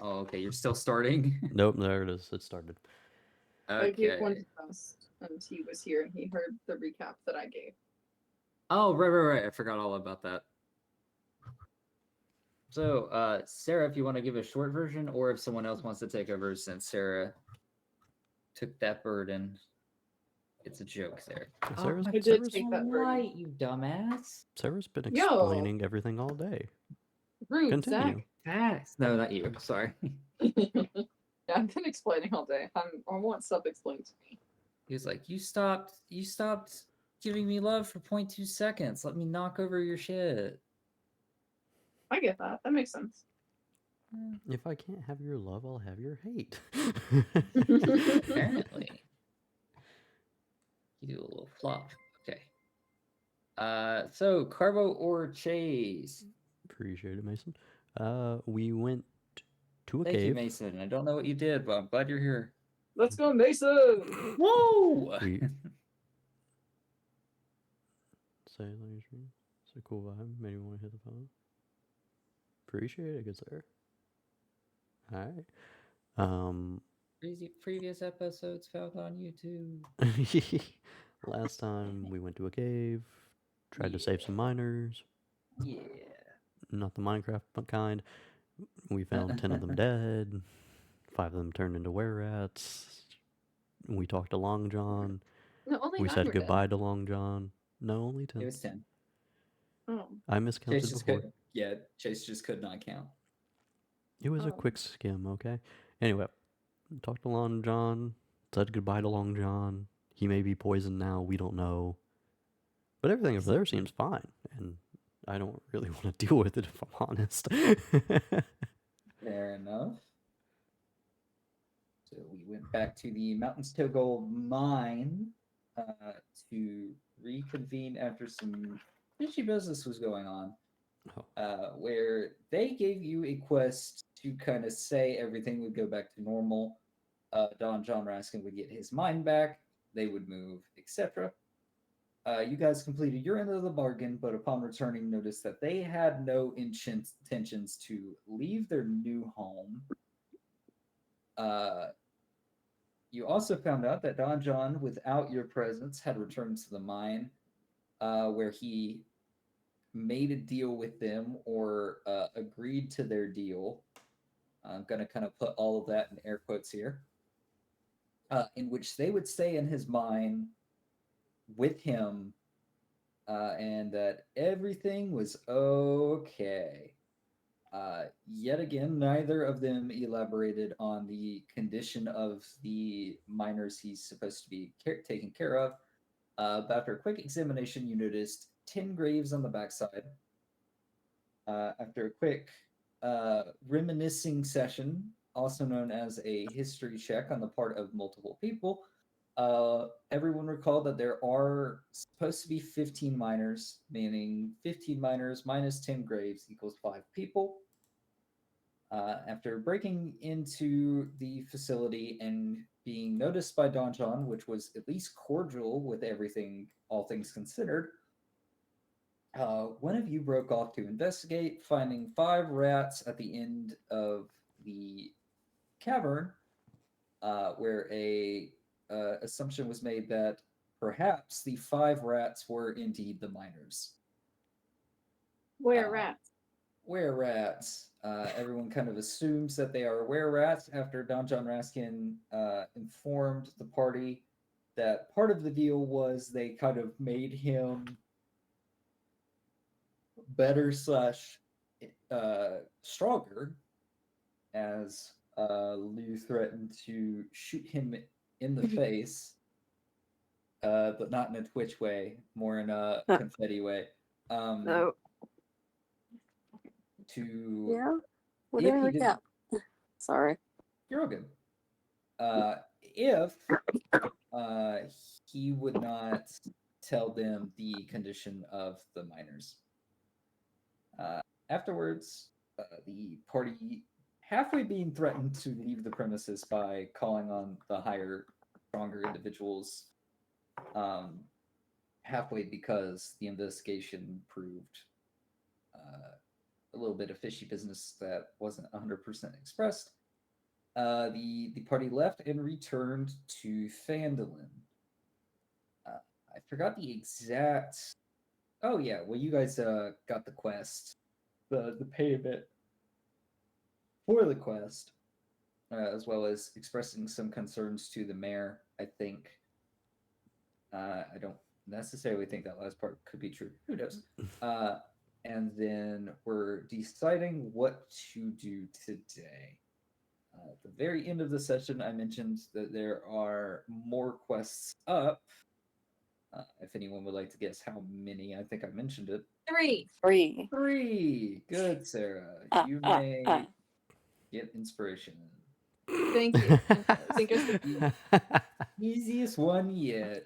Oh, okay. You're still starting. Nope, there it is. It started. I gave one Okay. to Dust, and he was here, and he heard the recap that I gave. Oh, right. I forgot all about that. So, Sarah, if you want to give a short version, or if someone else wants to take over, since Sarah took that burden. It's a joke, Sarah. Oh, Sarah's my I did Sarah's take fucking that burden. light, you dumbass. Sarah's been Yo, explaining everything all day. rude, Zach. Continue. Facts. No, not you. Sorry. Yeah, I've been explaining all day. I want stuff explained to me. He was like, you stopped giving me love for 0.2 seconds. Let me knock over your shit. I get that. That makes sense. If I can't have your love, I'll have your hate. Apparently. You do a little flop. Okay. So Carbo or Chase? Appreciate it, Mason. We went to a Thank you, cave. Mason. I don't know what you did, but I'm glad you're here. Let's go, Mason. Whoa! We say later. It's a cool vibe. Made me want to hit the phone. Appreciate it, good sir. All right. Previous episodes found on YouTube. Last time we went to a cave, tried to save some Yeah. miners. Yeah. Not the Minecraft kind. We found 10 of them dead. 5 of them turned into were-rats. We talked to Long John. No, only We 9 said were goodbye dead. to Long John. No, only It 10. was 10. Oh, I Chase miscounted just before. could. Yeah, Chase just could not count. It was a oh. quick skim, okay? Anyway, talked to Long John. Said goodbye to Long John. He may be poisoned now. We don't know. But everything over there seems fine. And I don't really want to deal with it, if I'm honest. Fair enough. So we went back to the Mountains to Gold mine to reconvene after some fishy business was going on, Oh. where they gave you a quest to kind of say everything would go back to normal. Don John Raskin would get his mine back, they would move, etc. You guys completed your end of the bargain, but upon returning, noticed that they had no intentions to leave their new home. Uh, you also found out that Don John, without your presence, had returned to the mine, where he made a deal with them or agreed to their deal. I'm going to kind of put all of that in air quotes here, in which they would stay in his mine with him, and that everything was okay. Yet again, neither of them elaborated on the condition of the miners he's supposed to be taking care of. But after a quick examination, you noticed 10 graves on the backside. After a quick reminiscing session, also known as a history check on the part of multiple people, everyone recalled that there are supposed to be 15 miners, meaning 15 miners minus 10 graves equals 5 people. After breaking into the facility and being noticed by Don John, which was at least cordial with everything, all things considered, one of you broke off to investigate, finding 5 rats at the end of the cavern, where a assumption was made that perhaps the 5 rats were indeed the miners. Where Uh, rats? Were-rats. Everyone kind of assumes that they are were-rats after Don John Raskin informed the party that part of the deal was they kind of made him better slash stronger, as Liu threatened to shoot him in the face, but not in a Twitch way, more in a confetti way. No. To Yeah. if he Whatever. did, Yeah. Sorry. you're all good. If he would not tell them the condition of the miners. Afterwards, the party, halfway being threatened to leave the premises by calling on the higher, stronger individuals, halfway because the investigation proved a little bit of fishy business that wasn't 100% expressed. The party left and returned to Phandalin. I forgot the exact. Oh yeah, well you guys got the quest, the payment for the quest, as well as expressing some concerns to the mayor. I think. I don't necessarily think that last part could be true. Who knows? And then we're deciding what to do today. At the very end of the session, I mentioned that there are more quests up. If anyone would like to guess how many, I think I mentioned it. 3. 3. 3. Good, Sarah. You Ah, may ah. get inspiration. Thank you. I think I should. Easiest one yet.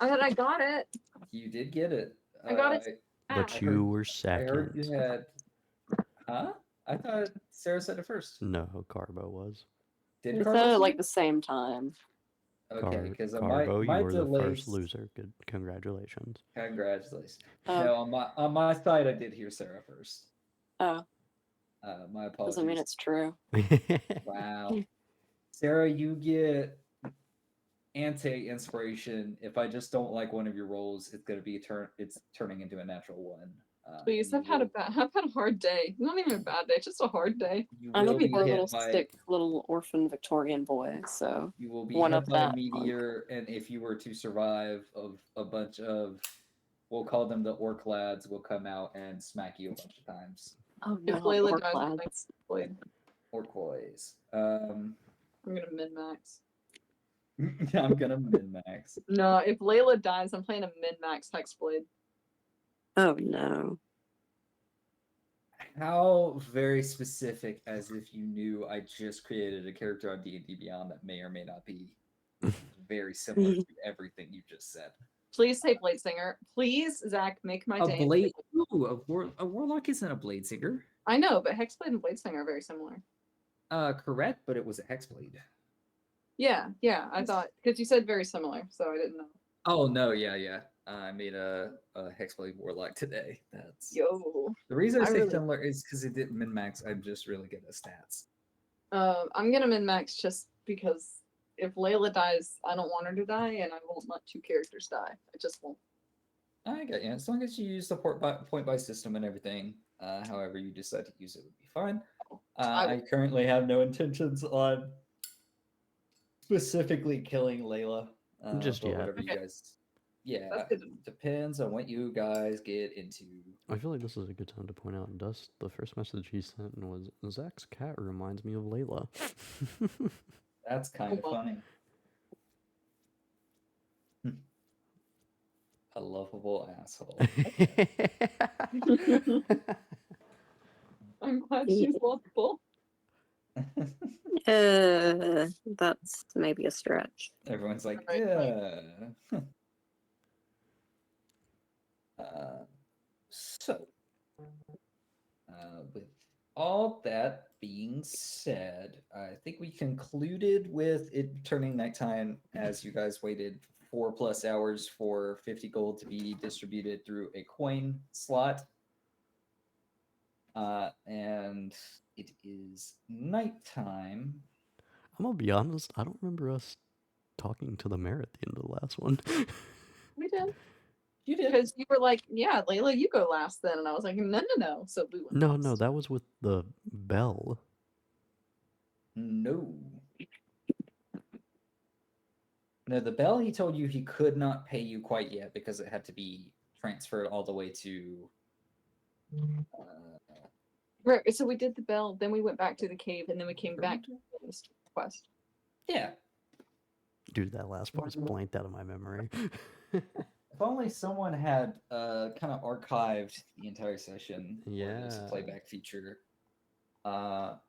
I got it. You did get it. I got it. But I you heard- were I heard you second. had. Huh? I thought Sarah said it first. No, Carbo was. Did We Carlos said it say like it? the same time. Okay, because Carbo, my you were the delay. first loser. Good, congratulations. Congratulations. Oh, No, on my side, I did hear Sarah first. oh, My apologies. doesn't mean it's true. Wow, Sarah, you get anti-inspiration. If I just don't like one of your rolls, it's gonna be it's turning into a natural one. Please, and I've had a hard day. Not even a bad day, just a hard day. you I'm will looking be for a hit little by stick, little orphan Victorian boy. So you will be one hit up by a that meteor, and if you were to survive, of a bunch of, we'll call them the orc lads, will come out and smack you a bunch of times. oh If no, Layla orc dies, I'm lads. Blade. Orc boys. I'm gonna min max. I'm gonna min max. No, if Layla dies, I'm playing a min max Hexblade. Oh no. How very specific, as if you knew I just created a character on D&D Beyond that may or may not be very similar to everything you just said. Please say Blade Singer. Please, Zach, make my day. A warlock isn't a blade singer. I know, but Hexblade and Blade Singer are very similar. Correct, but it was a hexblade. Yeah, I thought because you said very similar, so I didn't know. Oh no, yeah. I made a hexblade warlock today. That's Yo, the reason I say really- similar is because it didn't min max. I'm just really good at stats. I'm gonna min max just because if Layla dies, I don't want her to die, and I won't let 2 characters die. I just won't. I got you. As long as you use the point by system and everything, however you decide to use it would be fine. I currently have no intentions on specifically killing Layla. Just but yet. whatever you Okay. guys. Yeah, That's good. depends on what you guys get into. I feel like this is a good time to point out, Dust, the first message he sent was, Zach's cat reminds me of Layla. That's kind of funny. A lovable asshole. I'm glad she's lovable. That's maybe a stretch. Everyone's like, Right. yeah. So, with all that being said, I think we concluded with it turning nighttime as you guys waited 4+ hours for 50 gold to be distributed through a coin slot. And it is nighttime. I'm gonna be honest, I don't remember us talking to the mayor at the end of the last one. We did. You did. Because you were like, yeah, Layla, you go last then. And I was like, no. So we went No, last. that was with the bell. No. No, the bell he told you he could not pay you quite yet because it had to be transferred all the way to. Right, so we did the bell, then we went back to the cave, and then we came back to this quest. Yeah. Dude, that last part's blanked out of my memory. If only someone had kind of archived the entire session. There's a Yeah. playback feature,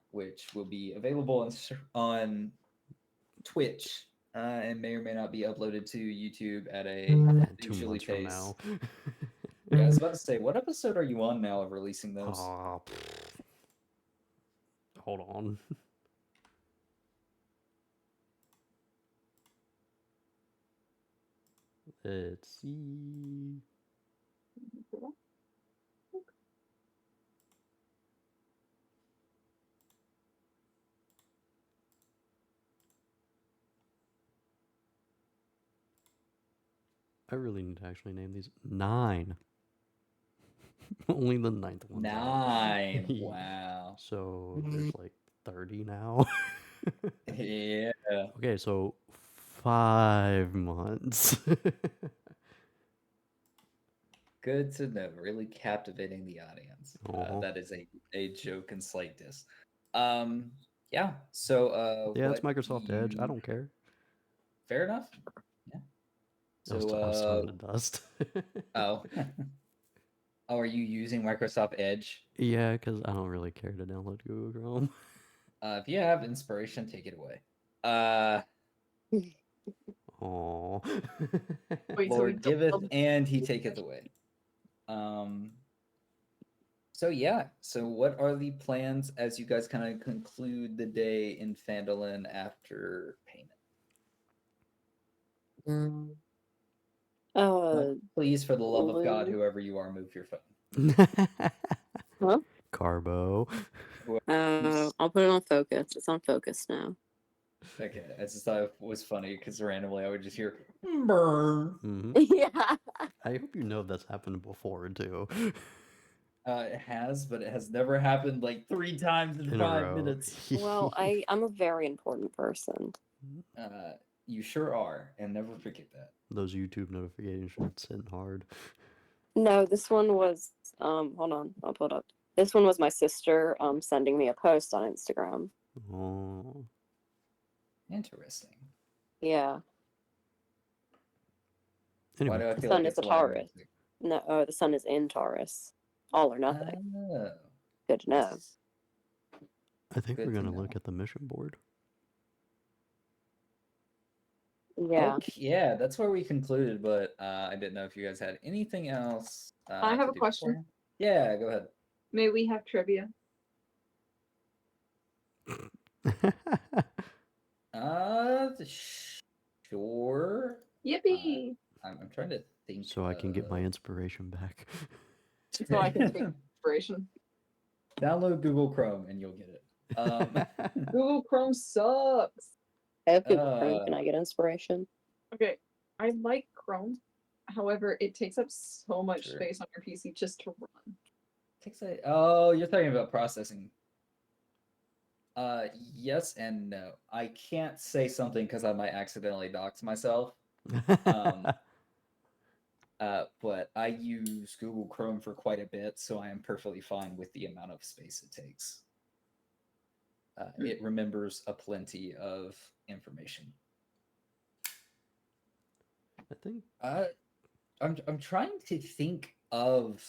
which will be available on Twitch and may or may not be uploaded to YouTube at a 2 usually months from pace. now. Yeah, I was about to say, what episode are you on now of releasing those? Hold on. Let's see. I really need to actually name these. 9. Only the 9th one's out. 9. Yeah. Wow. So there's like 30 now. Yeah. Okay, so 5 months. Good to know. Really captivating the audience. Aw. That is a joke and slight diss. Yeah. So Yeah, it's what Microsoft Edge. I you don't care. fair enough. Yeah. I was, So I was talking to Dust. oh. Oh, are you using Microsoft Edge? Yeah, because I don't really care to download Google Chrome. If you have inspiration, take it away. Uh Aw. Wait, so we Lord giveth and he taketh away. So yeah, so what are the plans as you guys kind of conclude the day in Phandalin after payment? Please, for the love of God, Lou. whoever you are, move your phone. Huh? Carbo. I'll put it on focus. It's on focus now. Okay, I just thought it was funny because randomly I would just hear burn. Hmm. Yeah. I hope you know that's happened before too. It has, but it has never happened like 3 times in In a 5 row. minutes. Well, I'm a very important person. You sure are, and never forget that. Those YouTube notifications hitting hard. No, this one was hold on, I'll pull it up. This one was my sister sending me a post on Instagram. Oh. Interesting. Yeah. Why Anyway, do I The feel sun like is it's a Latin Taurus. music? No, the sun is in Taurus. All or nothing. Oh, Good to know. I think Good we're to gonna look know. at the mission board. Yeah. Okay, yeah, that's where we concluded, but I didn't know if you guys had anything else. I have to a do question. beforehand. Yeah, go ahead. May we have trivia? Sure. Yippee! I'm trying to think. So I can get my inspiration back. So I can take inspiration. Download Google Chrome and you'll get it. Google Chrome sucks. I have Google Chrome. Can Uh, I get inspiration? Okay, I like Chrome. However, it takes up so much Sure. space on your PC just to run. Oh, you're talking about processing. Yes and no. I can't say something because I might accidentally dox myself. But I use Google Chrome for quite a bit, so I am perfectly fine with the amount of space it takes. It remembers a plenty of information. I think I'm trying to think of.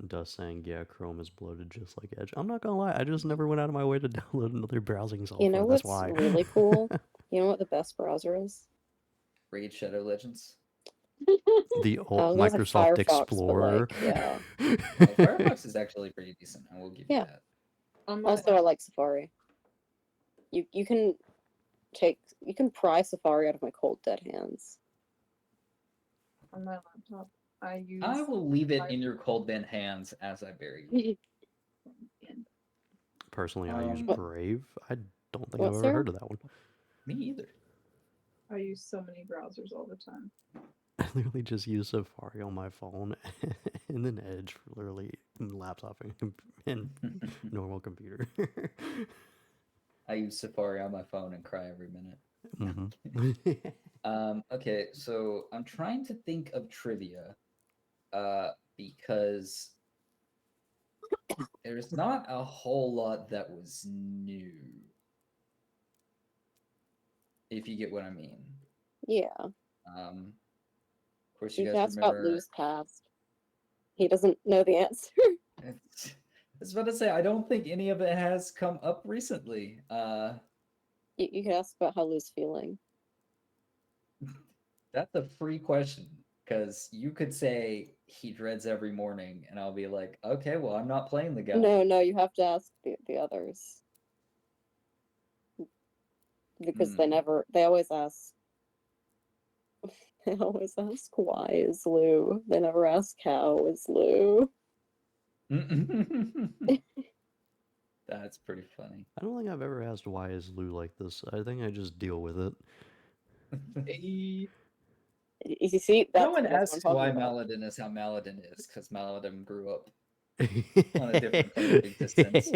Dust saying, yeah, Chrome is bloated just like Edge. I'm not gonna lie, I just never went out of my way to download another browsing software. You know That's what's why. really cool? You know what the best browser is? Raid Shadow Legends. The old There's like Microsoft Firefox, but, Explorer. like, yeah. Firefox is actually pretty decent. I will give you Yeah. that. Also, I like Safari. You can pry Safari out of my cold dead hands. On my laptop, I use. I will leave it in your cold dead hands as I bury you. Personally, I use Um, Brave. I don't think What, I've ever sir? heard of that one. Me either. I use so many browsers all the time. I literally just use Safari on my phone and then Edge for literally laptop and normal computer. I use Safari on my phone and cry every minute. Mhm. Okay, so I'm trying to think of trivia, because there's not a whole lot that was new. If you get what I mean. Yeah. Of course, you You can guys ask about remember. Lou's past. He doesn't know the answer. I was about to say I don't think any of it has come up recently. You can ask about how Lou's feeling. That's a free question because you could say he dreads every morning, and I'll be like, okay, well, I'm not playing the guy. No, you have to ask the others. Because they always ask why is Lou. They never ask how is Lou. That's pretty funny. I don't think I've ever asked why is Lou like this. I think I just deal with it. You see, that's, No one that's what I'm asks talking why about. Maladin is how Maladin is, because Maladin grew up on a different plane of existence.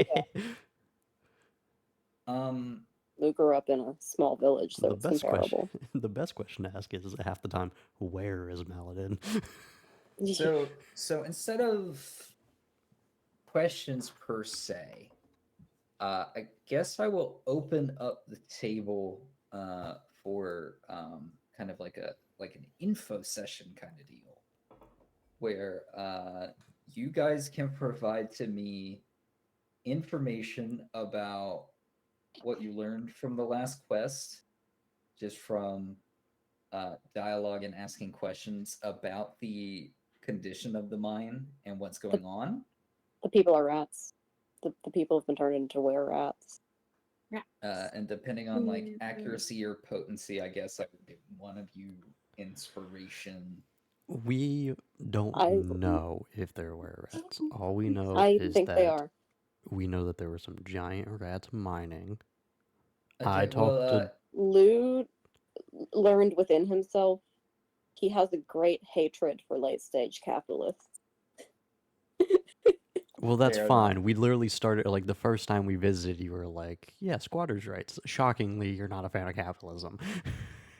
Lou grew up in a small village, so The it's best question, comparable. the best question to ask is half the time, where is Maladin? So instead of questions per se, I guess I will open up the table for kind of like an info session kind of deal, where you guys can provide to me information about what you learned from the last quest, just from dialogue and asking questions about the condition of the mine and what's going on. The people are rats. The people have been turned into were rats. And depending on like accuracy or potency, I guess I would give one of you inspiration. We don't I- know if there were rats. All we know I is think that they are. we know that there were some giant rats mining. Okay, I talked to Lou learned within himself he has a great hatred for late stage capitalists. Well, that's fair fine. enough. We literally started, like, the first time we visited, you were like, yeah, squatters' rights. Shockingly, you're not a fan of capitalism.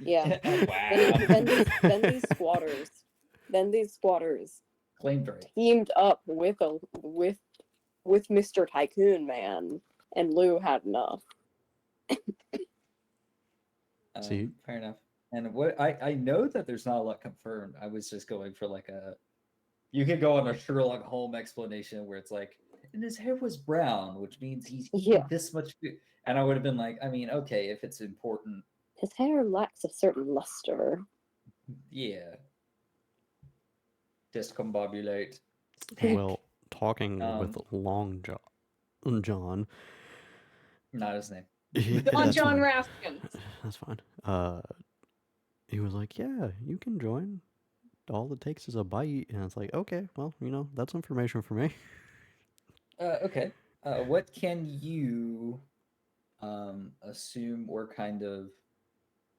Yeah. Wow. Then these squatters Claimed right. teamed up with Mr. Tycoon Man, and Lou had enough. See? Fair enough. And what I know that there's not a lot confirmed. I was just going for like a. You could go on a Sherlock Holmes explanation where it's like, and his hair was brown, which means he's eating Yeah. this much food. And I would have been like, I mean, okay, if it's important, His hair lacks a certain luster. yeah. Discombobulate. Well, talking with Um, John, Not his name. On that's John fine. Raskins. That's fine. He was like, yeah, you can join. All it takes is a bite. And it's like, okay, well, that's information for me. Okay. What can you assume or kind of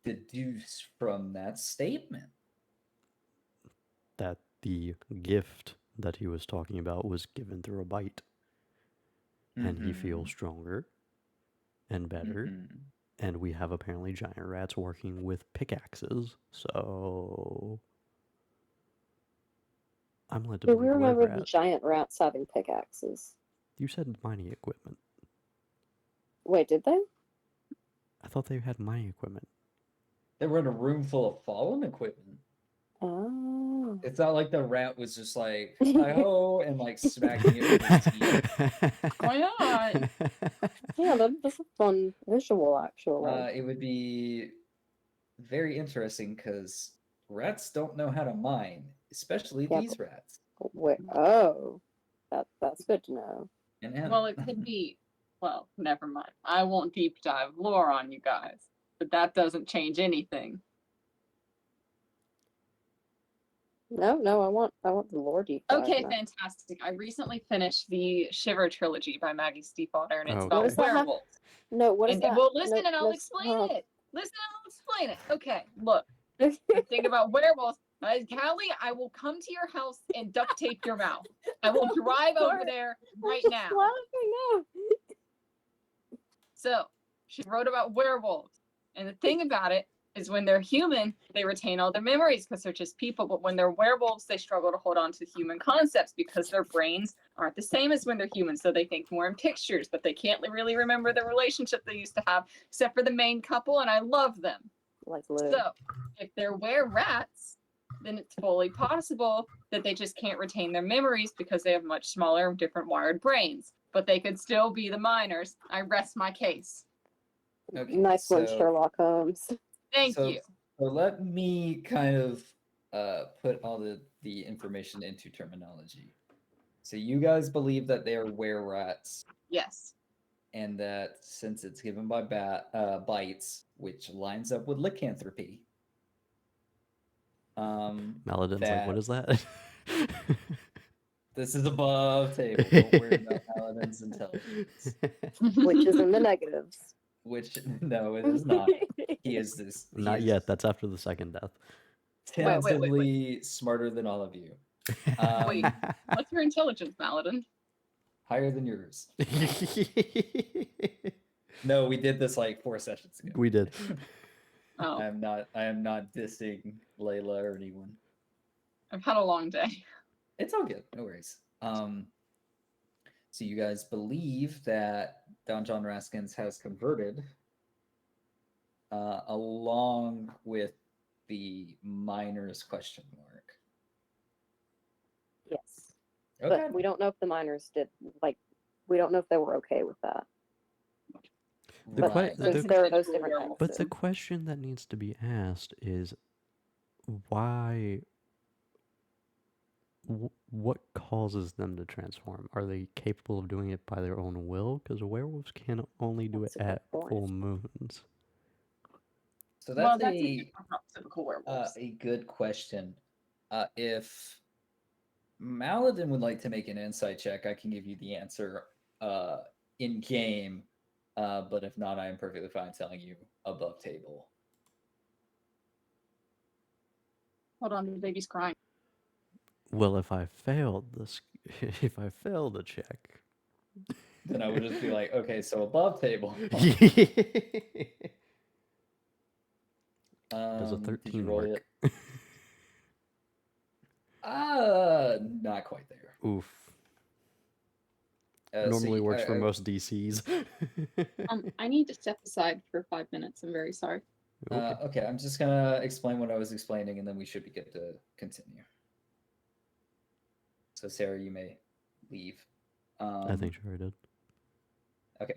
deduce from that statement? That the gift that he was talking about was given through a bite. And he feels stronger and better. And we have apparently giant rats working with pickaxes. So I'm led to Do we believe we're remember the rats. giant rats having pickaxes? You said mining equipment. Wait, did they? I thought they had mining equipment. They were in a room full of fallen equipment. Oh. It's not like the rat was just like, hi ho, and like smacking it with his teeth. Why not? Yeah, that's a fun visual, actually. It would be very interesting because rats don't know how to mine, especially Yeah, these rats. Wait, oh, that's good to know. And Well, it could be. Well, never mind. I won't deep dive lore on you guys, but that doesn't change anything. No, I want the lore deep dive. Okay, now. fantastic. I recently finished the Shiver trilogy by Maggie Stiefvater, and it's Oh, about What does that have- werewolves. No, what is And that? well, listen, No, and I'll no, explain stop. it. Listen, and I'll explain it. Okay, look. The thing about werewolves, Callie, I will come to your house and duct tape your mouth. I will drive over there right I'm now. just laughing now. So she wrote about werewolves. And the thing about it is when they're human, they retain all their memories because they're just people. But when they're werewolves, they struggle to hold on to human concepts because their brains aren't the same as when they're human. So they think more in pictures, but they can't really remember the relationship they used to have, except for the main couple, and I love them. Like Lou. So if they're were-rats, then it's fully possible that they just can't retain their memories because they have much smaller, different wired brains. But they could still be the miners. I rest my case. Okay, Nice one, so- Sherlock Holmes. Thank so, you. So let me kind of put all the information into terminology. So you guys believe that they are were-rats, Yes. and that since it's given by bites, which lines up with lycanthropy. Maladin's like, that what is that? This is above table. Don't worry about Paladin's intelligence. Which is in the negatives. Which no, it is not. He is this. he Not is- yet. That's after the second death. Wait, wait, wait. tentatively smarter than all of you. Wait. What's your intelligence, Maladin? Higher than yours. No, we did this like 4 sessions ago. We did. Oh, I am not dissing Layla or anyone. I've had a long day. It's all good. No worries. So you guys believe that Don John Raskins has converted, along with the miners question mark. Yes. Okay. But we don't know if the miners did, like, we don't know if they were okay with that. The But Right. since there are those different Werewolf. But the houses, question that needs to be asked is why. What causes them to transform? Are they capable of doing it by their own will? Because werewolves can only do it That's a good at point. full moons. So Well, that's that's not typical werewolves. a good question. If Maladin would like to make an insight check, I can give you the answer in game. But if not, I am perfectly fine telling you above table. Hold on, the baby's crying. Well, if I failed this, if I failed the check, Then I would just be like, okay, so above table. does a Did you 13 roll work? it? Not quite there. Oof. So Normally you- works for most DCs. I need to step aside for 5 minutes. I'm very sorry. Okay. Okay, I'm just gonna explain what I was explaining, and then we should be good to continue. So Sarah, you may leave. I think she already did. Okay.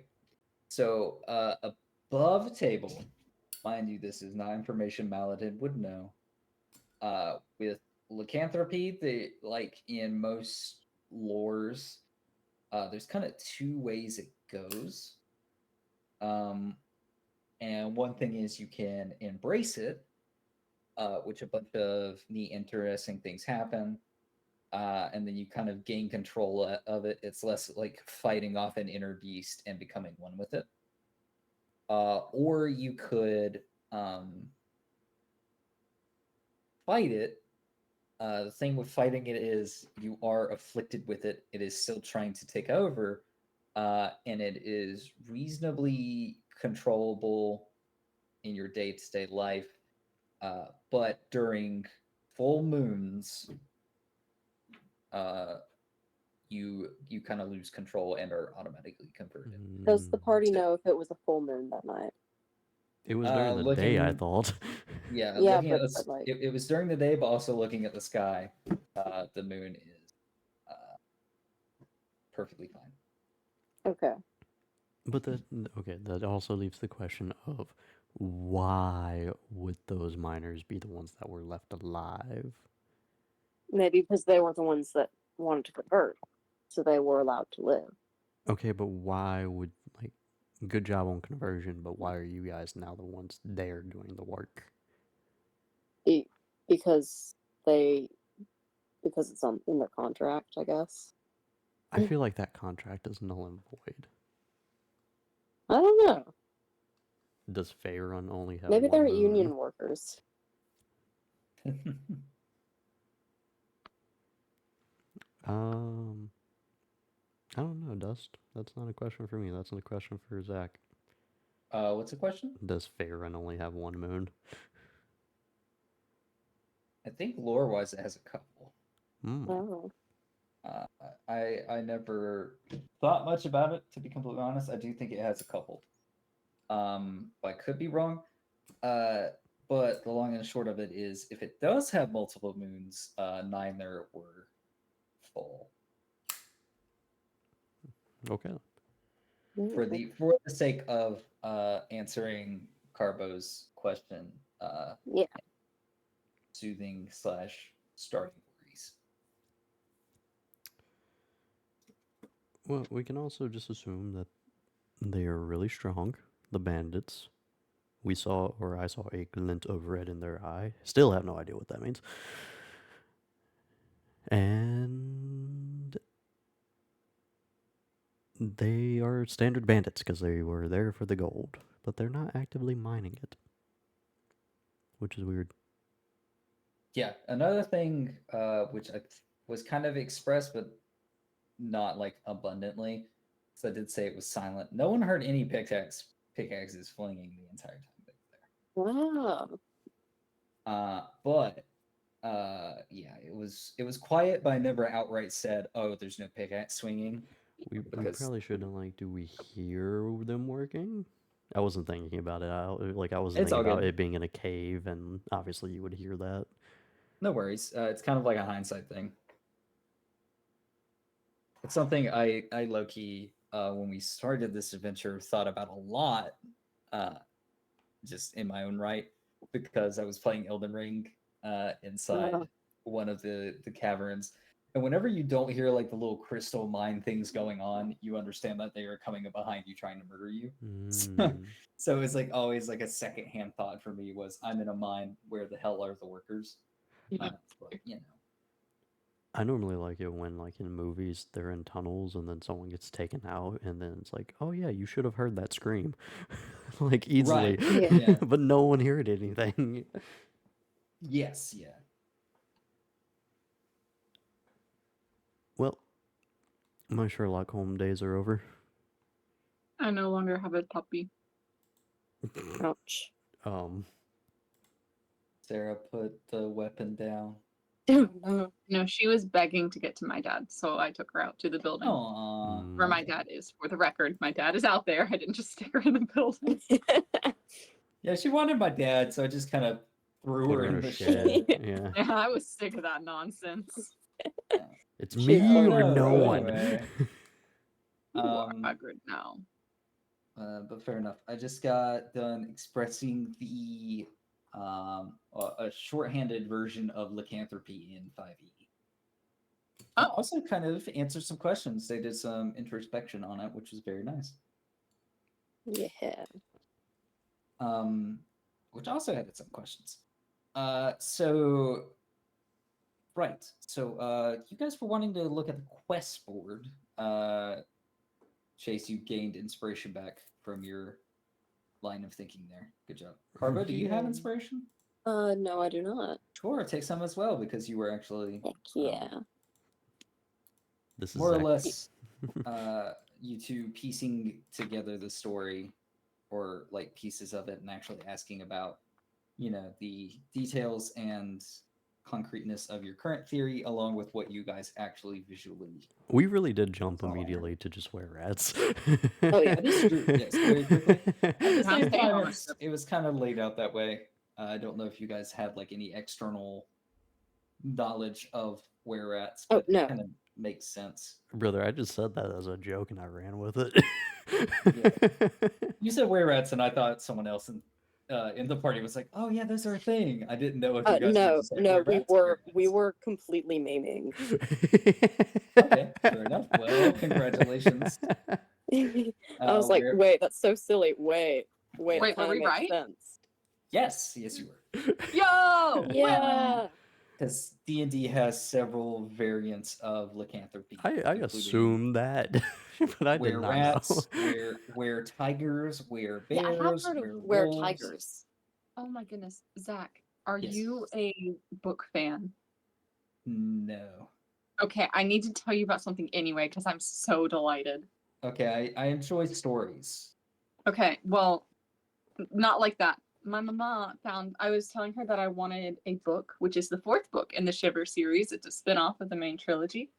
So above table, mind you, this is not information Maladin would know. With lycanthropy, they like in most lores, there's kind of 2 ways it goes. And one thing is you can embrace it, which a bunch of neat, interesting things happen. And then you kind of gain control of it. It's less like fighting off an inner beast and becoming one with it. Or you could fight it. The thing with fighting it is you are afflicted with it. It is still trying to take over, and it is reasonably controllable in your day-to-day life. But during full moons, you kind of lose control and are automatically converted. does the party So- know if it was a full moon that night? It was during the day, I looking- thought. Yeah, Yeah, looking at but, this, like- it was during the day, but also looking at the sky, the moon is perfectly fine. Okay. But that also leaves the question of why would those miners be the ones that were left alive? Maybe because they were the ones that wanted to convert, so they were allowed to live. Okay, but why would good job on conversion, but why are you guys now the ones there doing the work? Because it's in their contract, I guess. I feel like that contract is null and void. I don't know. Does Faerun only have Maybe one they're moon? union workers. I don't know, Dust. That's not a question for me. That's a question for Zach. What's the question? Does Faerun only have one moon? I think lore-wise, it has a couple. Oh. I never thought much about it, to be completely honest. I do think it has a couple. I could be wrong. But the long and short of it is, if it does have multiple moons, 9 there were full. Okay. For the sake of answering Carbo's question, Yeah. soothing / starting worries. Well, we can also just assume that they are really strong. The bandits. I saw a glint of red in their eye. Still have no idea what that means. And they are standard bandits because they were there for the gold, but they're not actively mining it, which is weird. Yeah, another thing, which was kind of expressed, but not like abundantly, so I did say it was silent. No one heard any pickaxes flinging the entire time they were Wow. there. But yeah, it was quiet, but I never outright said, "Oh, there's no pickaxe swinging." We Because probably shouldn't like. Do we hear them working? I wasn't thinking about it. I wasn't It's thinking all about good. it being in a cave, and obviously you would hear that. No worries. It's kind of like a hindsight thing. It's something I low key when we started this adventure thought about a lot, just in my own right, because I was playing Elden Ring inside one of the caverns, and whenever you don't hear like the little crystal mine things going on, you understand that they are coming up behind you trying to murder you. Mm. So it's like always like a secondhand thought for me was I'm in a mine. Where the hell are the workers? But you know. I normally like it when, like in movies, they're in tunnels and then someone gets taken out, and then it's like, oh yeah, you should have heard that scream, like easily, Right. Yeah. but no one heard anything. Yes. Yeah. Well, my Sherlock Holmes days are over. I no longer have a puppy. Ouch. Sarah put the weapon down. No. No, she was begging to get to my dad, so I took her out to the building Aww. where my dad is. For the record, my dad is out there. I didn't just stick her in the building. Yeah, she wanted my dad, so I just kind of threw Put her her in in a the shed. shed. Yeah, Yeah, I was sick of that nonsense. it's She's me so or no so one. anyway. You are good now. But fair enough. I just got done expressing the a shorthanded version of lycanthropy in 5e. Oh. Also kind of answered some questions. They did some introspection on it, which was very nice. Yeah. Which also had some questions. So right. So you guys were wanting to look at the quest board. Chase, you gained inspiration back from your line of thinking there. Good job. Carbo, do you have Yeah. inspiration? No, I do not. Sure, take some as well because you were actually Heck yeah. This is more or Zach. less you two piecing together the story or like pieces of it and actually asking about, you know, the details and concreteness of your current theory along with what you guys actually visually. We really did jump Saw. immediately to just wear rats. Oh, yeah. That is true. Yes, very quickly. At the Not same staying time, on it was kind of laid out that way. I don't know if you guys had like any external knowledge of where rats, Oh, but no. it kind of makes sense. Brother, I just said that as a joke and I ran with it. You said were rats, and I thought someone else in the party was like, "Oh yeah, those are a thing." I didn't know if you guys were No, just like, no, "Were we rats." were completely maiming. Okay, fair enough. Well, congratulations. I was like, wait, that's so silly. Wait, Wait, that were kinda we makes right? sense. Yes, you were. Yo! Yeah. Because D&D has several variants of lycanthropy. I including assumed that, but I did were not rats, know. were tigers, were Yeah, I have bears, heard of were were wolves. tigers. Oh my goodness. Zach, are Yes. you a book fan? No. Okay, I need to tell you about something anyway because I'm so delighted. Okay, I enjoy stories. Okay, well, not like that. My mama found, I was telling her that I wanted a book, which is the fourth book in the Shiver series. It's a spin-off of the main trilogy.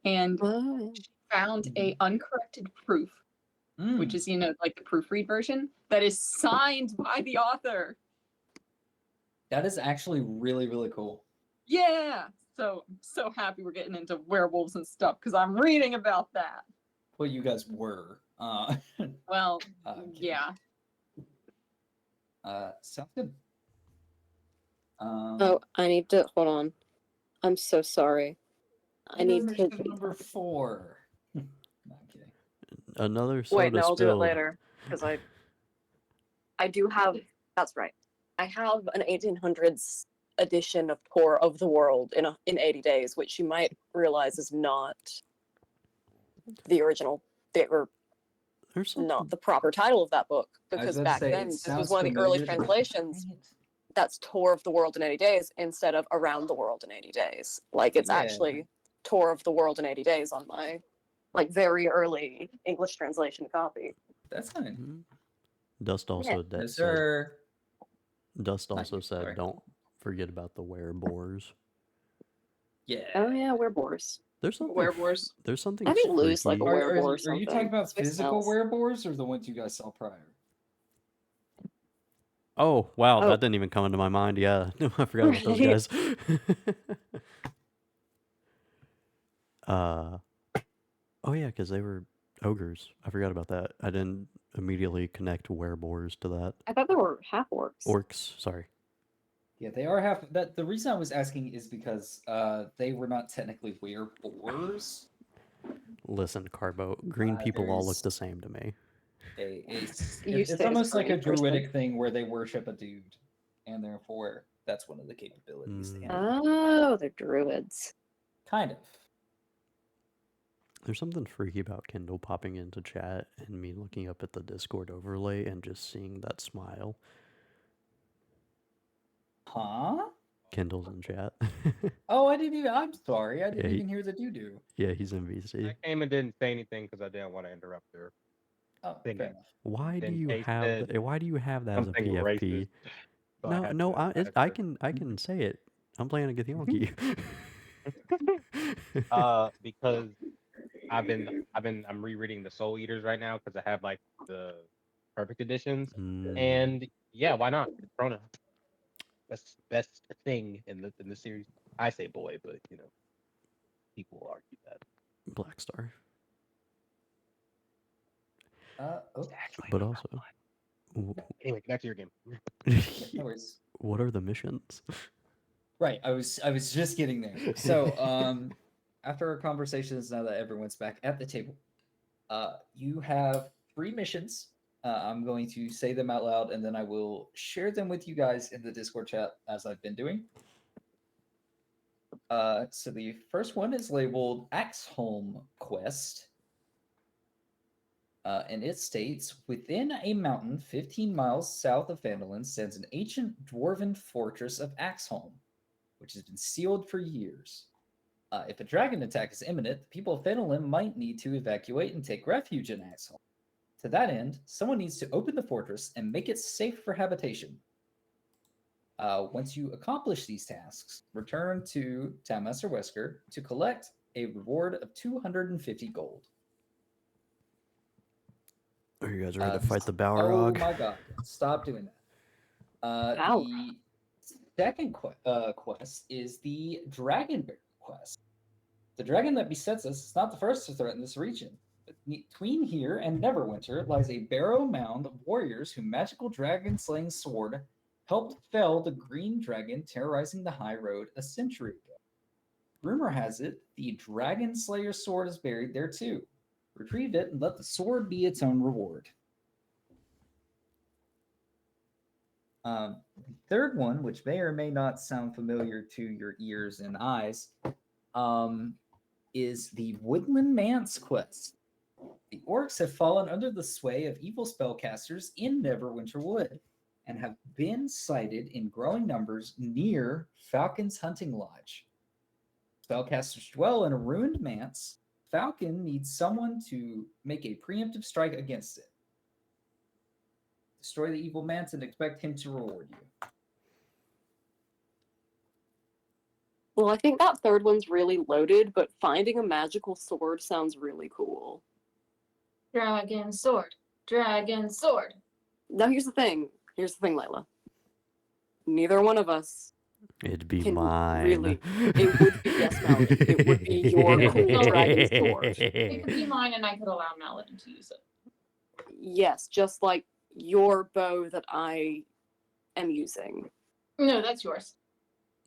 And Oh. she found a uncorrected proof, which Mm, is, you know, like the proofread version, that is signed by the author. that is actually really, really cool. Yeah! So happy we're getting into werewolves and stuff because I'm reading about that. Well, you guys were. Well, kidding. yeah. Sounds good. Oh, I need to hold on. I'm so sorry. I need to. Intermission number 4. No, I'm kidding. Another soda Wait, no, I'll do it spilled. later because I do have. That's right. I have an 1800s edition of Tour of the World in 80 days, which you might realize is not the original. Or There's something. not the proper title of that book, I was because about to back say, then it this was sounds one of the early familiar, but translations. dang it. that's tour of the world in 80 days instead of around the world in 80 days. Like it's Yeah. actually tour of the world in 80 days on my like very early English translation copy. That's fine. Mhm. Dust also Yeah. Yes, said. sir. Dust Not also you, said, sorry. "Don't forget about the werebores." Yeah. Oh yeah, we're boars. There's something. Werewolves. There's something I think loose like a freaky. werewolf or Are something. you talking about Sweet physical smells. werebores or the ones you guys saw prior? Oh wow, Oh. that didn't even come into my mind. Yeah, I forgot about those guys. uh, oh yeah, because they were ogres. I forgot about that. I didn't immediately connect werebores to that. I thought they were half orcs. Orcs, sorry. Yeah, they are half. That the reason I was asking is because they were not technically werebores. Listen, Carbo, green people all look There's the same to me. You It's say as a almost like a green person. druidic thing where they worship a dude, and therefore that's one of the capabilities they have. Oh, they're druids. Kind of. There's something freaky about Kindle popping into chat and me looking up at the Discord overlay and just seeing that smile. Huh? Kindle's in chat. Oh, I didn't even. I'm sorry. I didn't Yeah, even hear the doo-doo. Yeah, he's NVC. I came and didn't say anything because I didn't want to interrupt her. Oh, Singing. fair enough. Why do Then you Kate have said why do you have that as a something PFP? racist. So No, had no, to- I, had I to- can say it. I'm playing a Githyanki. Because I'm rereading the Soul Eaters right now because I have like the perfect editions, and yeah, why not? It's Corona. Best thing in the series. I say boy, but you know, people will argue that. Black Star. Okay. But also, Anyway, back to your game. Yeah, no worries. what are the missions? Right. I was just getting there. So, after our conversations, now that everyone's back at the table, you have 3 missions. I'm going to say them out loud, and then I will share them with you guys in the Discord chat as I've been doing. So the first one is labeled Axholm Quest. And it states, within a mountain 15 miles south of Phandalin stands an ancient dwarven fortress of Axholm, which has been sealed for years. If a dragon attack is imminent, the people of Phandalin might need to evacuate and take refuge in Axholm. To that end, someone needs to open the fortress and make it safe for habitation. Once you accomplish these tasks, return to Townmaster Wesker to collect a reward of 250 gold. Are you guys ready to fight the Balrog? Oh my god, stop doing that. Ow. The second quest is the Dragonbear quest. The dragon that besets us is not the first to threaten this region. Between here and Neverwinter lies a barrow mound of warriors whose magical dragon-slaying sword helped fell the green dragon terrorizing the high road a century ago. Rumor has it the Dragon Slayer sword is buried there too. Retrieve it and let the sword be its own reward. The third one, which may or may not sound familiar to your ears and eyes, is the Woodland Manse quest. The orcs have fallen under the sway of evil spellcasters in Neverwinter Wood and have been sighted in growing numbers near Falcon's hunting lodge. Spellcasters dwell in a ruined manse. Falcon needs someone to make a preemptive strike against it. Destroy the evil manse and expect him to reward you. Well, I think that third one's really loaded, but finding a magical sword sounds really cool. Dragon sword. Dragon sword. Now, here's the thing, Layla. Neither one of us It'd be can mine. really. It would be, yes, Melody. It would be your cool dragon sword. It could be mine, and I could allow Melody to use it. Yes, just like your bow that I am using. No, that's yours.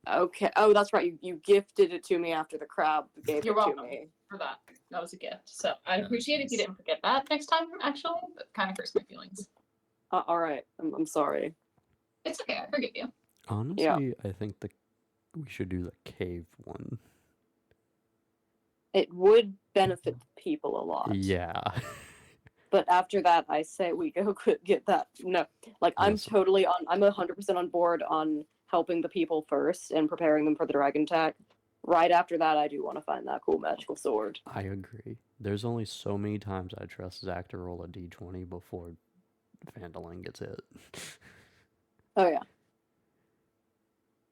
Okay. Oh, that's right. You gifted it to me after the crab gave You're it to welcome. me. For that. That was a gift. So I'd appreciate it if you didn't forget that next time, actually. But kind of hurts my feelings. All right. I'm sorry. It's okay. I forgive you. Honestly, I think we should do the cave one. It would benefit the people a lot. Yeah. But after that, I say we go get that. No, like I'm Listen. totally on. I'm 100% on board on helping the people first and preparing them for the dragon attack. Right after that, I do want to find that cool magical sword. I agree. There's only so many times I trust Zach to roll a d20 before Vandalin gets hit. Oh yeah.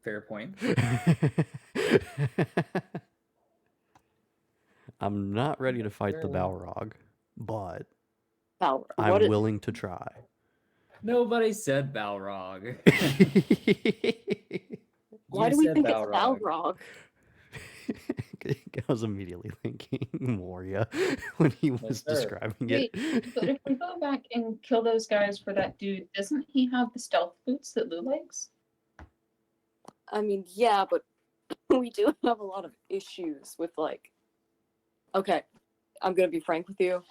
Fair point. I'm not ready to fight the Fair enough. Balrog, but Power. I'm willing to try. Nobody said Balrog. Why You do we said think it's Balrog. Balrog? I was immediately thinking Moria when he was sir. describing Wait, it. but if we go back and kill those guys for that dude, doesn't he have the stealth boots that Lou likes? I mean, yeah, but we do have a lot of issues with like. Okay, I'm gonna be frank with you.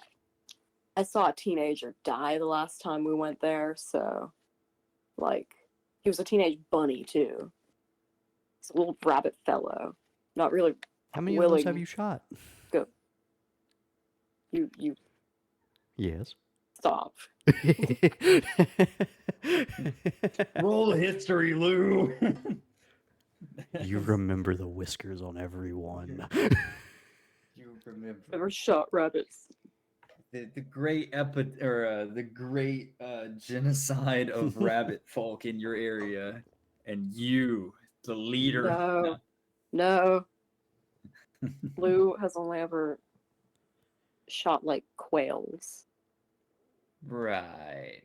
I saw a teenager die the last time we went there, so like he was a teenage bunny too. It's a little rabbit fellow. Not really How many of those willing. have you shot? You Yes. stop. Roll history, Lou. You remember the whiskers on everyone. You remember Never shot rabbits. the great the great genocide of rabbit folk in your area, and you, the leader. No. No. Lou has only ever shot like quails. Right.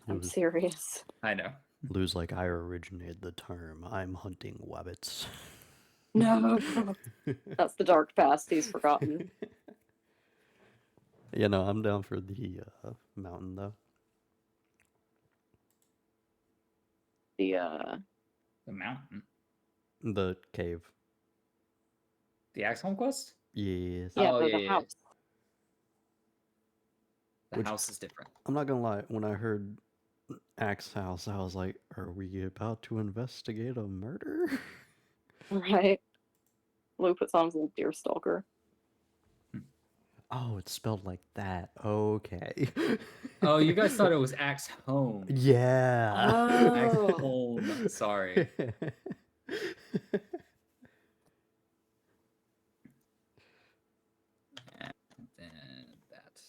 I'm Lou's, serious. I know. Lou's like, I originated the term. I'm hunting wabbits. No. That's the dark past he's forgotten. Yeah, no, I'm down for the mountain though. The The mountain. The cave. The Axholm quest? Yes. yeah, Oh, the yeah. house. The Which- house is different. I'm not gonna lie, when I heard Axe House, I was like, are we about to investigate a murder? Right. Lou puts on his little deer stalker. Oh, it's spelled like that. Okay. Oh, you guys thought it was Axe Home. Yeah. Axe Oh. Home. Sorry. And that's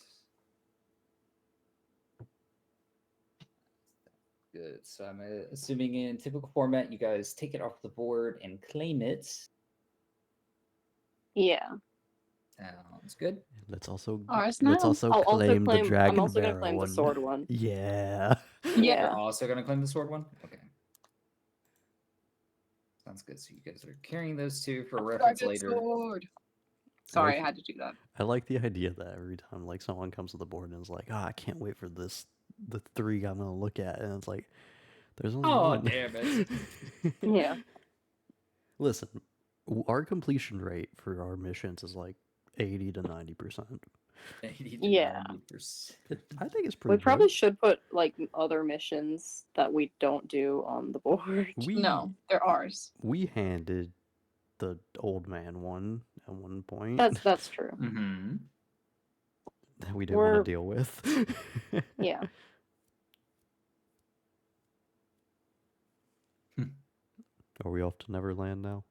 good. So I'm assuming in typical format, you guys take it off the board and claim it. Yeah. Sounds good. Let's also Ours let's now. also I'll also claim the claim. dragon I'm also gonna bearer claim the one. sword one. Yeah. Yeah. You're also going to claim the sword one? Okay. Sounds good. So you guys are carrying those two for reference later. Sword. Sorry, I had to do that. I like the idea that every time like someone comes to the board and is like, I can't wait for the 3 I'm gonna look at, and it's like, there's only Oh, one. damn it. Yeah. Listen, our completion rate for our missions is like 80 to 90%. 80 to Yeah. 90%. I think it's We pretty probably good. should put like other missions that we don't do on the board. No, they're ours. We handed the old man one at one point That's true. Mm-hmm. that we didn't want We're- to deal with. Yeah. Are we off to Neverland now?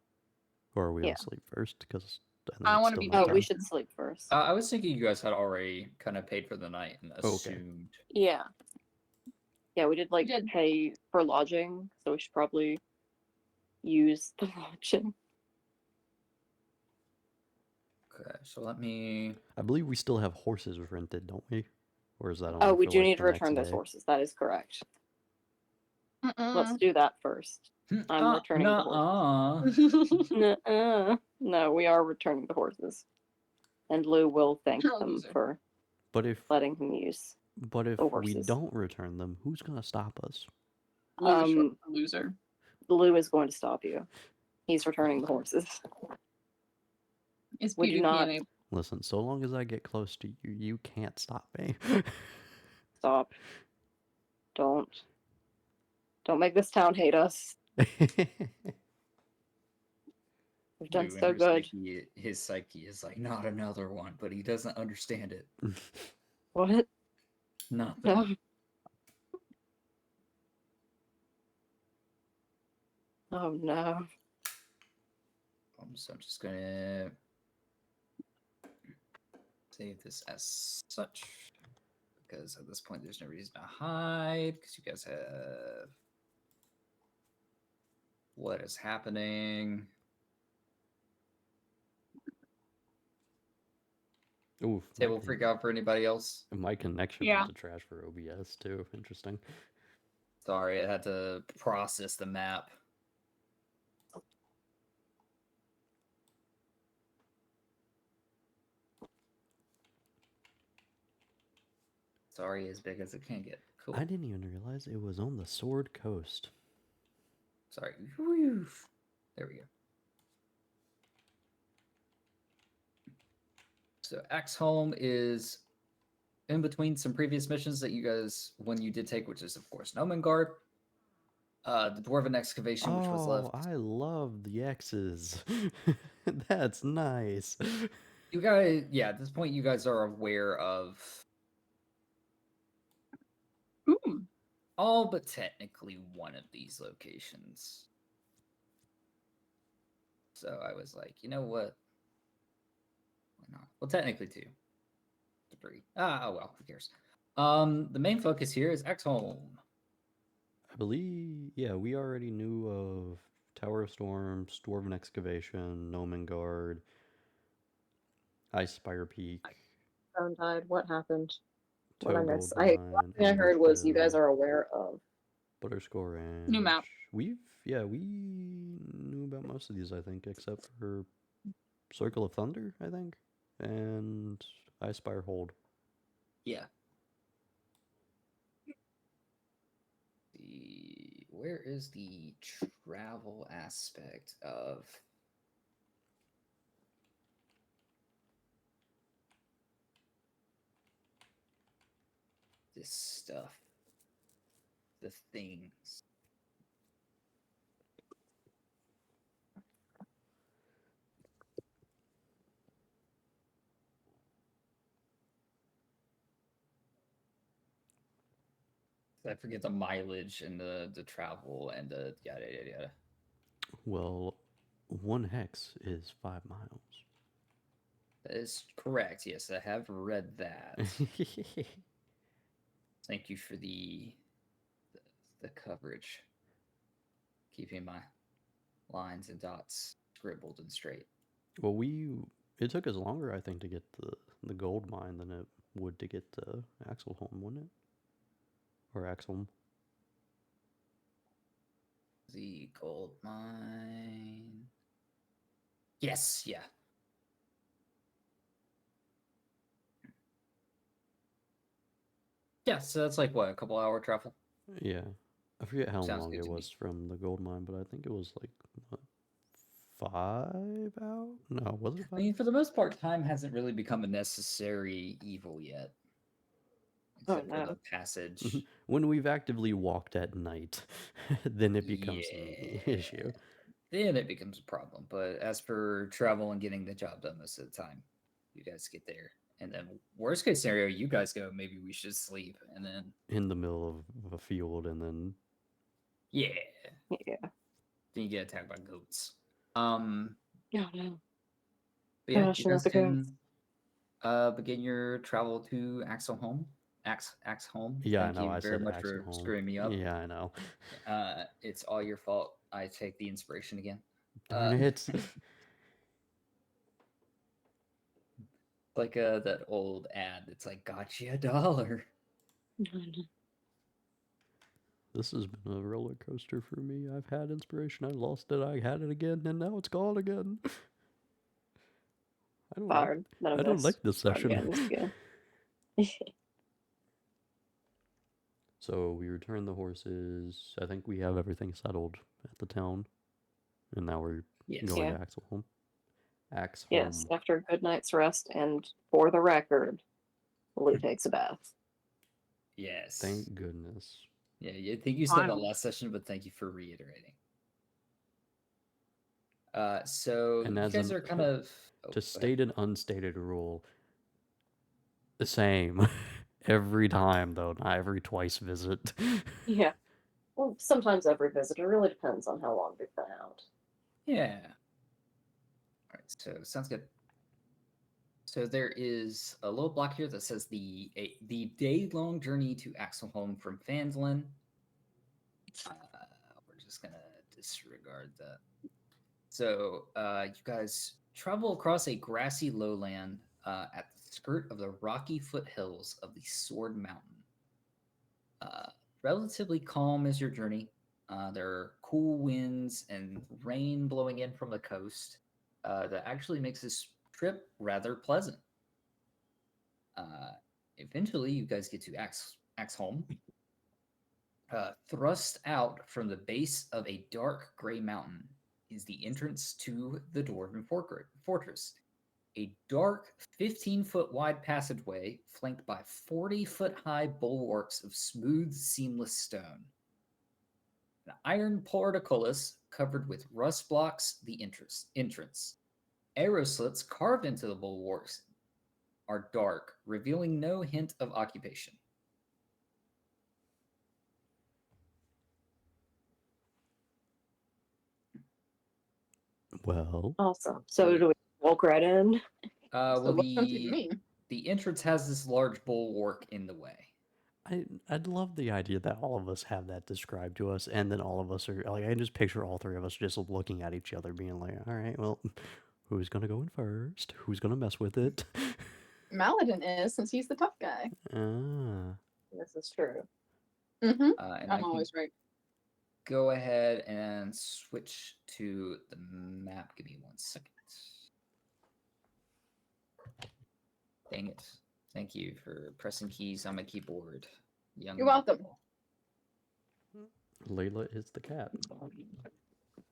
Or are we Yeah. on sleep first? Because I wanna be Oh, Okay. we should sleep first. I was thinking you guys had already kind of paid for the night and assumed. Yeah. Yeah, we did like did. pay for lodging, so we should probably use the lodging. Okay, so let me. I believe we still have horses rented, don't we? Or is that Oh, only we for, do like, need to the next return those day? horses. That is correct. Let's Mm-mm. do that first. I'm returning the horses. Nuh-uh. No, we are returning the horses. And Lou will thank You're a them loser. for But if letting him use. we horses. don't return them, who's gonna stop us? Loser. Lou is going to stop you. He's returning the horses. It's We do beautifully not- enabled. Listen, so long as I get close to you, you can't stop me. Stop. Don't make this town hate us. We've done Lou so and good. His psyche is like, not another one, but he doesn't understand it. What? Nothing. No. Oh no. So I'm just gonna save this as such because at this point there's no reason to hide because you guys have what is happening. Oof. Table freak out for anybody else? My connection Yeah. went to trash for OBS too. Interesting. Sorry, I had to process the map. Sorry, as big as it can get. Cool. I didn't even realize it was on the Sword Coast. Sorry. Whew. There we go. So Axholm is in between some previous missions that you guys, when you did take, which is of course Nomengard, the Dwarven excavation, which was left. I love the X's. That's nice. You guys, yeah, at this point, you guys are aware of all but technically one of these locations. So I was like, you know what? Why not? Well, technically two. Three. Oh well, who cares? The main focus here is Axholm. I believe, yeah, we already knew of Tower of Storms, Dwarven Excavation, Nomengard, Icepeak, Phone died. What happened? What I Toe missed? Gold Mine, Thing I heard was you guys Emberfield, are aware of. Butterscore Ranch. New map. We knew about most of these, I think, except for Circle of Thunder, I think, and Icespire Hold. Yeah. Where is the travel aspect of this stuff? The things. I forget the mileage and the travel and the yada yada yada. Well, 1 hex is 5 miles. That is correct. Yes, I have read that. Thank you for the coverage. Keeping my lines and dots scribbled and straight. Well, it took us longer, I think, to get the gold mine than it would to get the Axelholm, wouldn't it? Or Axelm. The gold mine. Yes, yeah. Yeah, so that's like what, a couple hour travel? Yeah. I forget how Sounds long good it to me. was from the gold mine, but I think it was like, what, 5 out? No, was it 5? I mean, for the most part, time hasn't really become a necessary evil yet. Except for the passage. When we've actively walked at night, then it becomes an issue. Then it becomes a problem. But as for travel and getting the job done most of the time, you guys get there. And then worst case scenario, you guys go, maybe we should sleep. And then In the middle of a field, and then yeah. Yeah. Then you get attacked by goats. Oh no. But yeah, Gosh, you not guys the goats. can begin your travel to Axelholm. Axholm. Yeah, Thank I know. you I very said much for Axelholm. screwing me up. Yeah, I know. It's all your fault. I take the inspiration again. Darn it. Like that old ad. It's like, got you $1. This has been a roller coaster for me. I've had inspiration, I lost it, I had it again, and now it's gone again. Fired. None of I don't like this Start session. again, this again. So we returned the horses. I think we have everything settled at the town. And now we're going Yeah. to Axelholm. Axholm. Yes, after a good night's rest, and for the record, Lou takes a bath. Yes. Thank goodness. Yeah, I think you said that last session, but thank you for reiterating. So And you as guys an- are kind of To state an unstated rule, the same. every time though, not every twice visit. Yeah. Well, sometimes every visit. It really depends on how long they've been out. Yeah. All right. So sounds good. So there is a little block here that says the day-long journey to Axelholm from Fanslin. We're just gonna disregard that. So you guys travel across a grassy lowland at the skirt of the rocky foothills of the Sword Mountain. Relatively calm is your journey. There are cool winds and rain blowing in from the coast that actually makes this trip rather pleasant. Eventually, you guys get to Axholm. Thrust out from the base of a dark gray mountain is the entrance to the Dwarven Fortress. A dark 15-foot wide passageway flanked by 40-foot high bulwarks of smooth, seamless stone. An iron portcullis covered with rust blocks the entrance. Arrow slits carved into the bulwarks are dark, revealing no hint of occupation. Well, Awesome. So do we walk right in? Well, So what do you mean? the entrance has this large bulwark in the way. I'd love the idea that all of us have that described to us, and then all of us are like, I just picture all three of us just looking at each other, being like, "All right, well, who's gonna go in first? Who's gonna mess with it?" Maladin is, since he's the tough guy. Ah, This is true. Mm-hmm. And I I'm can always right. go ahead and switch to the map. Give me 1 second. Dang it. Thank you for pressing keys on my keyboard. You're welcome. Layla is the cat.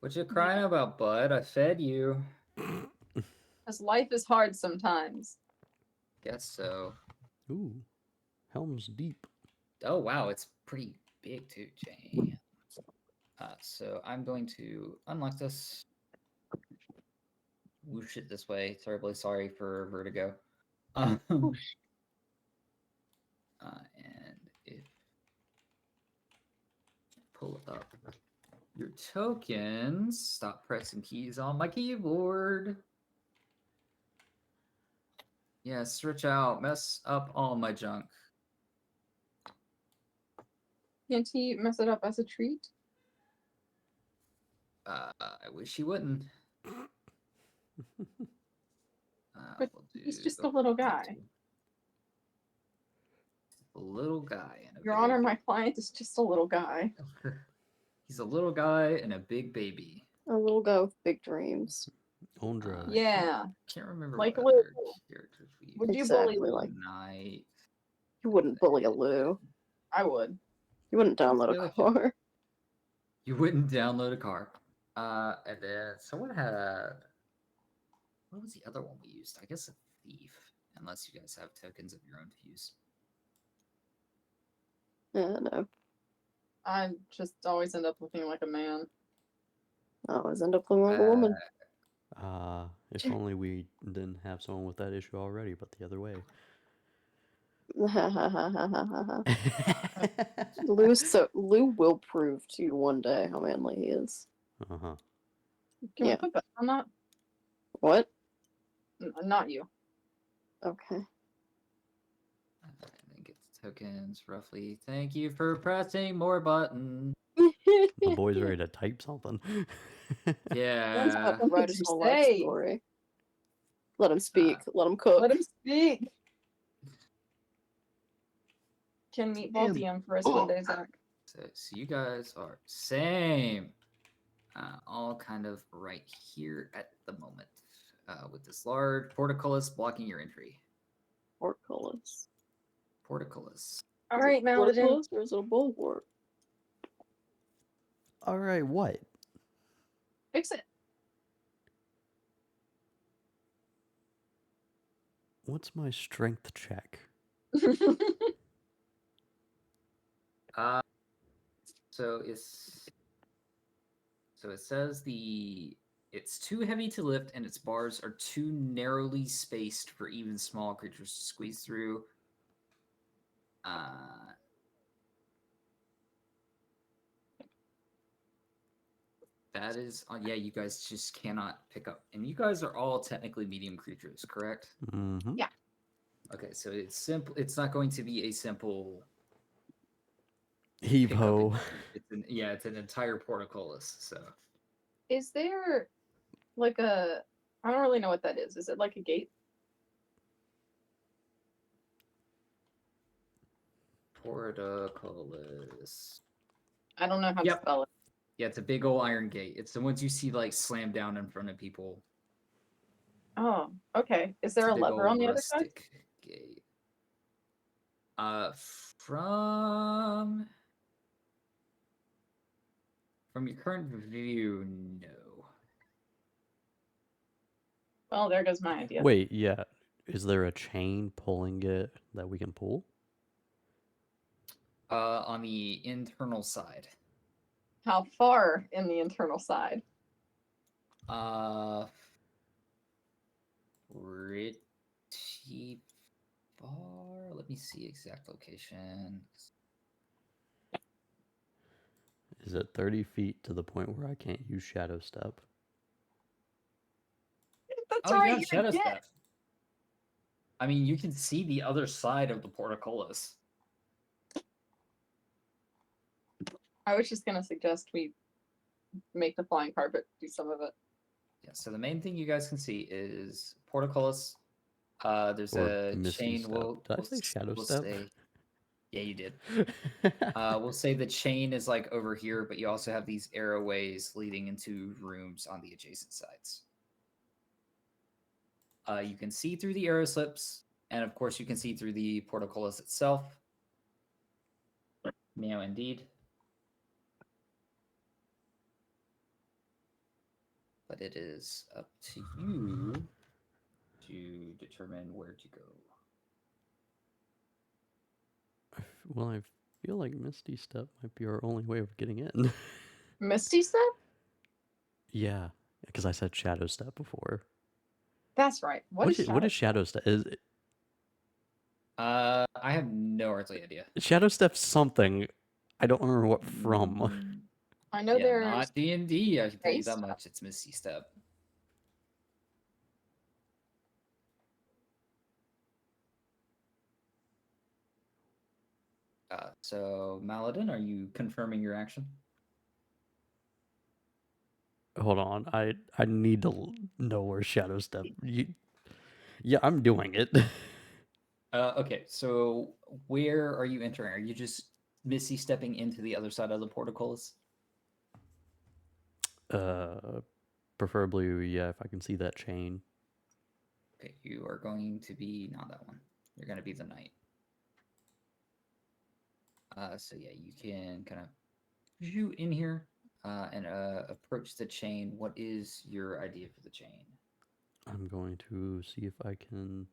What you crying about, bud? I fed you. Because life is hard sometimes. Guess so. Ooh, Helm's Deep. Oh wow, it's pretty big too, Jane. So I'm going to unlock this. Whoosh it this way. Terribly sorry for vertigo. And if pull up your tokens, stop pressing keys on my keyboard. Yeah, stretch out, mess up all my junk. Can't he mess it up as a treat? I wish he wouldn't. But We'll he's do just a little guy. a little guy and a Your very Honor, my client is just a little guy. He's a little guy and a big baby. A little guy with big dreams. On drugs. Yeah. Can't remember Like what Lou. other characters we Would used. you bully Exactly Lou? like Knight. you wouldn't bully a Lou. I would. You wouldn't download feel a like car. You wouldn't download a car. And then someone had, what was the other one we used? I guess a thief, unless you guys have tokens of your own to use. Yeah, no. I just always end up looking like a man. I always end up looking like a woman. If only we didn't have someone with that issue already, but the other way. Lou will prove to you one day how manly he is. Uh-huh. Can Yeah. we put that on that? What? Not you. Okay. And then get the tokens roughly. Thank you for pressing more buttons. The boy's ready to type something. Yeah. What Write did his you whole life say? story. Let him speak. Let him cook. Let him speak. Can Meatball DM for us one day, Zach? So you guys are same. All kind of right here at the moment. With this large portcullis blocking your entry. Portcullis. Portcullis. All right, Maladin. Portcullis or is it a bulwark? All right, what? Fix it. What's my strength check? So it says it's too heavy to lift and its bars are too narrowly spaced for even small creatures to squeeze through. Uh, that is, yeah, you guys just cannot pick up. And you guys are all technically medium creatures, correct? Mm-hmm. Yeah. Okay, so it's simple. It's not going to be a simple Heave pick up. ho. Yeah, it's an entire portcullis. So Is there like a? I don't really know what that is. Is it like a gate? portcullis. I don't know how Yep. to spell it. Yeah, it's a big old iron gate. It's the ones you see like slam down in front of people. Oh, okay. Is It's there a a big lever old on the other side? rustic gate. From your current view, no. Well, there goes my idea. Wait, yeah. Is there a chain pulling it that we can pull? On the internal side. How far in the internal side? Pretty far. Let me see exact location. Is it 30 feet to the point where I can't use Shadow Step? That's Oh, right. you have You shadow did. step. I mean, you can see the other side of the portcullis. I was just gonna suggest we make the flying carpet do some of it. Yeah. So the main thing you guys can see is portcullis. There's Or a Misty chain. Step? We'll, Did I we'll, say Shadow we'll Step? say. Yeah, you did. We'll say the chain is like over here, but you also have these arrowways leading into rooms on the adjacent sides. You can see through the arrow slips, and of course, you can see through the portcullis itself. Meow, indeed. But it is up to you to determine where to go. Well, I feel like Misty Step might be our only way of getting in. Misty Step? Yeah, because I said Shadow Step before. That's right. What is what is Shadow Step? Is I have no earthly idea. Shadow Step something? I don't remember what from. I know Yeah, there's not D&D. I can tell you Space that Step. much. It's Misty Step. So Maladin, are you confirming your action? Hold on, I need to know where Shadow Step. Yeah, I'm doing it. Okay, so where are you entering? Are you just Misty stepping into the other side of the portcullis? Preferably, yeah, if I can see that chain. Okay, you are going to be not that one. You're going to be the knight. So yeah, you can kind of shoot in here and approach the chain. What is your idea for the chain? I'm going to see if I can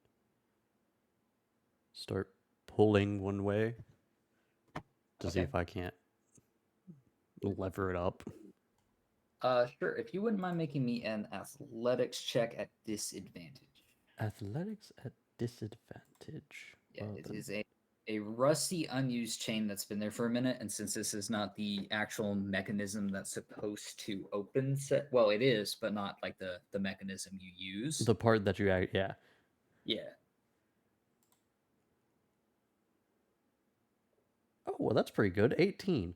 start pulling one way to see Okay. if I can't lever it up. Sure. If you wouldn't mind making me an athletics check at disadvantage. Athletics at disadvantage. Yeah, Well, it then. is a rusty, unused chain that's been there for a minute, and since this is not the actual mechanism that's supposed to open set, well, it is, but not like the mechanism you use. The part that you yeah. Yeah. Oh, well, that's pretty good. 18.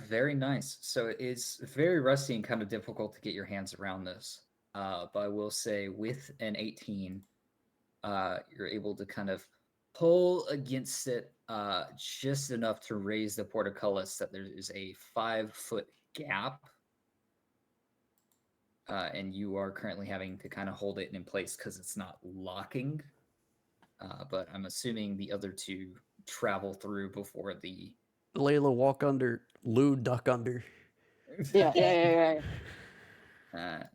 Very nice. So it's very rusty and kind of difficult to get your hands around this. But I will say with an 18, you're able to kind of pull against it just enough to raise the portcullis that there is a 5-foot gap. And you are currently having to kind of hold it in place because it's not locking. But I'm assuming the other two travel through before the Layla, walk under. Lou, duck under. Yeah.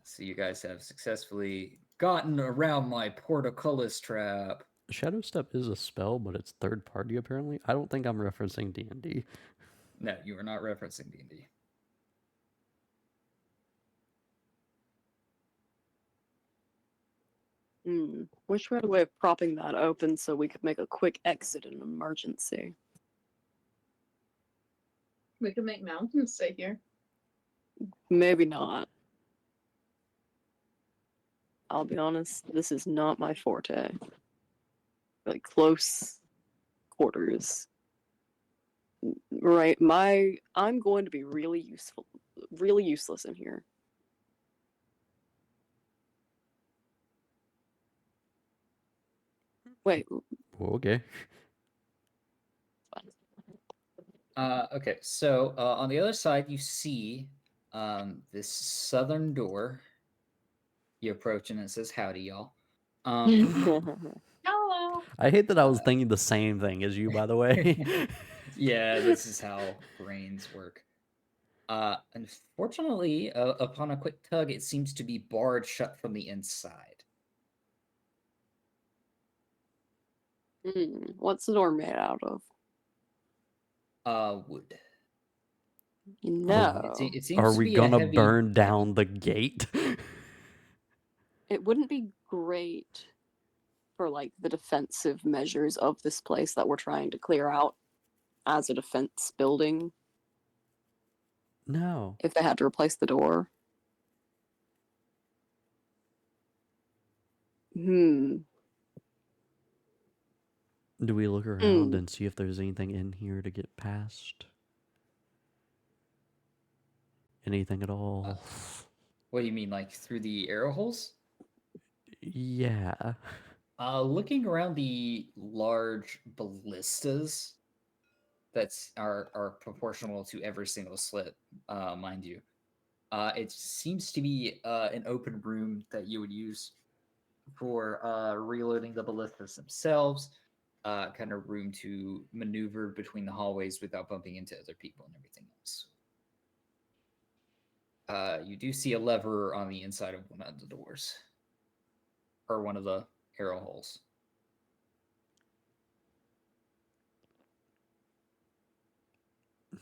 So you guys have successfully gotten around my portcullis trap. Shadow Step is a spell, but it's third party apparently. I don't think I'm referencing D&D. No, you are not referencing D&D. Wish we had a way of propping that open so we could make a quick exit in an emergency. We could make mountains stay here. Maybe not. I'll be honest, this is not my forte. Like close quarters. Right, I'm going to be really useless in here. Wait, Well, okay. Okay, so on the other side, you see this southern door. You approach and it says, "Howdy, y'all." Hello. I hate that I was thinking the same thing as you, by the way. Yeah, this is how brains work. Unfortunately, upon a quick tug, it seems to be barred shut from the inside. What's the door made out of? Wood. No, It seems Are to we be a gonna heavy. burn down the gate? it wouldn't be great for like the defensive measures of this place that we're trying to clear out as a defense building No. if they had to replace the door. Do we look around and see if there's anything in here to get past? Anything at all? What do you mean, like through the arrow holes? Yeah. Looking around the large ballistas are proportional to every single slit, mind you. It seems to be an open room that you would use for reloading the ballistas themselves. Kind of room to maneuver between the hallways without bumping into other people and everything else. You do see a lever on the inside of one of the doors, or one of the arrow holes.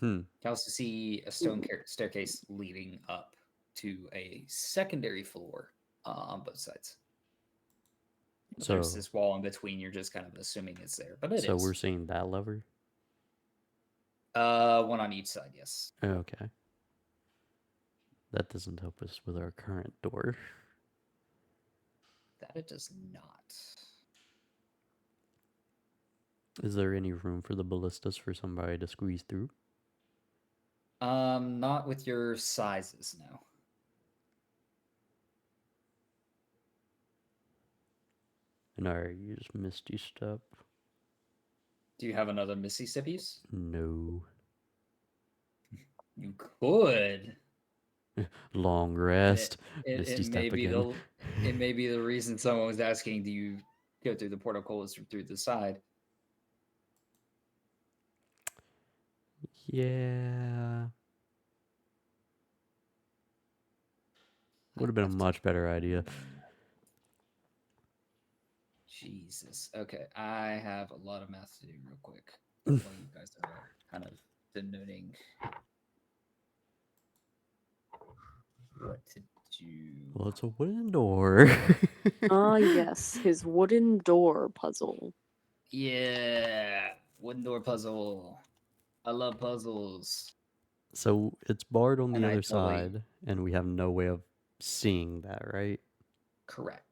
You can also see a stone staircase leading up to a secondary floor on both sides. So there's this wall in between. You're just kind of assuming it's there, but it is. So we're seeing that lever? One on each side, yes. Okay. That doesn't help us with our current door. That it does not. Is there any room for the ballistas for somebody to squeeze through? Not with your sizes, no. And are you just Misty Step? Do you have another Mississippi's? No. You could. Long rest. Misty It Step may be again. it may be the reason someone was asking, do you go through the portcullis or through the side? Yeah. Would have been a much better idea. Jesus. Okay, I have a lot of math to do real quick while you guys are kind of denoting what to do. Well, it's a wooden door. Yes, his wooden door puzzle. Yeah, wooden door puzzle. I love puzzles. So it's barred on the And I other totally- side, and we have no way of seeing that, right? Correct.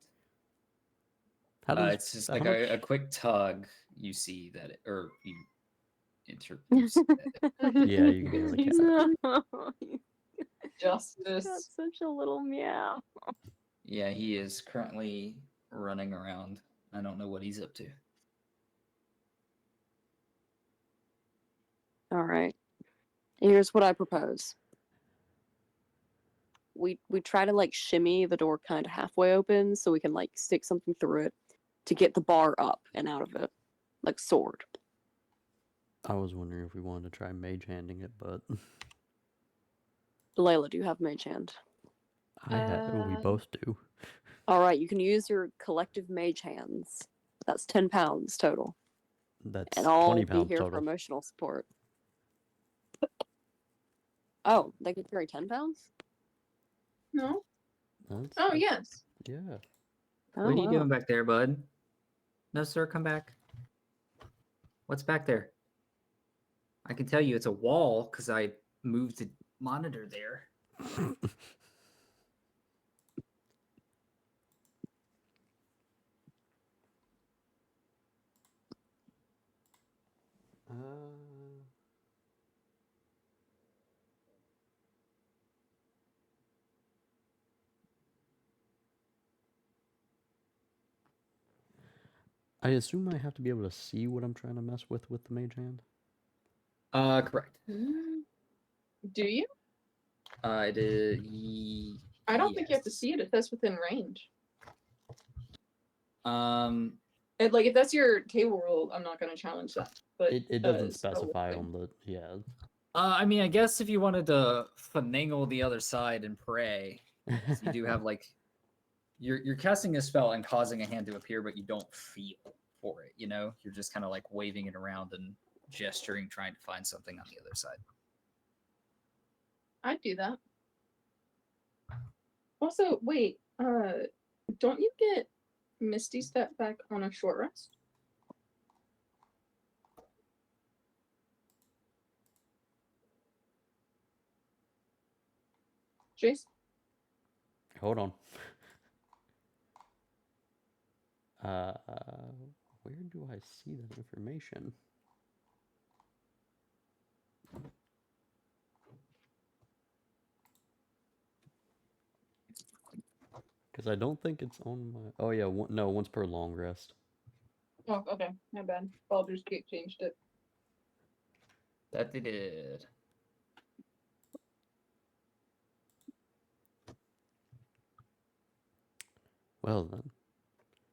How does It's just how like much- a quick tug. You see that, or you introduce it. Yeah, you can hear the cat. He's got Justice. such a little meow. Yeah, he is currently running around. I don't know what he's up to. All right. Here's what I propose. We try to like shimmy the door kind of halfway open so we can like stick something through it to get the bar up and out of it, like sword. I was wondering if we wanted to try mage handing it, but Layla, do you have mage hand? we both do. All right, you can use your collective mage hands. That's 10 pounds total, That's and I'll 20 be pounds here for total. emotional support. Oh, they can carry 10 pounds? No. That's, Oh yes. yeah. Oh, What are you wow. doing back there, bud? No, sir, come back. What's back there? I can tell you it's a wall because I moved the monitor there. I assume I have to be able to see what I'm trying to mess with the mage hand. Correct. Do you? It is. I don't think you have to yes. see it if that's within range. Um, And, like, if that's your table rule, I'm not going to challenge that. But It doesn't spell specify thing. on the I mean, I guess if you wanted to finagle the other side and pray, 'cause you do have like, you're casting a spell and causing a hand to appear, but you don't feel for it. You know, you're just kind of like waving it around and gesturing, trying to find something on the other side. I'd do that. Also, wait, don't you get Misty Step back on a short rest? Jace? Hold on. Where do I see that information? Because I don't think it's on my. Oh yeah, no, once per long rest. Oh, okay. My bad. Baldur's Gate changed it. That they did. Well then,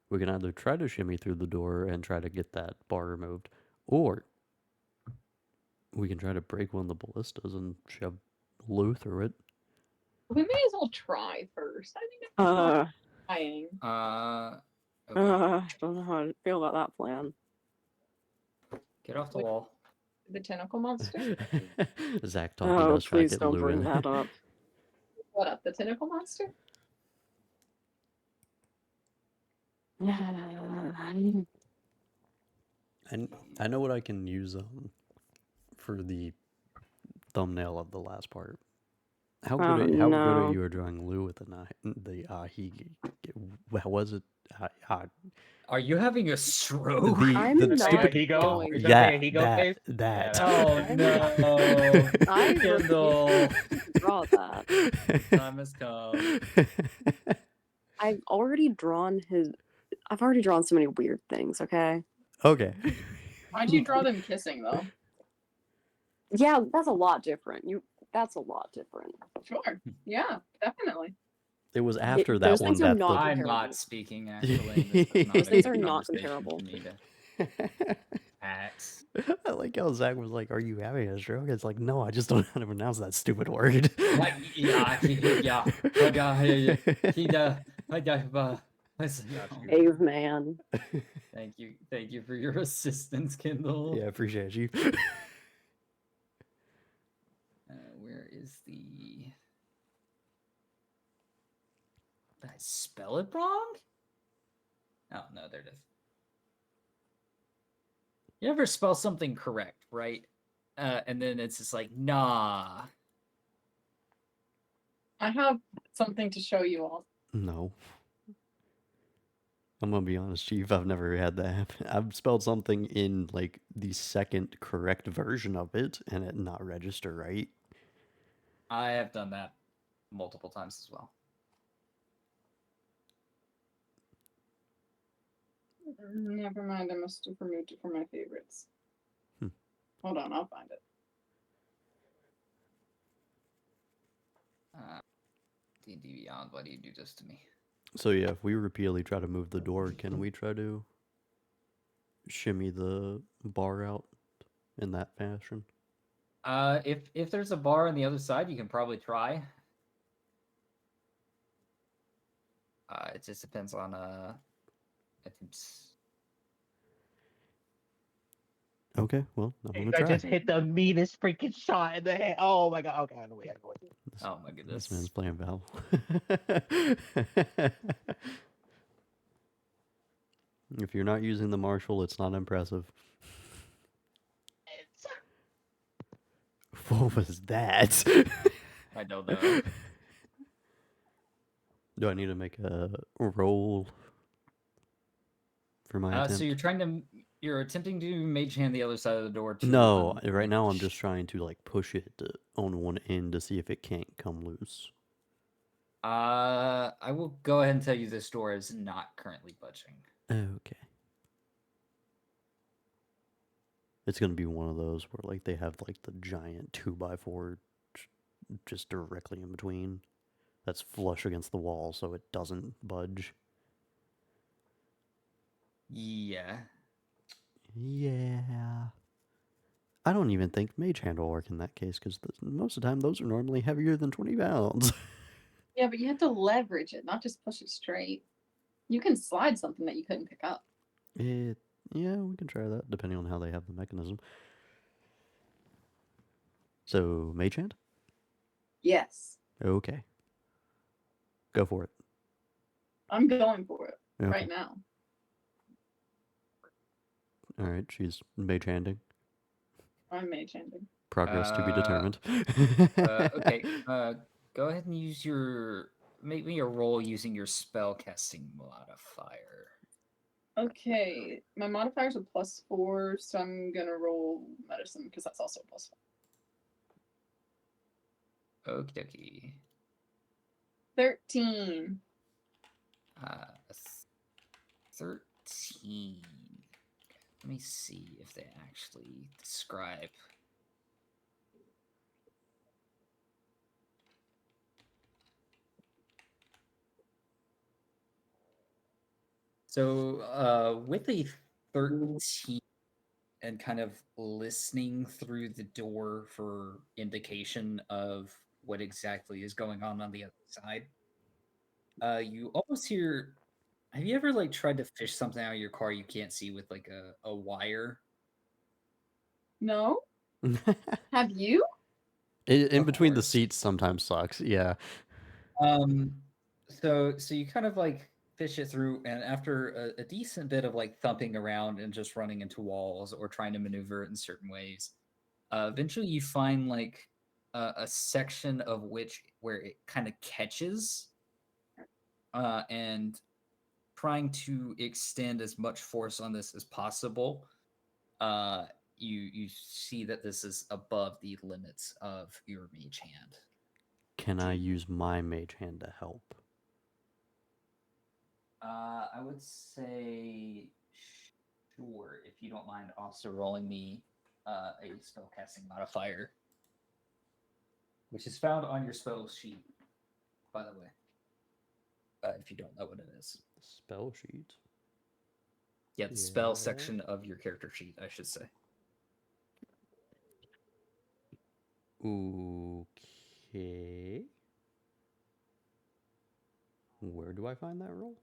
we can either try to shimmy through the door and try to get that bar removed, or we can try to break one of the ballistas and shove Lou through it. We may as well try first. I think it's trying. Okay. I don't know how to feel about that plan. Get off the Wait. wall. The tentacle monster? Zach talking Oh, us trying to please get don't Lou bring in. that up. What up? The tentacle monster? And I know what I can use for the thumbnail of the last part. How good are no. you at drawing Lou with how was it? Are you having a stroke? I'm the not stupid going Is to. that a Higo face? that. Oh I'm no, I Kindle. draw that. Time has come. I've already drawn so many weird things, okay? Okay. Why'd you draw them kissing though? Yeah, that's a lot different. That's a lot different. Sure. Yeah, definitely. It was after that those one things are that not I'm comparable. not speaking actually. This is not Those a things good are not conversation comparable. for me to ax. I like how Zach was like, "Are you having a stroke?" It's like, no, I just don't know how to pronounce that stupid word. Caveman. Thank you for your assistance, Kindle. Yeah, I appreciate you. Where is the? Did I spell it wrong? Oh no, there it is. You ever spell something correct, right? And then it's just like, nah. I have something to show you all. No. I'm gonna be honest, Chief. I've never had that happen. I've spelled something in like the second correct version of it, and it not register right. I have done that multiple times as well. Never mind, I must have removed it from my favorites. Hold on, I'll find it. D&D Beyond, why do you do this to me? So yeah, if we repeatedly try to move the door, can we try to shimmy the bar out in that fashion? If there's a bar on the other side, you can probably try. It just depends on if it's... Okay, well, I'm gonna I try. just hit the meanest freaking shot in the head. Oh my god. Okay, I know. Oh my goodness. This man's playing Val. If you're not using the marshal, it's not impressive. It's What was that? I don't know. Do I need to make a roll for my So attempt? you're attempting to mage hand the other side of the door to No, right now I'm unleash. just trying to like push it on one end to see if it can't come loose. I will go ahead and tell you this door is not currently budging. Okay. It's gonna be one of those where like they have like the giant 2x4 just directly in between. That's flush against the wall, so it doesn't budge. Yeah. Yeah. I don't even think mage hand will work in that case because most of the time those are normally heavier than 20 pounds. Yeah, but you have to leverage it, not just push it straight. You can slide something that you couldn't pick up. Yeah, we can try that depending on how they have the mechanism. So, mage hand? Yes, Okay. Go for it. I'm going for it Okay. right now. All right, she's mage handing. I'm mage handing. Progress to be determined. Okay. Go ahead and make me a roll using your spell casting modifier. Okay, my modifier's a +4, so I'm gonna roll medicine because that's also a +4. Okie dokie. 13. 13. Let me see if they actually describe. So, with a 13 and kind of listening through the door for indication of what exactly is going on the other side, you almost hear. Have you ever like tried to fish something out of your car you can't see with like a wire? No? Have you? In Of between the course. seats sometimes sucks. Yeah. Um, so you kind of like fish it through, and after a decent bit of like thumping around and just running into walls or trying to maneuver it in certain ways, eventually you find like a section of where it kind of catches, and trying to extend as much force on this as possible. You see that this is above the limits of your mage hand. Can I use my mage hand to help? I would say sure, if you don't mind also rolling me a spellcasting modifier, which is found on your spell sheet, by the way. If you don't know what it is. Spell sheet. Yeah, the spell Yeah. section of your character sheet, I should say. Okay. Where do I find that roll?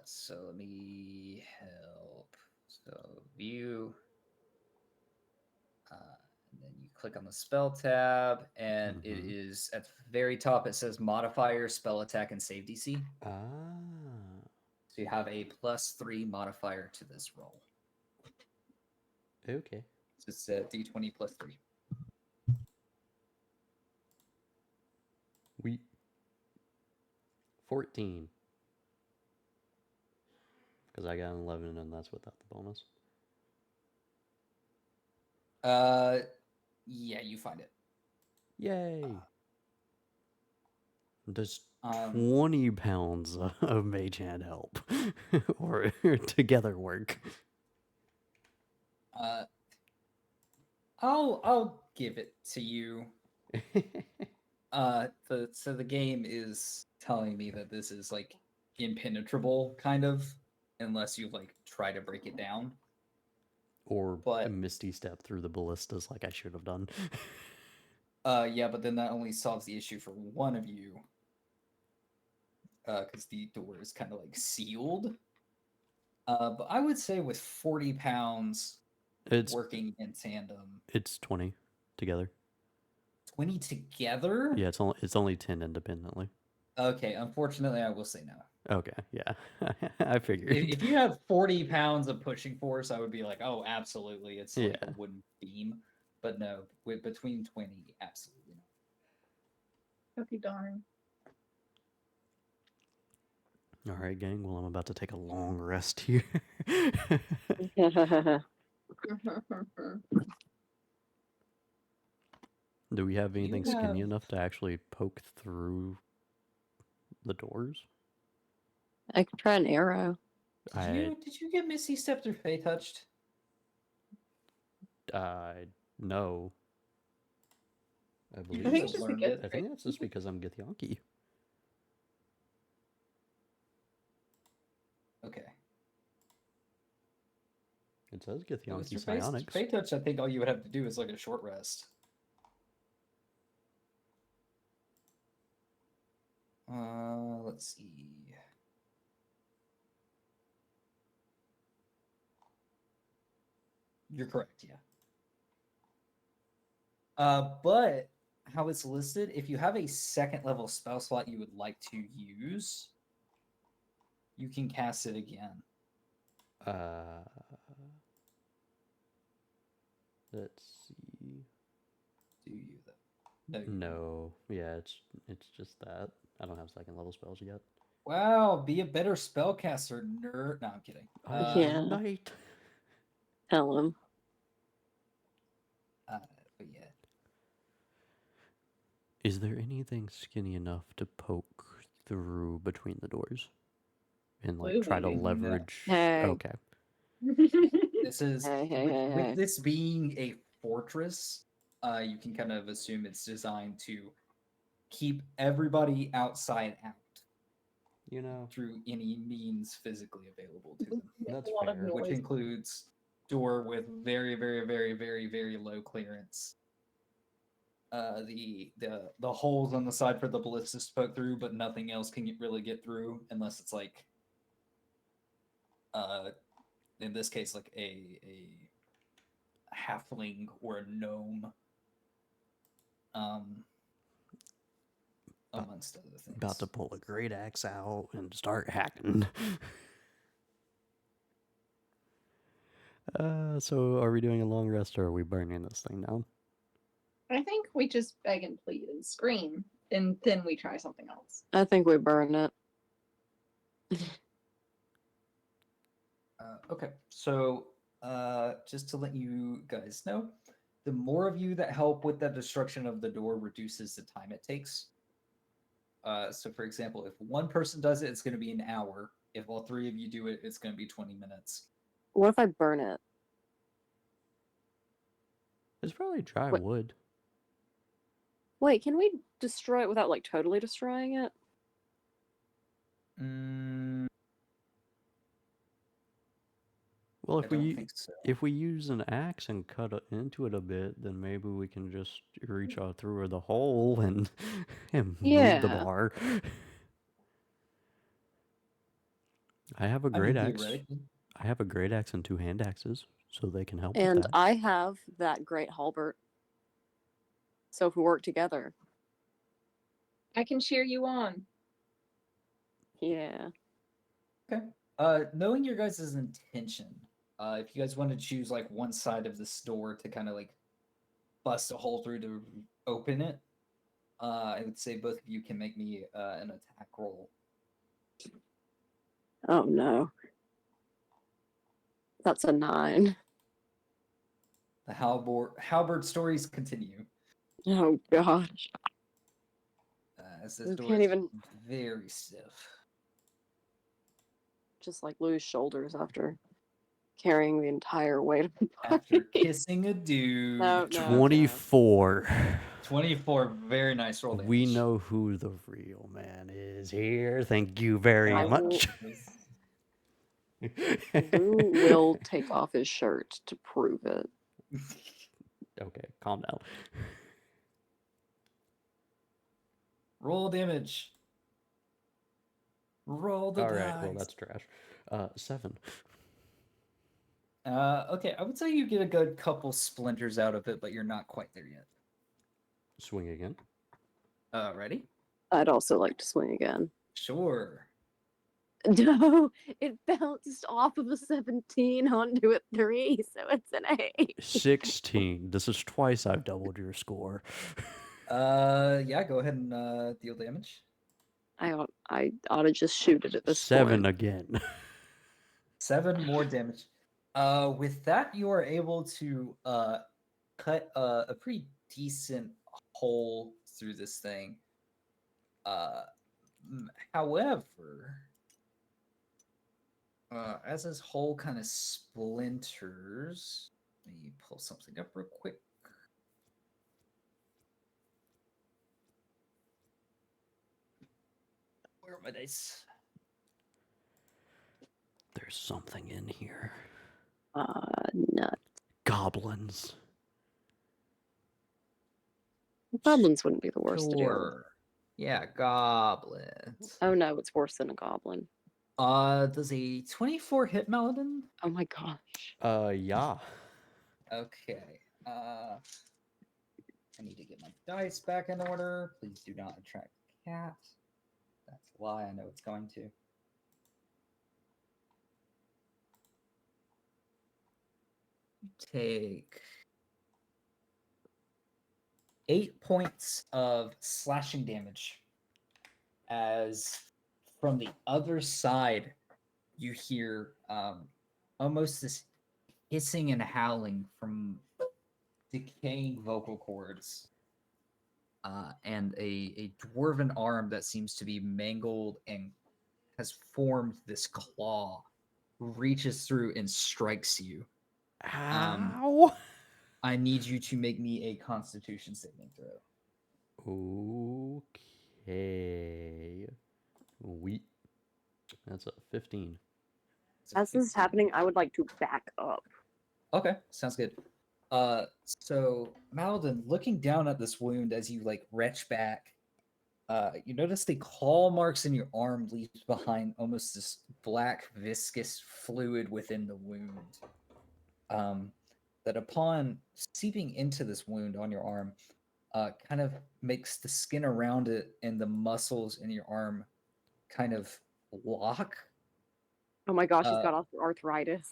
So let me help. So view. And then you click on the spell tab, and it is at the very top. It says modifier, spell attack, and save DC. Ah. So you have a +3 modifier to this roll. Okay. So it's a d20 +3. We 14. Because I got an 11 and that's without the bonus. Yeah, you find it. Yay. Does 20 20 pounds of mage hand help? Or together work? I'll give it to you. So the game is telling me that this is like impenetrable, kind of, unless you like try to break it down. Or But a misty step through the ballistas like I should have done. yeah, but then that only solves the issue for one of you. Because the door is kind of like sealed. But I would say with 40 pounds It's working in tandem, it's 20 together. 20 together? Yeah, it's only 10 independently. Okay, unfortunately, I will say no. Okay, yeah, I figured. If you have 40 pounds of pushing force, I would be like, oh, absolutely, it's like a Yeah. wooden beam. But no, with between 20, absolutely not. Okay, darn. All right, gang. Well, I'm about to take a long rest here. Do we have You anything skinny have- enough to actually poke through the doors? I could try an arrow. Did you get Misty Stepped or Fey Touched? I no. I I believe think Should've it's just learned because it. I think that's just because I'm Githyanki. Okay. It says So Githyanki Mr. Fey Psionics. Touch, I think all you would have to do is like a short rest. Let's see. You're correct, yeah. But how it's listed, if you have a second level spell slot you would like to use, you can cast it again. Let's see. Do you though? No. You don't. No, yeah, it's just that I don't have second level spells yet. Wow, be a better spellcaster, nerd. No, I'm kidding. Yeah. Knight. Tell him. But yeah. Is there anything skinny enough to poke through between the doors and like try to Movie. No. leverage? Hey. Okay. This is Hey, with hey. this being a fortress, you can kind of assume it's designed to keep everybody outside out You know, through any means physically available to them, that's a lot of fair. which noise. includes door with very, very, very, very, very low clearance. The holes on the side for the ballistas to poke through, but nothing else can really get through unless it's like, in this case, like a halfling or a gnome. Amongst other things. About to pull a great axe out and start hacking. So are we doing a long rest or are we burning this thing down? I think we just beg and plead and scream, and then we try something else. I think we burn it. Okay, so just to let you guys know, the more of you that help with that destruction of the door reduces the time it takes. So, for example, if one person does it, it's going to be an hour. If all three of you do it, it's going to be 20 minutes. What if I burn it? It's probably dry What- wood. Wait, can we destroy it without like totally destroying it? Well, I don't think so. if we use an axe and cut into it a bit, then maybe we can just reach out through the hole and and move the Yeah. bar. I have a I great mean, axe. theoretically. I have a great axe and two hand axes, so they can help with And that. I have that great halbert. So if we work together. I can cheer you on. Yeah. Okay. Knowing your guys' intention, if you guys want to choose like one side of this door to kind of like bust a hole through to open it, I would say both of you can make me an attack roll. Oh no. That's a 9. The halberd stories continue. Oh gosh. As this We door can't is even very stiff. just like lose shoulders after carrying the entire weight of the After body. kissing a dude. No. 24. 24, very nice roll damage. We know who the real man is here. Thank you very I will- much. Lou will take off his shirt to prove it. Okay, calm down. Roll damage. Roll the All dice. right, well that's trash. 7. Okay, I would say you get a good couple splinters out of it, but you're not quite there yet. Swing again. Ready? I'd also like to swing again. Sure. No, it bounced off of a 17 onto a 3, so it's an 8. 16. This is twice I've doubled your score. Yeah, go ahead and deal damage. I ought to just shoot it at this 7 point. again. 7 more damage. With that, you are able to cut a pretty decent hole through this thing. However, as this hole kind of splinters, let me pull something up real quick. Where are my dice? There's something in here. No. Goblins. Goblins wouldn't be the worst to do. Sure. Yeah, goblins. Oh no, it's worse than a goblin. Does a 24 hit Maladin? Oh my gosh. Yeah. Okay. I need to get my dice back in order. Please do not attract the cat. That's a lie. I know it's going to. Take 8 points of slashing damage as from the other side you hear almost this hissing and howling from decaying vocal cords and a dwarven arm that seems to be mangled and has formed this claw reaches through and strikes you. Ow. I need you to make me a constitution saving throw. Okay. That's a 15. As this is happening, I would like to back up. Okay, sounds good. So Malden, looking down at this wound as you like retch back, you notice the claw marks in your arm leaves behind almost this black viscous fluid within the wound. That upon seeping into this wound on your arm, kind of makes the skin around it and the muscles in your arm kind of lock. Oh my gosh, he's got arthritis.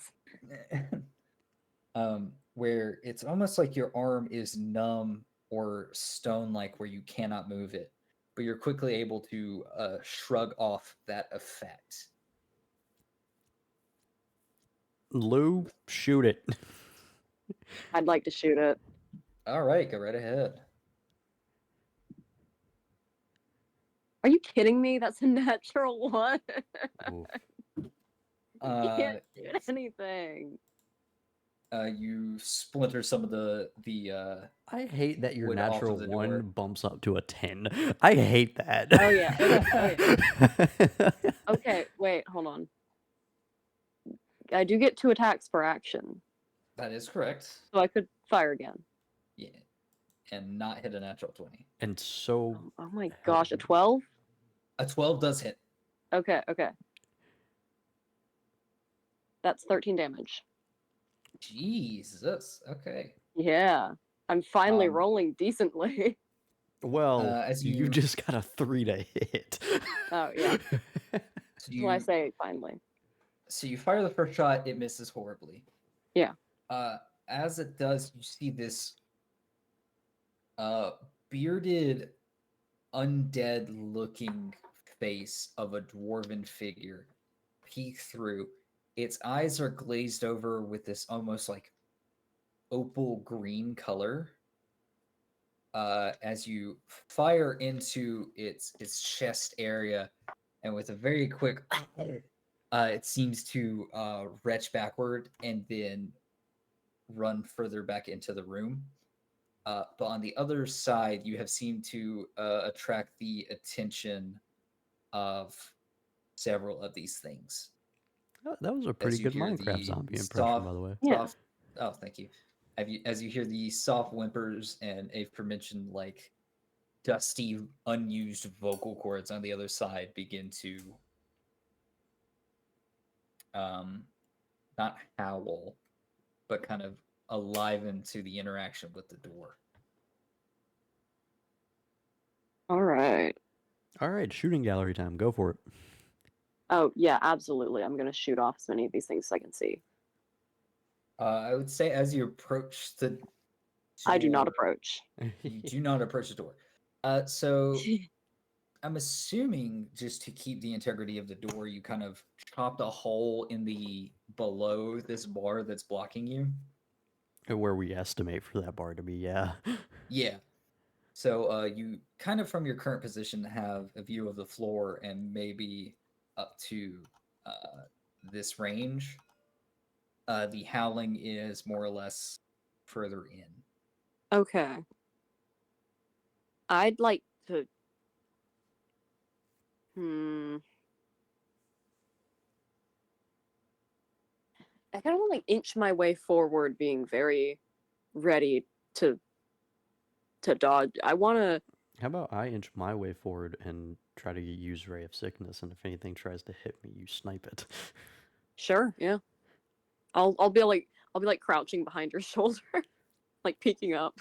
Where it's almost like your arm is numb or stone-like, where you cannot move it, but you're quickly able to shrug off that effect. Lou, shoot it. I'd like to shoot it. All right, go right ahead. Are you kidding me? That's a natural 1. Oof. You can't shoot anything. You splinter some of the I hate that your wood off natural of the 1 door. bumps up to a 10. I hate that. Oh yeah. Okay, wait, hold on. I do get 2 attacks per action, That is correct. so I could fire again. Yeah, and not hit a natural 20. And so Oh my gosh, a 12? A 12 does hit. Okay. That's 13 damage. Jesus. Okay. Yeah. I'm finally rolling decently. well, as you you just got a 3 to hit. Oh yeah. so That's why I say finally. So you fire the first shot, it misses horribly. Yeah. As it does, you see this bearded, undead-looking face of a dwarven figure peek through. Its eyes are glazed over with this almost like opal green color. As you fire into its chest area, and with a very quick, it seems to retch backward and then run further back into the room. But on the other side, you have seemed to attract the attention of several of these things. That was a pretty good Minecraft zombie impression, by the way. Soft, oh, thank you. As you hear the soft whimpers and aforementioned like dusty, unused vocal cords on the other side begin to not howl, but kind of aliven to the interaction with the door. All right. All right, shooting gallery time. Go for it. Oh yeah, absolutely. I'm gonna shoot off as many of these things as I can see. I would say as you approach the I do not door, approach. you do not approach the door. So I'm assuming just to keep the integrity of the door, you kind of chopped a hole in the below this bar that's blocking you. Where we estimate for that bar to be, yeah. Yeah. So you kind of from your current position have a view of the floor and maybe up to this range. The howling is more or less further in. Okay. I'd like to. I kind of want to like inch my way forward, being very ready to dodge. I want to. How about I inch my way forward and try to use Ray of Sickness, and if anything tries to hit me, you snipe it. Sure, yeah. I'll be like crouching behind your shoulder, like peeking up.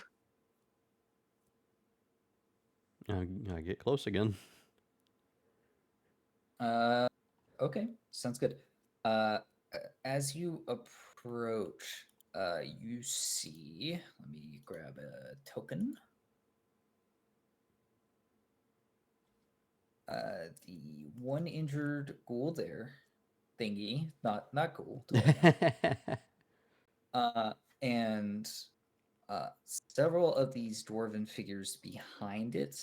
I get close again. Okay, sounds good. As you approach, you see. Let me grab a token. The one injured ghoul there, thingy, not ghoul. And several of these dwarven figures behind it.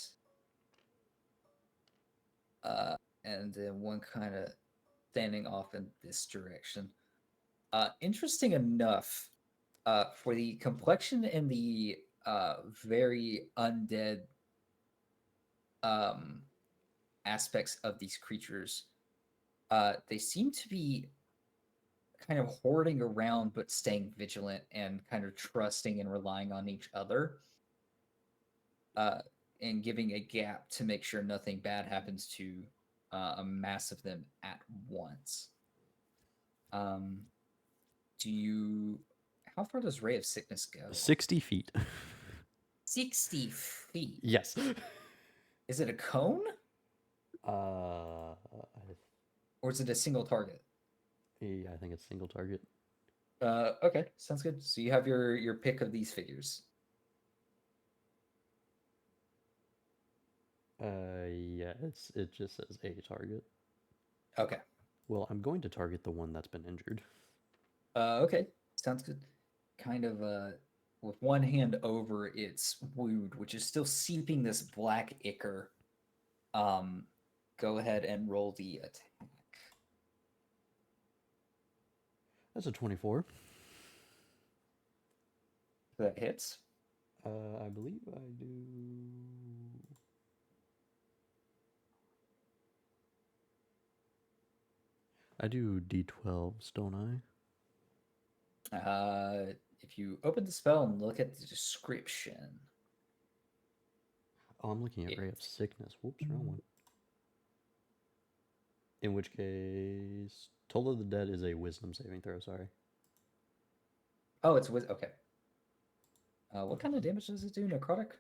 And then one kind of standing off in this direction. Interesting enough, for the complexion and the very undead aspects of these creatures, they seem to be kind of hoarding around but staying vigilant and kind of trusting and relying on each other, and giving a gap to make sure nothing bad happens to a mass of them at once. Do you? How far does Ray of Sickness go? 60 feet. 60 feet. Yes. Is it a cone Uh, or is it a single target? yeah, I think it's single target. Okay, sounds good. So you have your pick of these figures. Yeah, it just says a target. Okay. Well, I'm going to target the one that's been injured. Okay, sounds good. Kind of with one hand over its wound, which is still seeping this black ichor. Go ahead and roll the attack. That's a 24. That hits. I believe I do. I do D12s, don't I? If you open the spell and look at the description. Oh, I'm looking at Ray of Sickness. Whoops, wrong one. In which case, Toll of the Dead is a Wisdom saving throw. Sorry. Oh, it's with okay. What kind of damage does it do? Necrotic?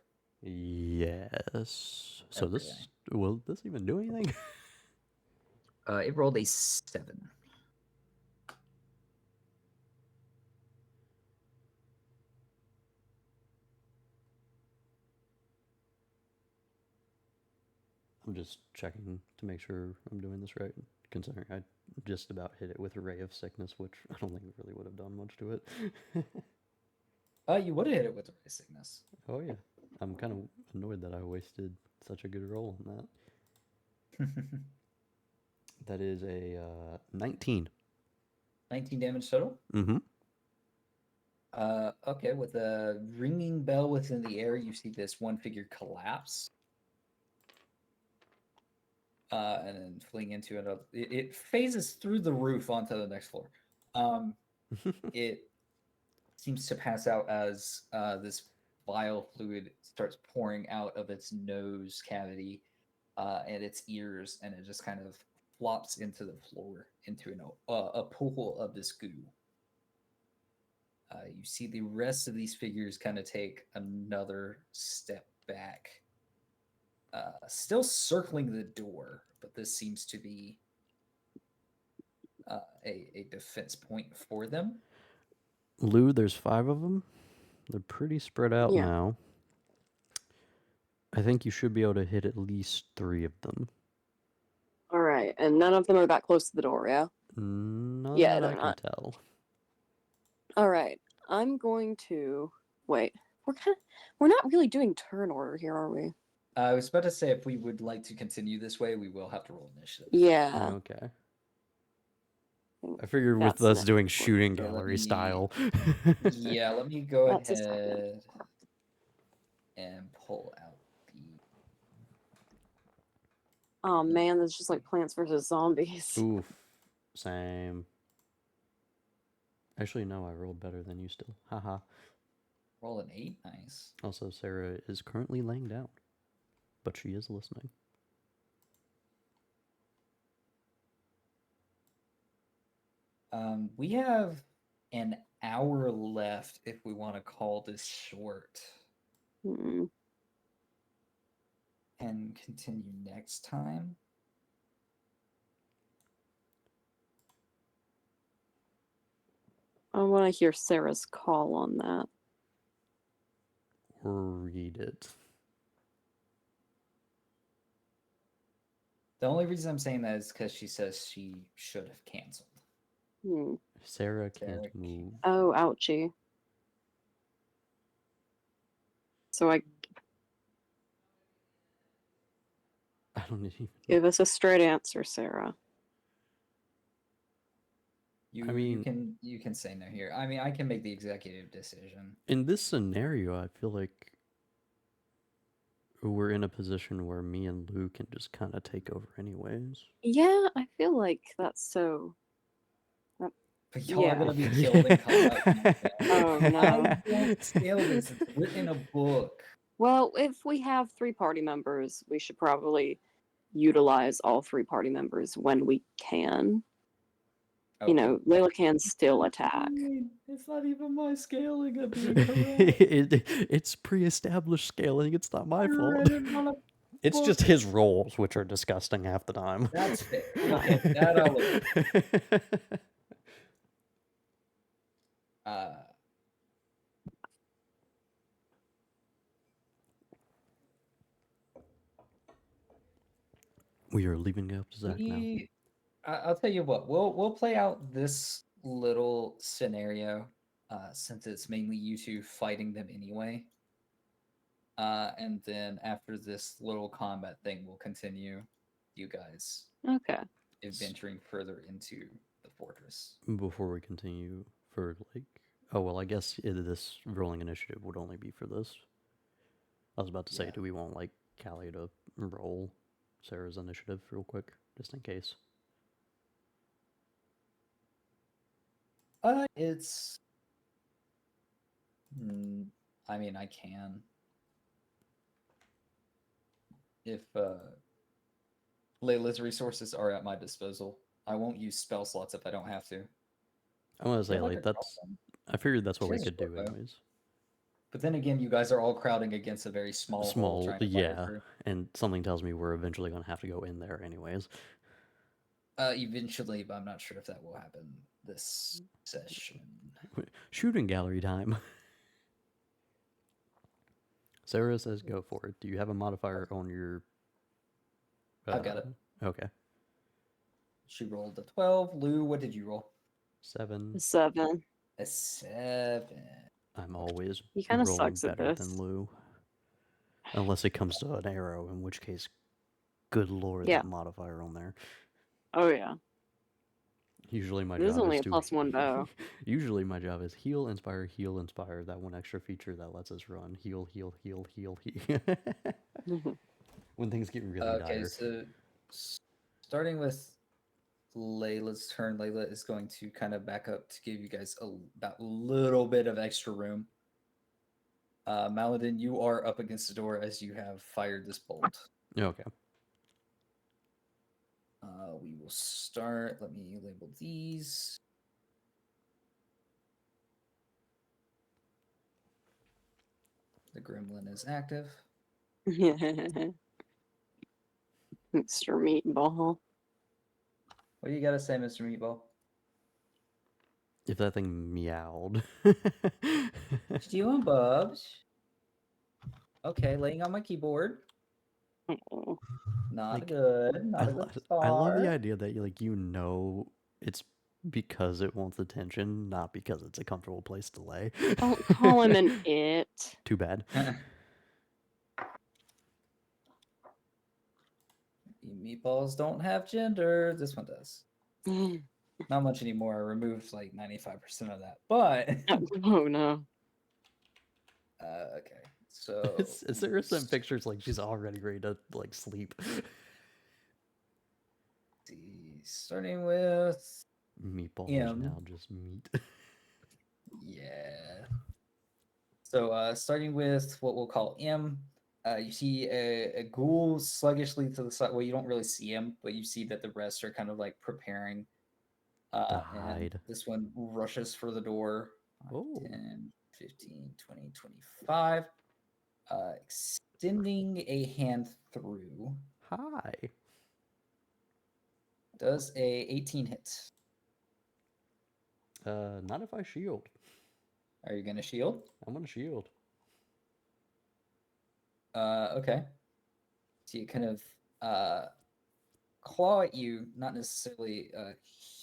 Yes. So Okay. will this even do anything? It rolled a 7. I'm just checking to make sure I'm doing this right, considering I just about hit it with a Ray of Sickness, which I don't think really would have done much to it. You would have hit it with the Ray Sickness. Oh yeah. I'm kind of annoyed that I wasted such a good roll on that. That is a 19. 19 damage total. Mm-hmm. Okay, with a ringing bell within the air, you see this one figure collapse. And then fling into another. It phases through the roof onto the next floor. It seems to pass out as this vile fluid starts pouring out of its nose cavity and its ears, and it just kind of flops into the floor into a pool of this goo. You see the rest of these figures kind of take another step back. still circling the door, but this seems to be a defense point for them. Lou, there's 5 of them. They're pretty spread out Yeah. now. I think you should be able to hit at least 3 of them. All right, and none of them are that close to the door, yeah? None Yeah, that they're I can not. tell. All right, I'm going to wait. We're not really doing turn order here, are we? I was about to say if we would like to continue this way, we will have to roll initiative. Yeah. Okay. I figured with That's us next doing one. shooting So let gallery me- style. Yeah, let me go That's a second. ahead and pull out the. Oh man, that's just like Plants vs Zombies. Oof. Same. Actually, no, I rolled better than you still. Haha. Roll an 8. Nice. Also, Sarah is currently laying down, but she is listening. We have an hour left if we want to call this short Hmm. and continue next time. I want to hear Sarah's call on that. Read it. The only reason I'm saying that is because she says she should have canceled. Hmm. Sarah can't Sarah move. Oh, ouchie. So I I don't even. give us a straight answer, Sarah. I mean- you can say no here. I mean, I can make the executive decision. In this scenario, I feel like we're in a position where me and Lou can just kind of take over anyways. Yeah, I feel like that's so. But y'all are Yeah. gonna be killed in combat. Oh no. I won't scale this. It's written in a book. Well, if we have 3 party members, we should probably utilize all 3 party members when we can. You know, Layla can still attack. It's not even my scaling of being It's pre-established scaling. It's not my fault. read it on a It's book. just his rolls, which are disgusting half the time. That's fair. Okay, that I'll agree. We are leaving it up to Zach now. I'll tell you what. We'll play out this little scenario, since it's mainly you two fighting them anyway. And then after this little combat thing, we'll continue you guys Okay. adventuring further into the fortress. Before we continue for like, oh well, I guess this rolling initiative would only be for this. I was about to say, Yeah. do we want like Callie to roll Sarah's initiative real quick, just in case? It's. I mean, I can. If Layla's resources are at my disposal, I won't use spell slots if I don't have to. I want to She say has, like, like a that's. crossbow. I figured that's what She we has a could do short bow. anyways. But then again, you guys are all crowding against a very small hole Small, trying to fire yeah, through. and something tells me we're eventually gonna have to go in there anyways. Eventually, but I'm not sure if that will happen this session. Shooting gallery time. Sarah says go for it. Do you have a modifier on your... I've got it. Okay. She rolled a 12. Lou, what did you roll? 7. 7. A 7. I'm always He kinda rolling sucks at better this. than Lou. Unless it comes to an arrow, in which case, good lord, Yeah. that modifier on there. Oh yeah. Usually my There's job only is a to... +1 bow. Usually my job is heal, inspire, heal, inspire. That one extra feature that lets us run. Heal, heal, heal, heal, heal. When things get really Okay, dire. so starting with Layla's turn, Layla is going to kind of back up to give you guys about a little bit of extra room. Maladin, you are up against the door as you have fired this bolt. Okay. We will start. Let me label these. The gremlin is active. Mr. Meatball. What do you gotta say, Mr. Meatball? If that thing meowed. Stew and Bubs. Okay, laying on my keyboard. Oh. Not Like, good. Not a good start. I love the idea that it's because it wants attention, not because it's a comfortable place to lay. Don't call him an it. Too bad. Meatballs don't have gender. This one does. Not much anymore. I removed like 95% of that. But Oh no. okay. So Sarah sent pictures like she's already ready to like sleep. see, starting with Meatball is M. now just meat. Yeah. So starting with what we'll call M, you see a ghoul sluggishly to the side. Well, you don't really see him, but you see that the rest are kind of like preparing. To And hide. this one rushes for the door. 5, Oh. 10, 15, 20, 25. Extending a hand through. Hi. Does a 18 hit. Not if I shield. Are you gonna shield? I'm gonna shield. Okay. So you kind of claw at you, not necessarily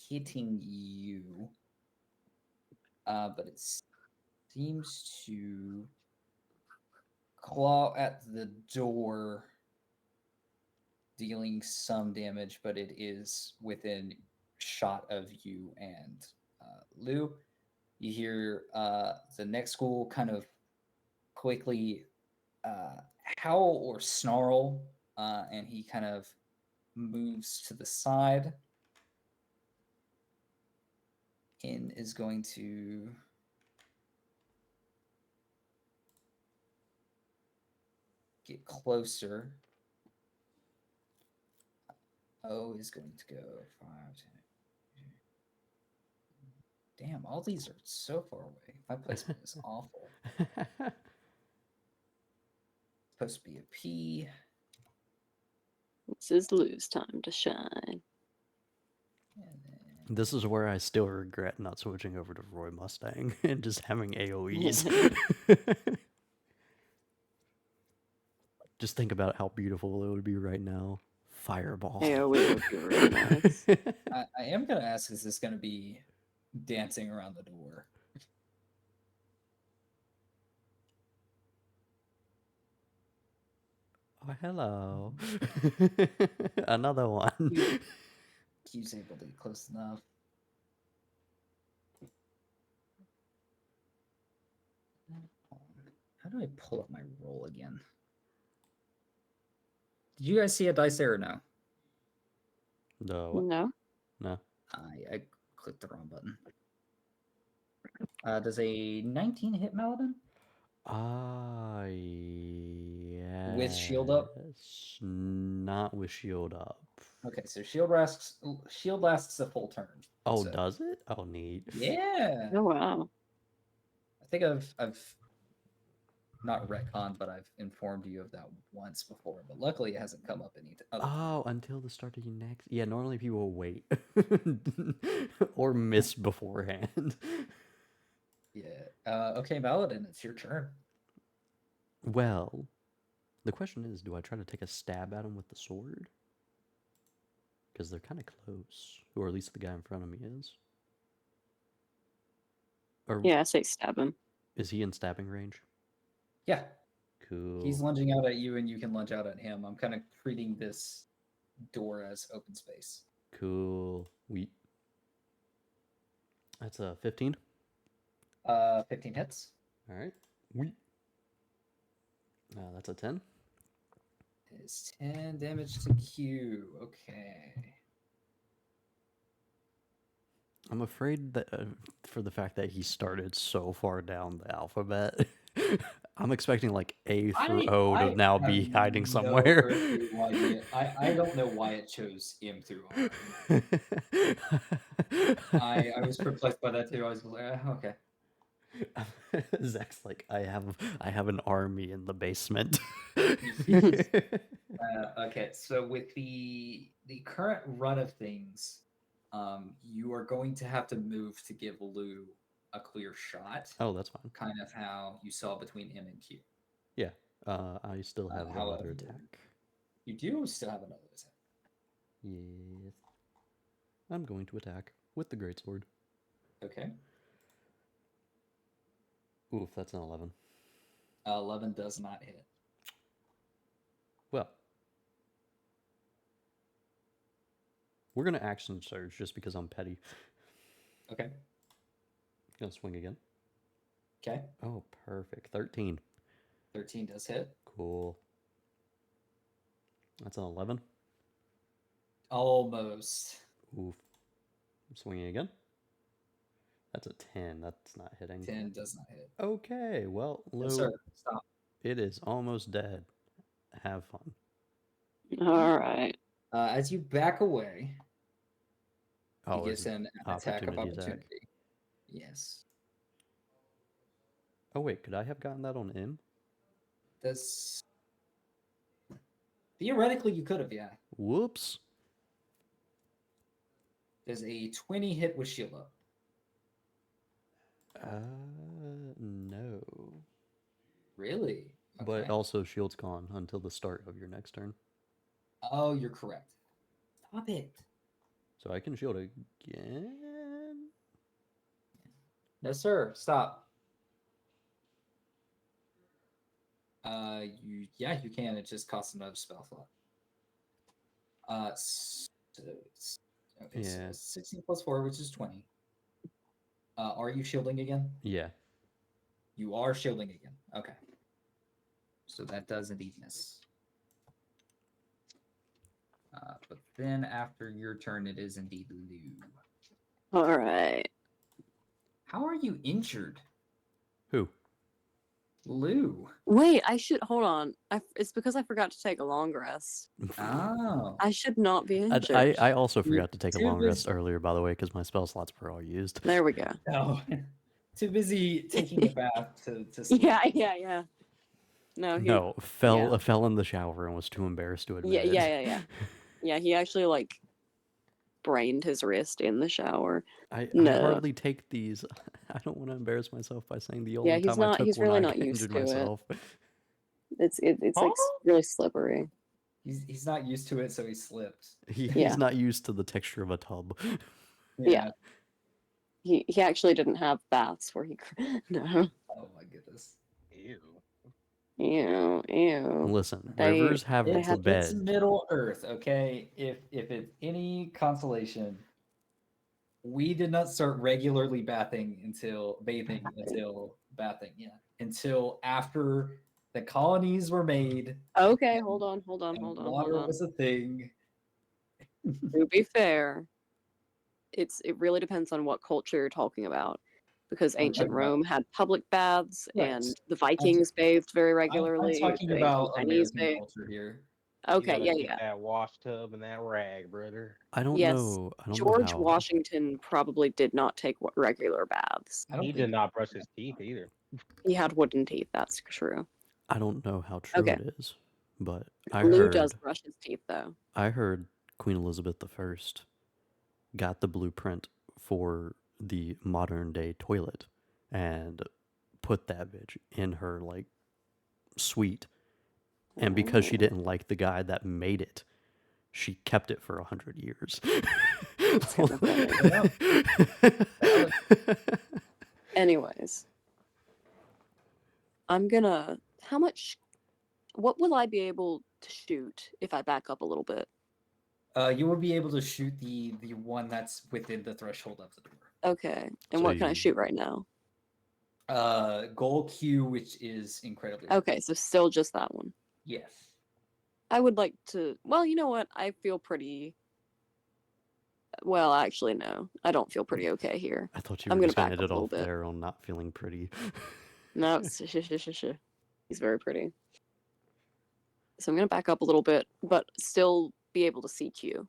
hitting you, but it seems to claw at the door, dealing some damage, but it is within shot of you and Lou. You hear the next ghoul kind of quickly howl or snarl, and he kind of moves to the side and is going to get closer. O is going to go 5, 10. Damn, all these are so far away. My placement is awful. Supposed to be a P. This is Lou's time to shine. And then This is where I still regret not switching over to Roy Mustang and just having AoEs. Just think about how beautiful it would be right now. Fireball. AoE would be really nice. I am going to ask, is this going to be dancing around the door? Oh, hello. Another one. Q's able to get close enough. How do I pull up my roll again? Did you guys see a dice there or no? No. What? No. No. I clicked the wrong button. Does a 19 hit Maladin? Yeah. With shield up? Not with shield up. Okay, so shield lasts a full turn. Oh, so. does it? Oh, neat. Yeah. Oh wow. I think I've not retconned, but I've informed you of that once before. But luckily, it hasn't come up any other. Oh, until the start of your next. Yeah, normally people will wait or miss beforehand. Yeah. Okay, Maladin, it's your turn. Well, the question is, do I try to take a stab at him with the sword? Because they're kind of close, or at least the guy in front of me is. Or Yeah, I say stab him. is he in stabbing range? Yeah. Cool. He's lunging out at you, and you can lunge out at him. I'm kind of treating this door as open space. Cool. That's a 15. 15 hits. All right. That's a 10. Is 10 damage to Q. Okay. I'm afraid that for the fact that he started so far down the alphabet, I'm expecting like A through O to now be hiding somewhere. I don't know why it chose M through O. I was perplexed by that too. I was like, okay. Zach's like, I have an army in the basement. Okay, so with the current run of things, you are going to have to move to give Lou a clear shot, Oh, that's fine. kind of how you saw between him and Q. Yeah. I still have another however, attack. You do still have another attack. Yes. I'm going to attack with the greatsword. Okay. Oof, that's an 11. 11 does not hit. Well, we're gonna action surge just because I'm petty. Okay. Gonna swing again. Okay. Oh, perfect. 13. 13 does hit. Cool. That's an 11. Almost. Oof. I'm swinging again. That's a 10. That's not hitting. 10 does not hit. Okay, well, Lou, Yes, sir. Stop. it is almost dead. Have fun. All right. As you back away, he Oh, gives it's him an attack of opportunity attack. opportunity. Yes. Oh, wait, could I have gotten that on him? This theoretically you could have, yeah. Whoops. There's a 20 hit with shield up. No. Really? But Okay. also shield's gone until the start of your next turn. Oh, you're correct. Stop it. So I can shield again. No, sir. Stop. You can. It just costs another spell slot. Okay, so Yeah. 16 plus 4, which is 20. Are you shielding again? Yeah. You are shielding again. Okay. So that does indeed miss. But then after your turn, it is indeed Lou. All right. How are you injured? Who? Lou. Wait, I should hold on. It's because I forgot to take a long rest. Oh. I should not be injured. I also You're forgot to take a too long rest busy- earlier, by the way, because my spell slots were all used. There we go. No. Too busy taking a bath to sleep. Yeah. No, No, fell in the shower and was too embarrassed to admit it. Yeah. Yeah, he actually like brained his wrist in the shower. I No. hardly take these. I don't want to embarrass myself by saying the only Yeah, he's time I not- took he's one really I not used injured to it. myself. It's like really slippery. He's not used to it, so he slipped. He's Yeah. not used to the texture of a tub. Yeah. He actually didn't have baths where he no. Oh my goodness. Ew. Ew. Listen, They- rivers have they the have- It's bed. Middle Earth, okay? If it's any consolation, we did not start regularly bathing until after the colonies were made Okay, and- hold on. and water was a thing. To be fair, it really depends on what culture you're talking about. Because I'm ancient talking about- Rome had public baths, Right. and the Vikings bathed very I'm regularly. talking the about ancient Chinese American bathed. culture here. You Okay, gotta yeah. get that wash tub and that rag, brother. I don't Yes, know. I don't George know how. Washington probably did not take regular baths. I don't He think did not brush his teeth either. He had wooden teeth. That's true. I don't know how true Okay. it is, but I Lou heard. does brush his teeth though. I heard Queen Elizabeth I got the blueprint for the modern day toilet and put that bitch in her like suite. And because she didn't like the guy that made it, she kept it for 100 years. Anyways, I'm gonna. How much? What will I be able to shoot if I back up a little bit? you will be able to shoot the one that's within the threshold of the door. Okay. And So what can I you- shoot right now? Goal Q, which is incredibly Okay, so still just that one. Yes. I would like to. Well, you know what? I feel pretty. Well, actually, no. I don't feel pretty okay here. I thought you I'm were gonna just going back to up end it a little off bit. there on not feeling pretty. No, he's very pretty. So I'm gonna back up a little bit, but still be able to see Q.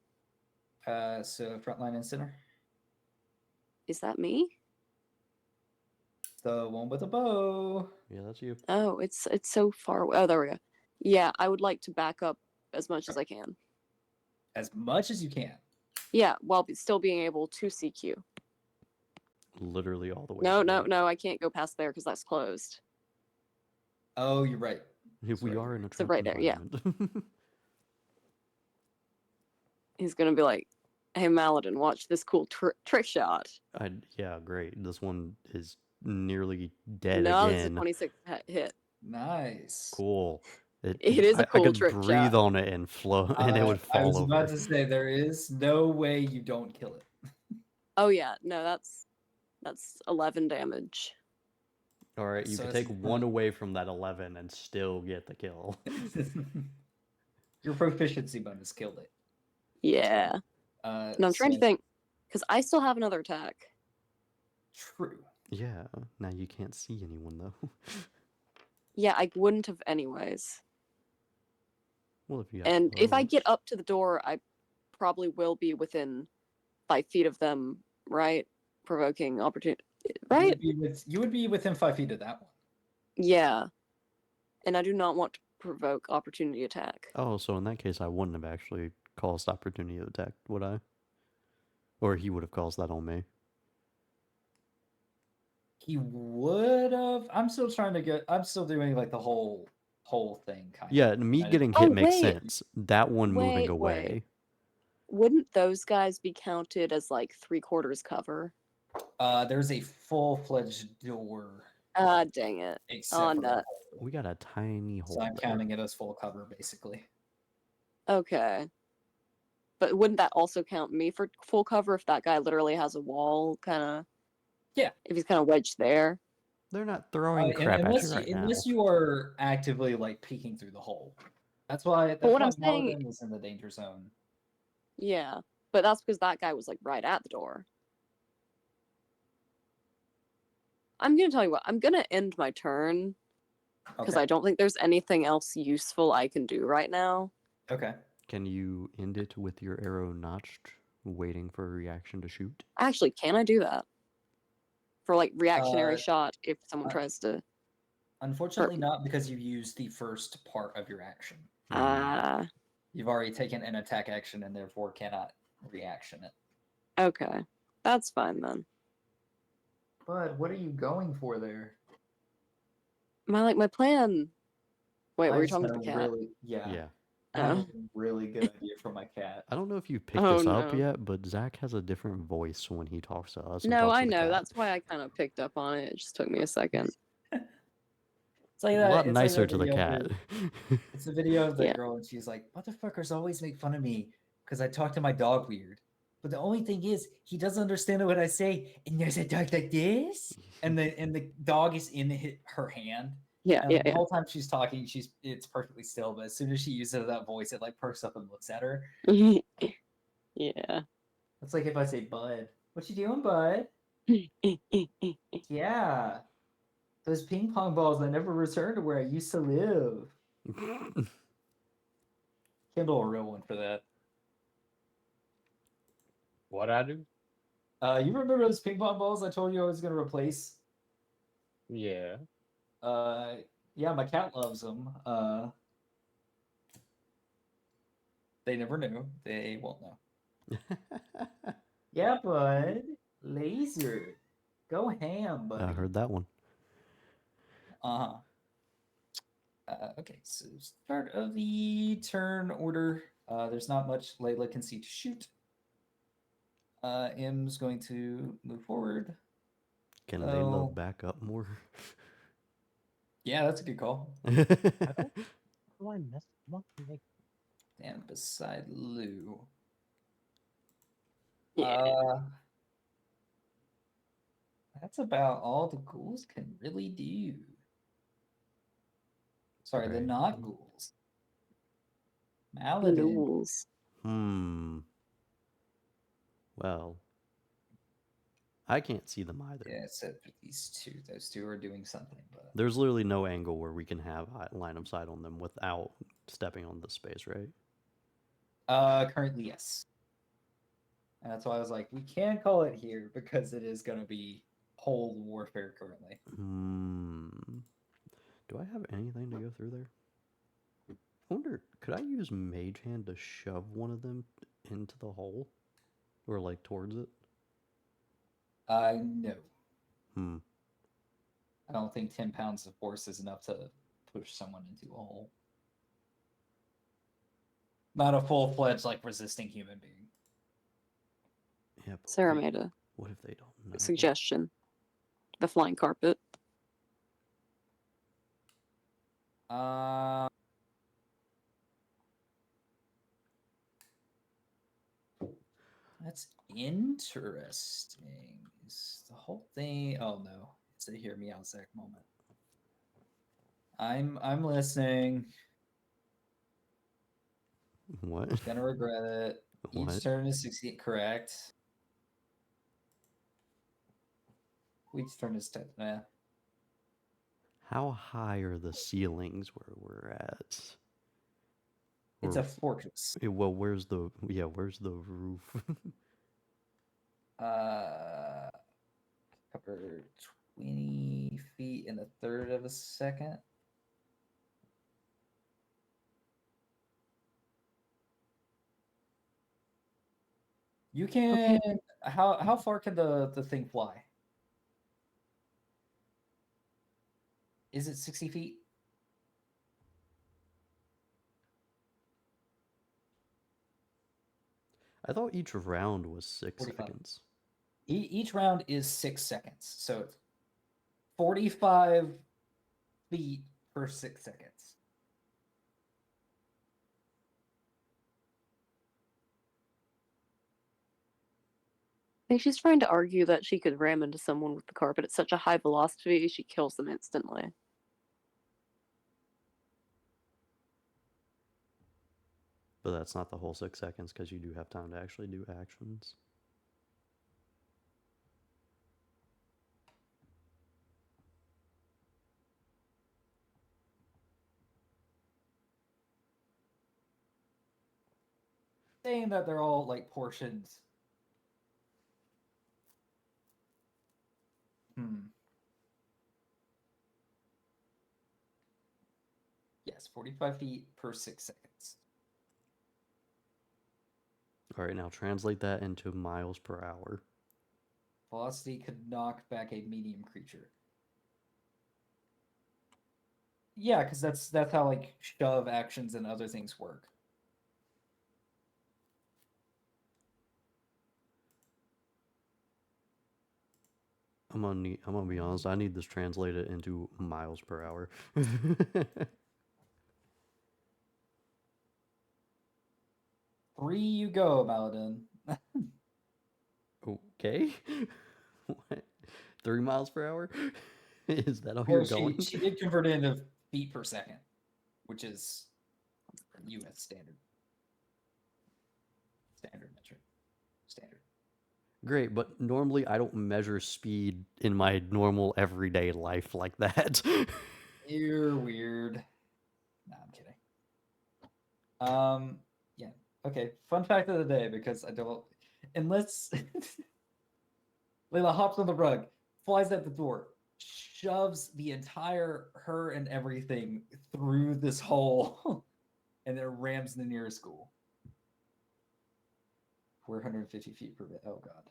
So frontline and center. Is that me? The one with the bow. Yeah, that's you. Oh, it's so far away. Oh, there we go. Yeah, I would like to back up as much as I can. As much as you can. Yeah, while still being able to CQ. Literally all the way. No, to no, the- no, I can't go past there because that's closed. Oh, you're right. If we are in a So trap right there, yeah. environment. He's gonna be like, "Hey, Maladin, watch this cool trick shot." Yeah, great. This one is nearly dead No, this is a again. 26 hit. Nice. Cool. It is a I cool could trick breathe shot. on it and flow, and it would I fall was about over. to say there is no way you don't kill it. Oh yeah, no, that's 11 damage. All right, you So could it's take not- one away from that 11 and still get the kill. Your proficiency bonus killed it. Yeah. And I'm trying to So- think, because I still have another attack. True. Yeah, now you can't see anyone though. Yeah, I wouldn't have anyways. Well, if you have And if I get close. up to the door, I probably will be within 5 feet of them, right? Provoking opportunity, right? You would be within 5 feet of that one. Yeah. And I do not want to provoke opportunity attack. Oh, so in that case, I wouldn't have actually caused opportunity attack, would I? Or he would have caused that on me. He would have. I'm still trying to get. I'm still doing like the whole thing kind Yeah, of. me I- getting Oh, hit makes wait. sense. That one moving Wait, away. wait. Wouldn't those guys be counted as like 3/4 cover? There's a full-fledged door. Ah, dang it. Except Oh, for the no. hole. We got a tiny hole So I'm there. counting it as full cover, basically. Okay. But wouldn't that also count me for full cover if that guy literally has a wall, kind of? Yeah. If he's kind of wedged there. They're not throwing crap at you right now. Unless you are actively like peeking through the hole. That's why. That's what why I'm saying- Paladin is in the danger zone. Yeah. But that's because that guy was like right at the door. I'm going to tell you what, I'm going to end my turn because Okay. I don't think there's anything else useful I can do right now. Okay. Can you end it with your arrow notched, waiting for a reaction to shoot? Actually, can I do that? For like reactionary Uh, shot if someone uh, tries to. Unfortunately, not because you used the first part of your action. Ah, You've already taken an attack action and therefore cannot reaction it. okay. That's fine then. Bud, what are you going for there? My plan. Wait, were I you just talking had to the a cat? Really, yeah. Yeah. I had Oh. a really good idea for my cat. I don't know if you picked Oh, this up no. yet, but Zach has a different voice when he talks to us. And No, talks I to the know. cat. That's why I kind of picked up on it. It just took me a second. It's like a that. lot It's like nicer that to the video cat. where- It's a video of that Yeah. girl, and she's like, "Motherfuckers always make fun of me because I talk to my dog weird. But the only thing is, he doesn't understand what I say. And there's a dog like this, and the dog is in her hand. Yeah, And yeah, the yeah. whole time she's talking, it's perfectly still. But as soon as she uses that voice, it like perks up and looks at her. Yeah. It's like if I say, "Bud, what you doing, Bud?" Yeah, those ping pong balls that never return to where I used to live. Kindle a real one for that. What I do? You remember those ping pong balls I told you I was gonna replace? Yeah. Yeah, my cat loves them. They never knew. They won't know. Yeah, bud. Laser. Go ham, buddy. I heard that one. Uh-huh. Okay, so start of the turn order. There's not much Layla can see to shoot. M's going to move forward. Can So- Layla back up more? Yeah, that's a good call. How do I mess what like And beside Lou. Yeah. That's about all the ghouls can really do. Sorry, the Right. not ghouls. Maladin. Noodles. Well, I can't see them either. Yeah, except for these two. Those two are doing something, but There's literally no angle where we can have line of sight on them without stepping on the space, right? currently yes. And that's why I was like, we can call it here because it is gonna be whole warfare currently. Do I have anything to go through there? I wonder, could I use Mage Hand to shove one of them into the hole? Or, like, towards it? No. Hmm. I don't think 10 pounds of force is enough to push someone into a hole. Not a full-fledged, like, resisting human being. Yeah, but Sarah what, made a what if they don't know? suggestion. The flying carpet. That's interesting. Is the whole thing? Oh no, it's a hear me out Zach moment. I'm listening. What? Gonna regret it. Each What? turn is 60. Correct. Each turn is 10. How high are the ceilings where we're at? It's Or- a fortress. Well, where's the roof? Cover 20 feet in a third of a second. You can. How far can the thing fly? Is it 60 feet? I thought each round was 6 45. seconds. Each round is 6 seconds, so it's 45 feet per 6 seconds. I think she's trying to argue that she could ram into someone with the carpet at such a high velocity she kills them instantly. But that's not the whole 6 seconds because you do have time to actually do actions. Saying that they're all like portioned. Yes, 45 feet per 6 seconds. All right, now translate that into miles per hour. Velocity could knock back a medium creature. Yeah, because that's how like shove actions and other things work. I'm gonna be honest. I need this translated into miles per hour. 3 you go, Paladin. Okay. What? 3 miles per hour? Is that how Well, you're going? she did convert it into feet per second, which is U.S. standard metric. Standard. Great, but normally I don't measure speed in my normal everyday life like that. You're weird. Nah, I'm kidding. Yeah. Okay. Fun fact of the day, because I don't. Unless Layla hops on the rug, flies at the door, shoves the entire her and everything through this hole, and then rams the nearest school. 450 feet per bit. Oh god.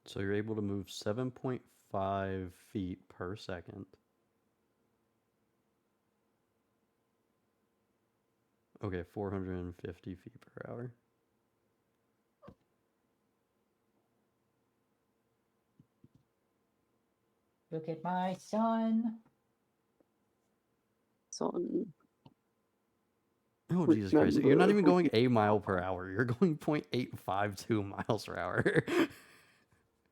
So you're able to move 7.5 feet per second. Okay, 450 feet per hour. Look at my son. So Oh, Jesus Christ. You're not even going a mile per hour. You're going 0.852 miles per hour.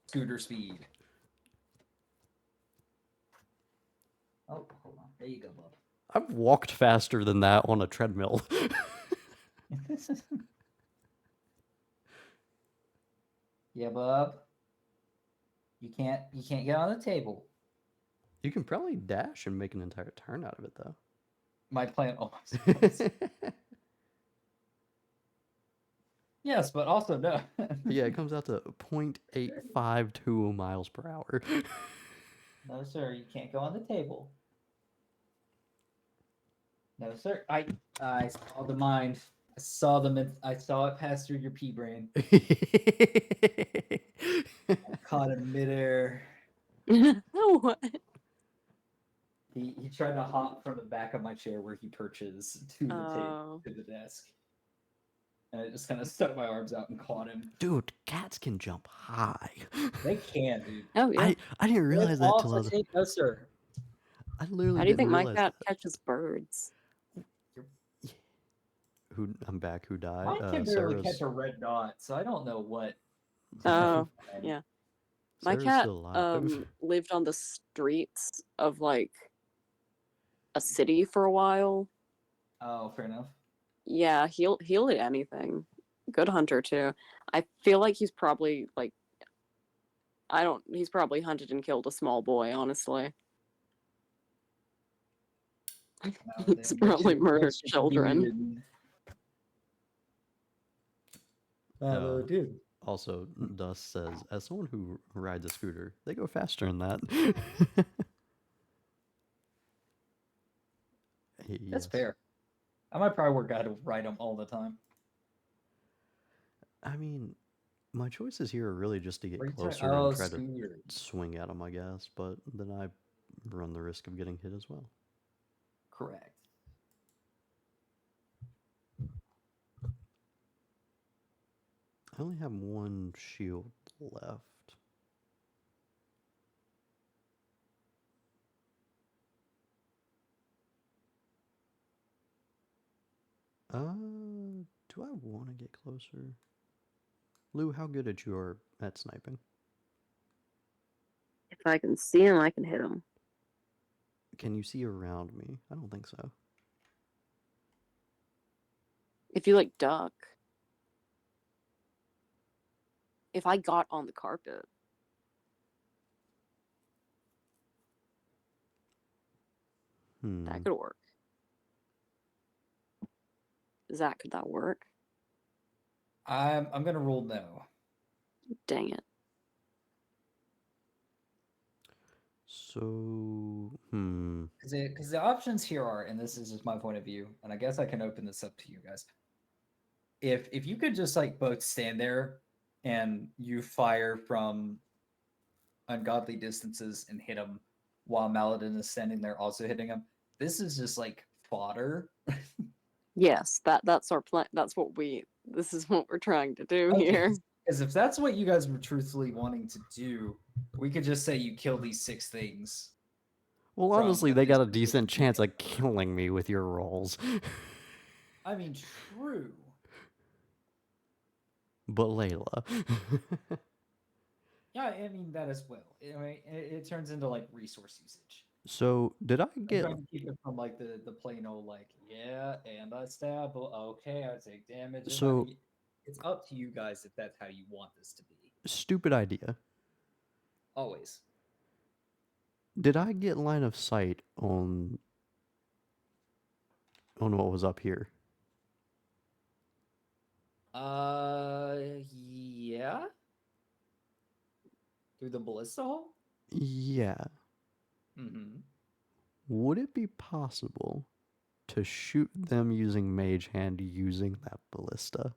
Scooter speed. Oh, hold on. There you go, bub. I've walked faster than that on a treadmill. Yeah, bub. You can't get on the table. You can probably dash and make an entire turn out of it, though. My plan almost was. Yes, but also no. Yeah, it comes out to 0.852 miles per hour. No, sir, you can't go on the table. No, sir. I saw the mind. I saw them. I saw it pass through your pea brain. I caught him midair. What? He tried to hop from the back of my chair where he perches to the table Oh. to the desk, and I just kind of stuck my arms out and caught him. Dude, cats can jump high. They can, dude. Oh yeah. I didn't realize that till I was. No, sir. I literally How do you didn't think my realize cat that. catches birds? Who I'm back. Who died? Mine can barely Sarah's. catch a red dot, so I don't know what. Oh, yeah. My Sarah's cat still alive. lived on the streets of like a city for a while. Oh, fair enough. Yeah, he'll eat anything. Good hunter too. I feel like he's probably like he's probably hunted and killed a small boy, honestly. No, He's probably murdered children. Hello, No. dude. Also, Dust says, as someone who rides a scooter, they go faster than that. That's Yes. fair. I might probably work out to ride them all the time. I mean, my choices here are really just to get What are you talking- closer Oh, and try to scooter. swing at them, I guess, but then I run the risk of getting hit as well. Correct. I only have one shield left. Do I want to get closer? Lou, how good at you are at sniping? If I can see him, I can hit him. Can you see around me? I don't think so. If you like duck. If I got on the carpet. That could work. Zach, could that work? I'm gonna rule no. Dang it. So, Because the options here are, and this is just my point of view, and I guess I can open this up to you guys. If you could just like both stand there and you fire from ungodly distances and hit him while Maladin is standing there also hitting him, this is just like fodder. Yes, that's our plan. This is what we're trying to do here. Because if that's what you guys were truthfully wanting to do, we could just say you kill these 6 things. well, from honestly, a they got a distance. decent chance of killing me with your rolls. I mean, true. But Layla. Yeah, I mean that as well. I mean, it turns into like resource usage. So, did I I'm get... trying to keep it from like the plain old like, yeah, and I stab. Okay, I take damage. So, it's up to you guys if that's how you want this to be. stupid idea. Always. Did I get line of sight on what was up here? Yeah. Through the ballista hole? Yeah. Mm-hmm. Would it be possible to shoot them using Mage Hand using that ballista?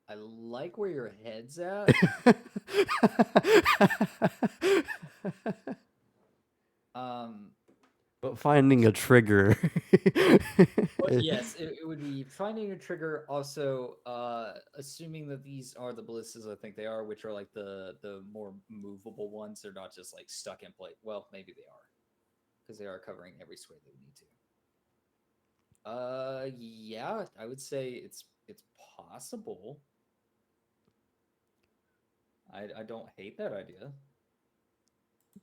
I like where your head's at. But finding a trigger. But yes, it would be finding a trigger. Also, assuming that these are the ballistas, I think they are, which are like the more movable ones. They're not just like stuck in place. Well, maybe they are, because they are covering every square they need to. Yeah, I would say it's possible. I don't hate that idea.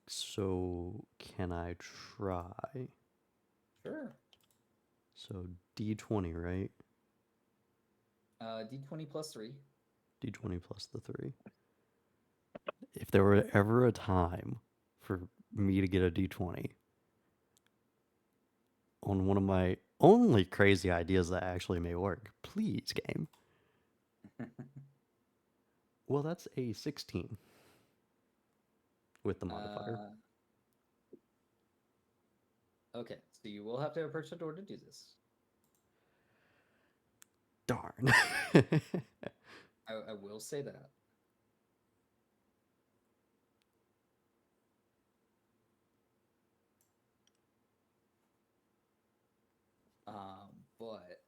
So, can I try? Sure. So, D20, right? D20 plus 3. D20 plus the 3. If there were ever a time for me to get a D20, on one of my only crazy ideas that actually may work. Please, game. Well, that's a 16 with the modifier. Okay, so you will have to approach the door to do this. Darn. I will say that. But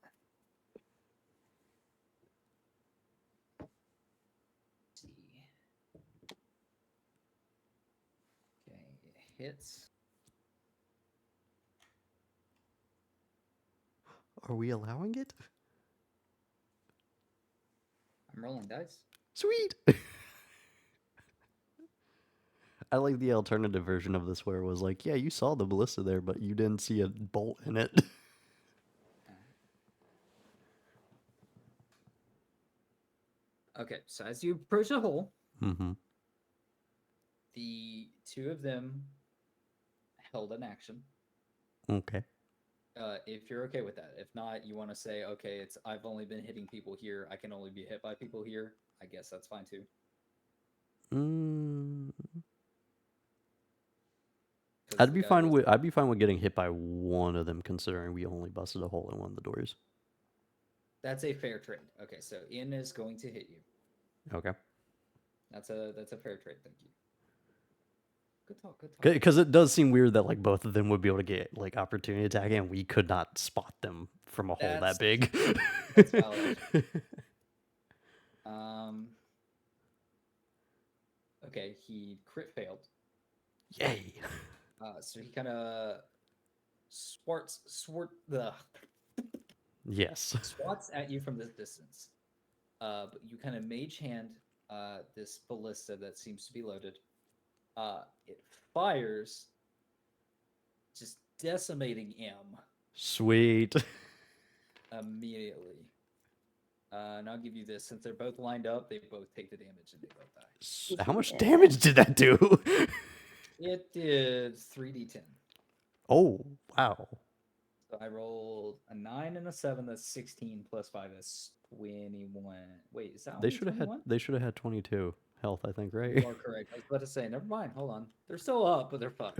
let's see. Okay, it hits. Are we allowing it? I'm rolling dice. Sweet. I like the alternative version of this where it was like, yeah, you saw the ballista there, but you didn't see a bolt in it. Okay, so as you approach the hole, Mm-hmm. the two of them held an action. Okay. If you're okay with that. If not, you want to say, okay, it's I've only been hitting people here. I can only be hit by people here. I guess that's fine too. 'Cause I'd the be guy fine was- with getting hit by one of them, considering we only busted a hole in one of the doors. That's a fair trade. Okay, so In is going to hit you. Okay. That's a fair trade. Thank you. Good talk. Good talk. Because it does seem weird that like both of them would be able to get like opportunity attack, and we could not spot them from a hole That's- that big. that's valid. Okay, he crit failed. Yay. So he kind of swats at you from this distance. But you kind of mage hand this ballista that seems to be loaded. It fires, just decimating M Sweet. immediately. And I'll give you this: since they're both lined up, they both take the damage and they both die. How much damage did that do? It did 3d10. Oh, wow. So I rolled a 9 and a 7. That's 16 plus 5 is 21. Wait, is that They only should have 21? had 22 health, I think, You right? are correct. I was about to say, never mind. Hold on. They're still up, but they're fucked.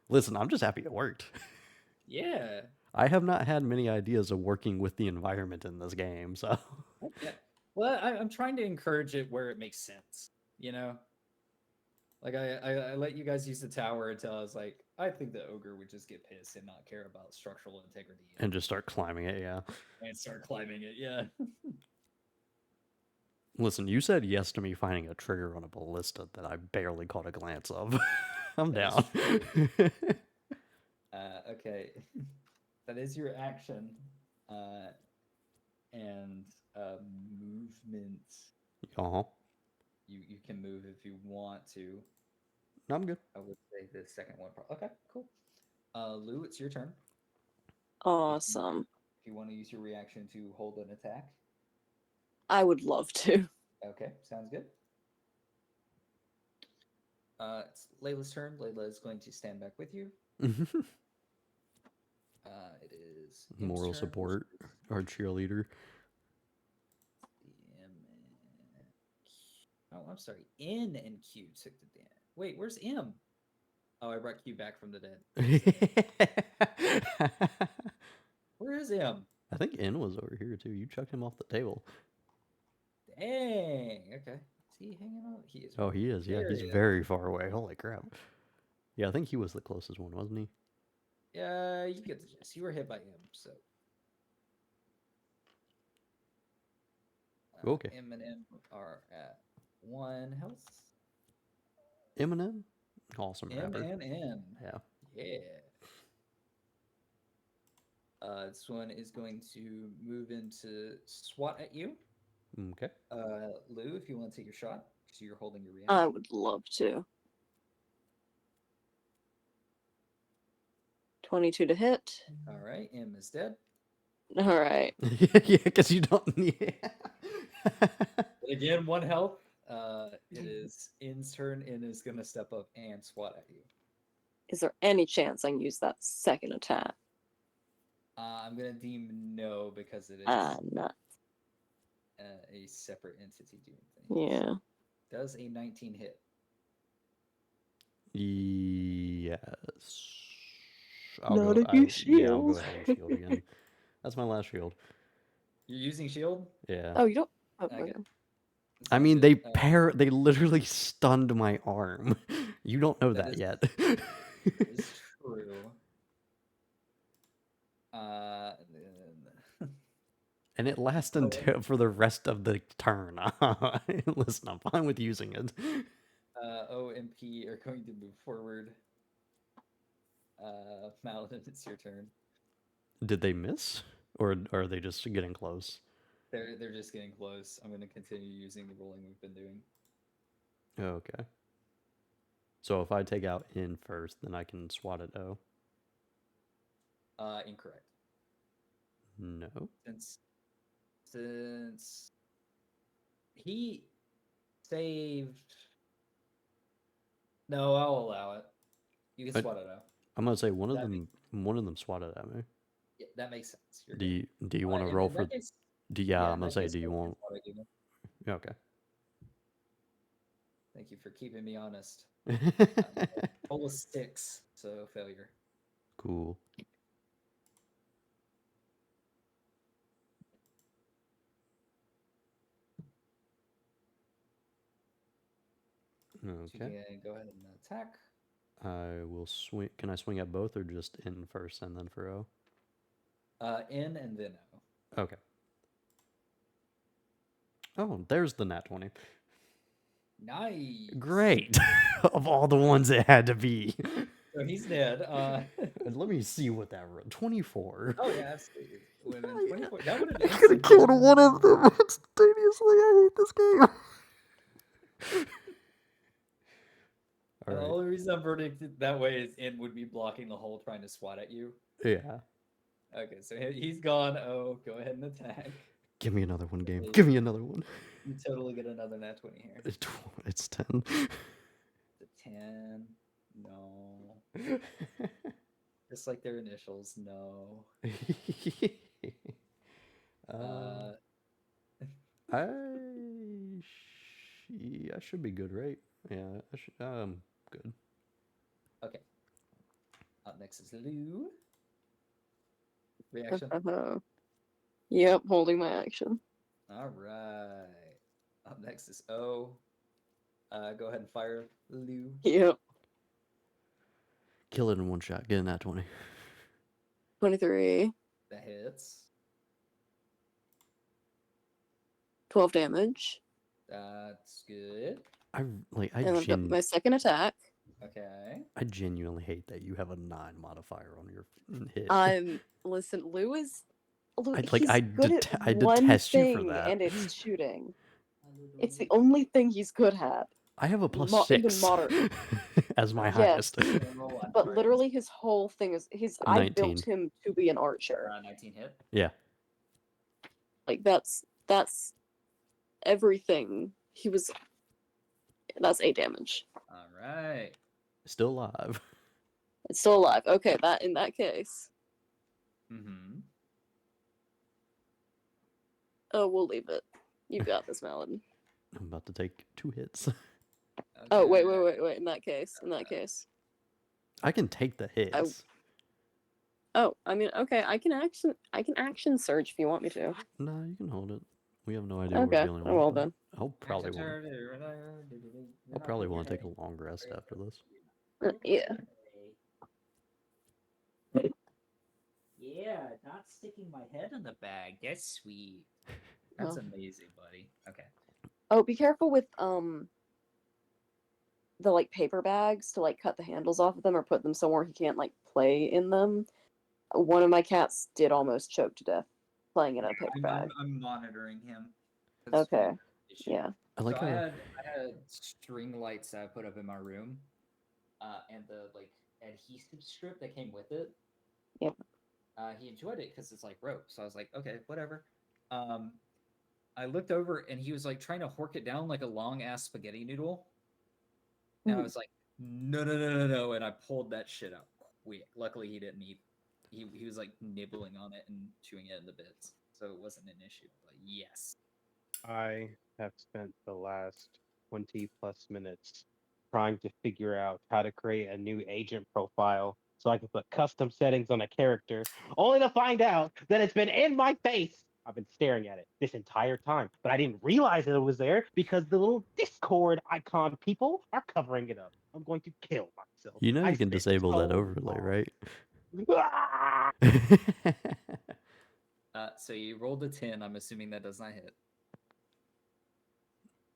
Listen, I'm just happy it worked. Yeah. I have not had many ideas of working with the environment in this game, so. Yeah. Well, I'm trying to encourage it where it makes sense. You know, like I let you guys use the tower until I was like, I think the ogre would just get pissed and not care about structural integrity And just start climbing it, yeah. and start climbing it. Yeah. Listen, you said yes to me finding a trigger on a ballista that I barely caught a glance of. I'm down. Okay. That is your action. And movement. Uh-huh. You can move if you want to. No, I'm good. I would say the second one. Okay, cool. Lou, it's your turn. Awesome. If you want to use your reaction to hold an attack. I would love to. Okay, sounds good. It's Layla's turn. Layla is going to stand back with you. It is Im's Moral turn, support, which is our cheerleader. M and Q. Oh, I'm sorry. N and Q took the damage. Wait, where's M? Oh, I brought Q back from the dead. Where is M? I think N was over here too. You chucked him off the table. Dang. Okay. Is he hanging out? He is. Oh, he is. Yeah, he's very far away. Holy crap. Yeah, I think he was the closest one, wasn't he? Yeah, you get the gist. You were hit by M, so. Okay. M and M are at 1 health. Eminem? Awesome M rapper. and M. Yeah. Yeah. This one is going to move into SWAT at you. Okay. Lou, if you want to take your shot, because you're holding your reaction. I would love to. 22 to hit. All right, M is dead. All right. Yeah, because you don't need. Again, 1 health. It is In's turn. In is going to step up and SWAT at you. Is there any chance I can use that second attack? I'm gonna deem no because it is Not. a separate entity doing things. Yeah. Does a 19 hit? Yes. Not if you Yeah, I'll go shield. ahead and shield again. That's my last shield. You're using shield? Yeah. Oh, you don't. Oh, Okay. okay. I Sounds mean, good. they literally stunned my arm. You don't know That that is- yet. It's true. Then- And it lasts Oh, until for the rest of the turn. Listen, I'm fine with using it. O and P are going to move forward. Maladin, it's your turn. Did they miss, or are they just getting close? They're just getting close. I'm going to continue using the rolling we've been doing. Okay. So if I take out in first, then I can swat at O. Incorrect. No. Since he saved. No, I'll allow it. You can But- swat it out. I'm gonna say one of That them swatted at me. Yeah, that makes sense. You're Do good. you want to roll in for? that case, Yeah, I'm in gonna that say. case, Do you go want? swat again. Yeah, okay. Thank you for keeping me honest. Roll a 6, so failure. Cool. So you Okay. can go ahead and attack. I will swing. Can I swing at both or just in first and then for O? In and then O. Okay. Oh, there's the nat 20. Nice. Great. Of all the ones it had to be. So he's dead. And let me see what that 24. Oh yeah, absolutely. Women, Yeah. 24. That would have I could have killed one of them instantaneously. I hate this game. All The right. only reason I'm predicted that way is N would be blocking the hole trying to swat at you. Yeah. Okay, so he's gone. Oh, go ahead and attack. Give me another one, game. Please. Give me another one. You totally get another nat 20 here. It's 10. The 10. No. Just like their initials. No. I should be good, right? Yeah, good. Okay. Up next is Lou. Reaction. Yep, holding my action. All right. Up next is O. Go ahead and fire Lou. Yep. Kill it in one shot. Get in that 20. 23. That hits. 12 damage. That's good. And I've got my second attack. Okay. I genuinely hate that you have a 9 modifier on your hit. Listen, Lou is. Lou, I at one detest you for thing, that. and it's shooting. It's the only thing he's good at. I have a plus Even 6 moderate. as my Yes. highest. But literally, his whole thing is I 19. built him to be an archer. 19 hit. Yeah. Like that's everything. That's 8 damage. All right. Still alive. It's still alive. Okay, in that case. Mm-hmm. Oh, we'll leave it. You got this, Maladin. I'm about to take 2 hits. Oh, wait. In that case. I can take the hits. Oh, I mean, okay. I can action surge if you want me to. No, you can hold it. We have no idea what Okay. we're dealing with. Well but then. I'll probably want to take a long rest after this. Yeah. Yeah, not sticking my head in the bag. That's sweet. That's Oh. amazing, buddy. Okay. Oh, be careful with the like paper bags to like cut the handles off of them or put them somewhere he can't like play in them. One of my cats did almost choke to death playing in a paper bag. I'm monitoring him. Okay. Yeah. I like So how I had string lights that I put up in my room, and the like adhesive strip that came with it. Yep. He enjoyed it because it's like rope. So I was like, okay, whatever. I looked over and he was like trying to hork it down like a long ass spaghetti noodle. And I was like, no, and I pulled that shit out quick. Luckily, he didn't eat. He was like nibbling on it and chewing it into bits, so it wasn't an issue. But yes, I have spent the last 20 plus minutes trying to figure out how to create a new agent profile so I can put custom settings on a character, only to find out that it's been in my face. I've been staring at it this entire time, but I didn't realize that it was there because the little Discord icon people are covering it up. I'm going to kill myself. You know I you can spent disable that so overlay, long. right? Ah! so you rolled a 10. I'm assuming that does not hit.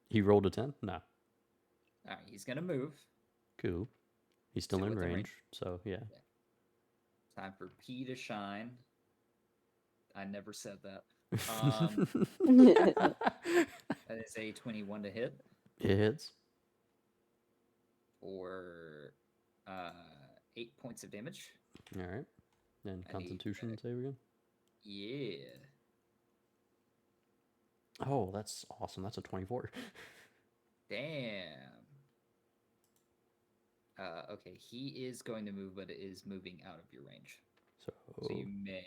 He rolled a 10? No. All right, he's gonna move. Cool. He's still Still in within range, range. so yeah. Time for P to shine. I never said that. That is a 21 to hit It hits. for 8 points of damage. All right. And I need Constitution that. save again. Yeah. Oh, that's awesome. That's a 24. Damn. Okay, he is going to move, but it is moving out of your range. So, So you may.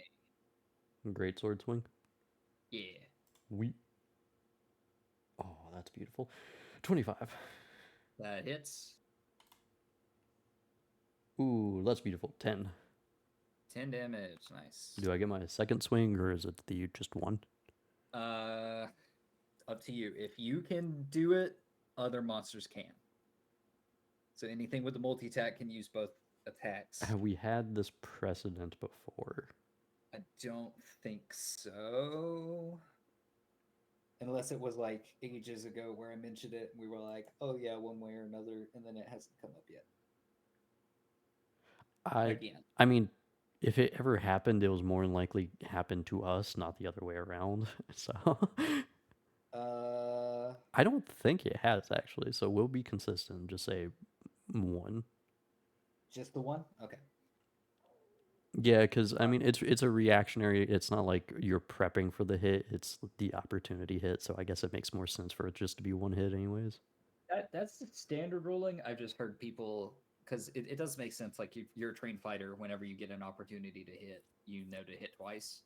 great sword swing. Yeah. We. Oh, that's beautiful. 25. That hits. Ooh, that's beautiful. 10. 10 damage. Nice. Do I get my second swing, or is it the just one? Up to you. If you can do it, other monsters can. So anything with the multi-attack can use both attacks. Have we had this precedent before? I don't think so. Unless it was like ages ago where I mentioned it and we were like, oh yeah, one way or another, and then it hasn't come up yet. Again. I mean, if it ever happened, it was more than likely happened to us, not the other way around. So I don't think it has actually. So we'll be consistent. Just say one. Just the one? Okay. Yeah, because I mean, it's a reactionary. It's not like you're prepping for the hit. It's the opportunity hit. So I guess it makes more sense for it just to be one hit, anyways. That's the standard ruling. I've just heard people because it does make sense. Like if you're a trained fighter, whenever you get an opportunity to hit, you know to hit twice.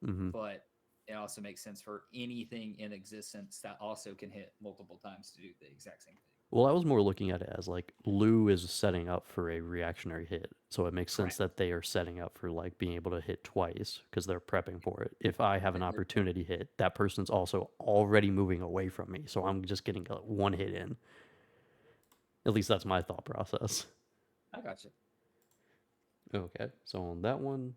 Mm-hmm. But it also makes sense for anything in existence that also can hit multiple times to do the exact same thing. Well, I was more looking at it as like Lou is setting up for a reactionary hit, so it makes sense that they are setting up for like being able to hit twice because they're prepping for it. If I have an opportunity hit, that person's also already moving away from me, so I'm just getting one hit in. At least that's my thought process. I got you. Okay, so on that one,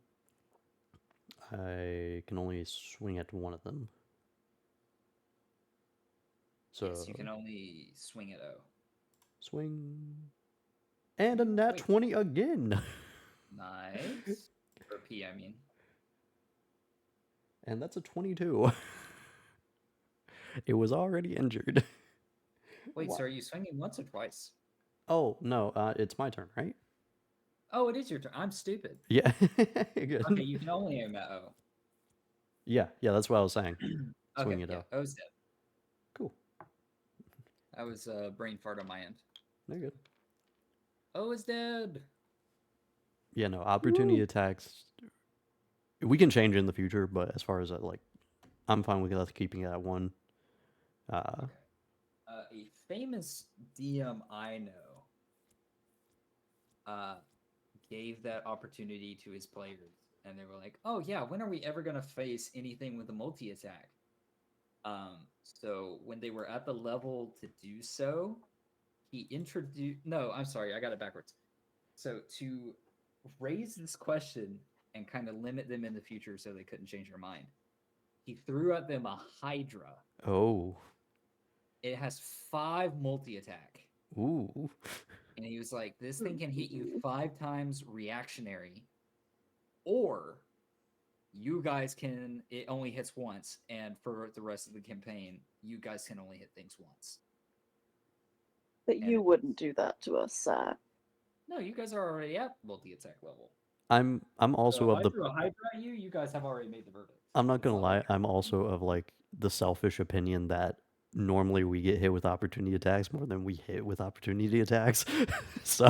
I can only swing at one of them. So Yes, you can only swing at O. Swing. And a nat 20 again. Nice. Or P, I mean. And that's a 22. It was already injured. Wait, so are you swinging once or twice? Oh, no, it's my turn, right? Oh, it is your turn. I'm stupid. Yeah. Good. Okay, you can only aim at O. Yeah, that's what I was saying. Okay, Swing it yeah, up. O's dead. Cool. That was a brain fart on my end. They're good. O is dead. Yeah, no, opportunity attacks. We can change in the future, but as far as like, I'm fine with keeping it at one. Okay. A famous DM I know gave that opportunity to his players, and they were like, "Oh yeah, when are we ever gonna face anything with a multi-attack?" So when they were at the level to do so, he introduced. No, I'm sorry, I got it backwards. So to raise this question and kind of limit them in the future so they couldn't change their mind, he threw at them a Hydra. Oh. It has 5 multi-attack. Ooh. And he was like, this thing can hit you 5 times reactionary, or you guys can, it only hits once, and for the rest of the campaign, you guys can only hit things once. But you wouldn't do that to us, No, you guys are already at multi-attack level. I'm also So of if the. I threw a Hydra at you guys have already made the verdict. I'm not gonna lie. I'm also of like the selfish opinion that normally we get hit with opportunity attacks more than we hit with opportunity attacks. So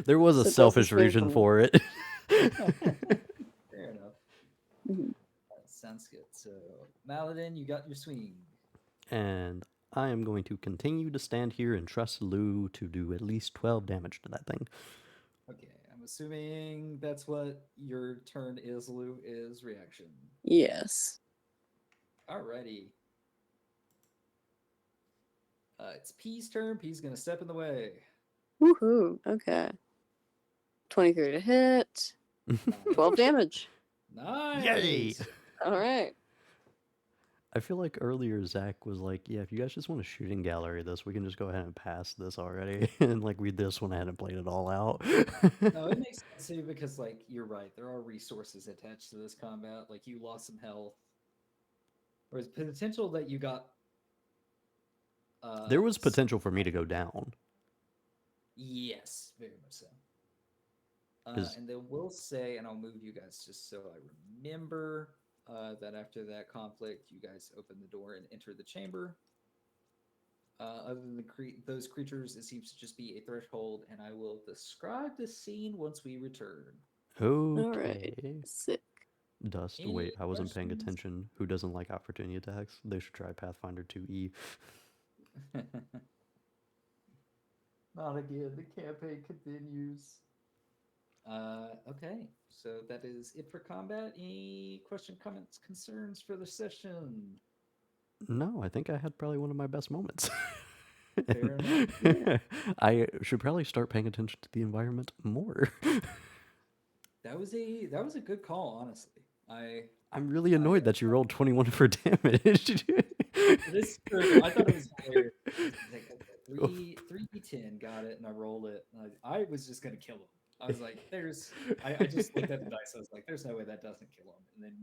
there was a So does the selfish same reason for me. for it. Fair enough. Mhm. Sounds good. So, Maladin, you got your swing. And I am going to continue to stand here and trust Lou to do at least 12 damage to that thing. Okay, I'm assuming that's what your turn is, Lou, is reaction. Yes. Alrighty. It's P's turn. P's gonna step in the way. Woohoo. Okay. 23 to hit. 12 damage. Nice. Yay! All right. I feel like earlier Zach was like, yeah, if you guys just want to shooting gallery this, we can just go ahead and pass this already. And like we this one, I hadn't played it all out. No, it makes sense too because, like, you're right. There are resources attached to this combat. Like, you lost some health. There's potential that you got. There was potential for me to go down. Yes, very much so. Is- And then we'll say, and I'll move you guys just so I remember that after that conflict, you guys open the door and enter the chamber. Other than those creatures, it seems to just be a threshold, and I will describe the scene once we return. All right. Okay. Sick. Dust. Any Wait, I wasn't paying questions? attention. Who doesn't like opportunity attacks? They should try Pathfinder 2E. Not again. The campaign continues. Okay, so that is it for combat. Any question, comments, concerns for the session? No, I think I had probably one of my best moments. Fair enough. I should probably start paying attention to the environment more. That was a good call, honestly. I'm really annoyed that you rolled 21 for damage. It is true. I thought it was hilarious. It's like, okay, 3d10, got it, and I rolled it. And I was just gonna kill him. I was like, I just looked at the dice. I was like, there's no way that doesn't kill him. And then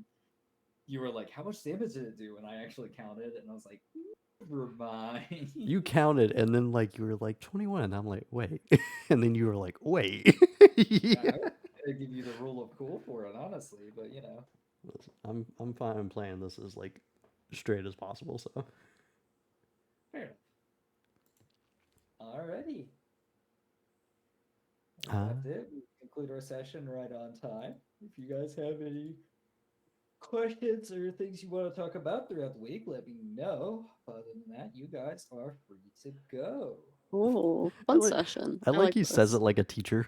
you were like, how much damage did it do? And I actually counted, and I was like, never mind. You counted, and then like you were like 21, and I'm like, wait, and then you were like, wait. Yeah, I was gonna give you the rule of cool for it, honestly, but you know. Listen, I'm fine playing this as like straight as possible. So Fair enough. Alrighty. That's it. We conclude our session right on time. If you guys have any questions or things you want to talk about throughout the week, let me know. Other than that, you guys are free to go. Ooh, I fun like- session. I like he says this. it like a teacher.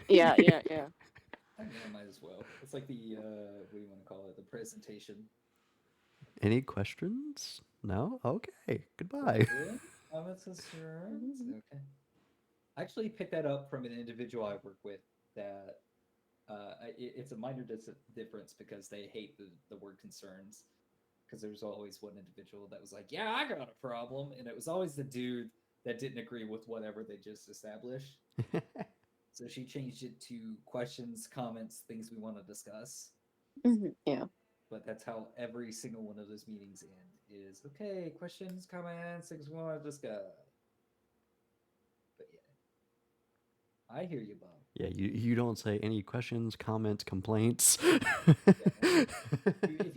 Yeah. I mean, I might as well. It's like the what do you want to call it? The presentation. Any questions? No? Okay. Goodbye. Comments, concerns? Okay. I actually picked that up from an individual I work with that it's a minor difference because they hate the word concerns. Because there's always one individual that was like, yeah, I got a problem. And it was always the dude that didn't agree with whatever they just established. So she changed it to questions, comments, things we want to discuss. Yeah. But that's how every single one of those meetings end is, okay, questions, comments, things we want to discuss. But yeah, I hear you, Bob. Yeah, you don't say any questions, comments, complaints. If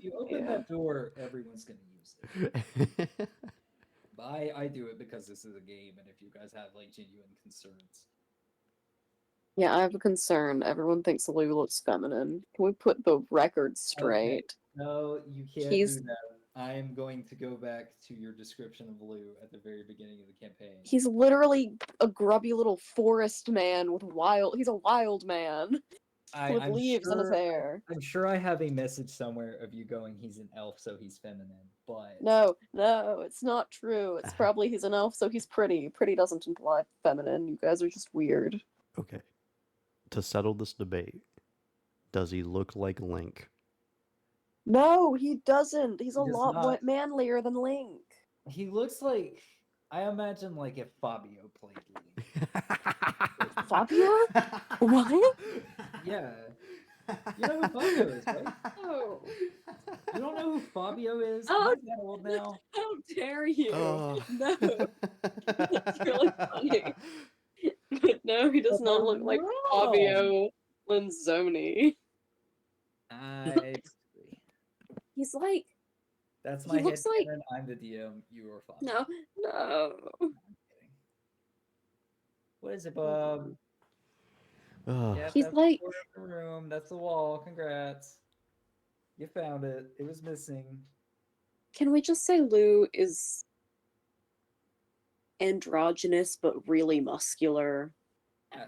you open that door, everyone's going to use it. But I do it because this is a game, and if you guys have like genuine concerns. Yeah, I have a concern. Everyone thinks Lou looks feminine. Can we put the record straight? No, you can't He's- do that. I'm going to go back to your description of Lou at the very beginning of the campaign. He's literally a grubby little forest man with he's a wild man with I'm leaves in his sure- hair. I'm sure I have a message somewhere of you going, he's an elf, so he's feminine, but... No, it's not true. It's probably he's an elf, so he's pretty. Pretty doesn't imply feminine. You guys are just weird. Okay. To settle this debate, does he look like Link? No, he doesn't. He's a He does lot more not. manlier than Link. He looks like... I imagine like if Fabio played Link. Fabio? What? Yeah. You know who Fabio is, right? Oh, You don't know who Fabio is? Oh. He's that old now. how dare you? Oh. No, that's really funny. But no, he does not look like Fabio Lanzoni. I disagree. He's like That's He my looks like- headcanon. I'm the DM. You are fine. No. I'm kidding. What is it, Bob? Ugh. Yep, He's that's like- the corner of the room. That's the wall. Congrats. You found it. It was missing. Can we just say Lou is androgynous but really muscular? Yeah.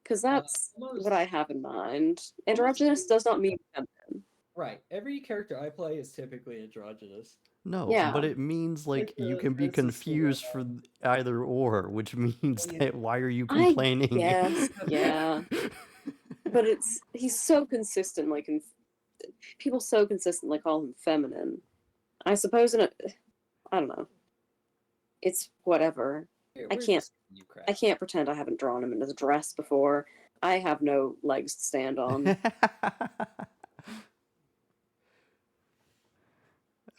Because that's almost- what I have in mind. Androgynous does not mean feminine. Right. Every character I play is typically androgynous. No, Yeah. but it means like you the can be Princess confused for either or, which means Yeah. that why are you I complaining? guess, yeah. But he's so consistent, like, people so consistently call him feminine. I suppose I don't know. It's whatever. Here, I we're can't- just giving you crap. I can't pretend I haven't drawn him in his dress before. I have no legs to stand on.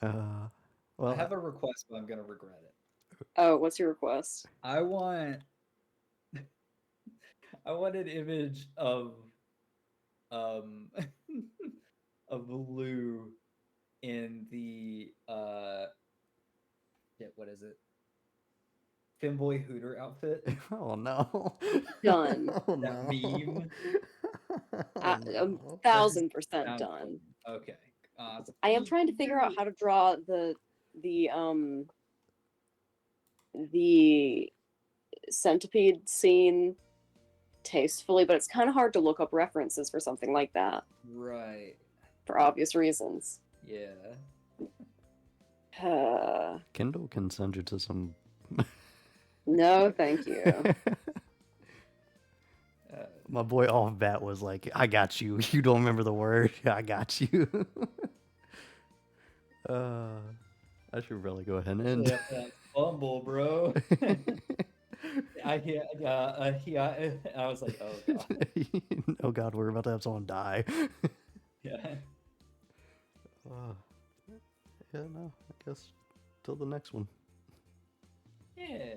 Well, I have a request, but I'm gonna regret it. Oh, what's your request? I want an image of of Lou in the what is it? Femboy Hooter outfit. oh no. Done. Oh, That no. meme. Oh, no. 1000% Sounds done. good. Okay. I am trying to figure out how to draw the centipede scene tastefully, but it's kind of hard to look up references for something like that Right. for obvious reasons. Yeah. Kindle can send you to some. No, thank you. My boy off bat was like, I got you. You don't remember the word? I got you. I should really go ahead and end. Yeah, that fumble, bro. I was like, oh god. Oh god, we're about to have someone die. Yeah. Yeah, no, I guess till the next one. Yeah.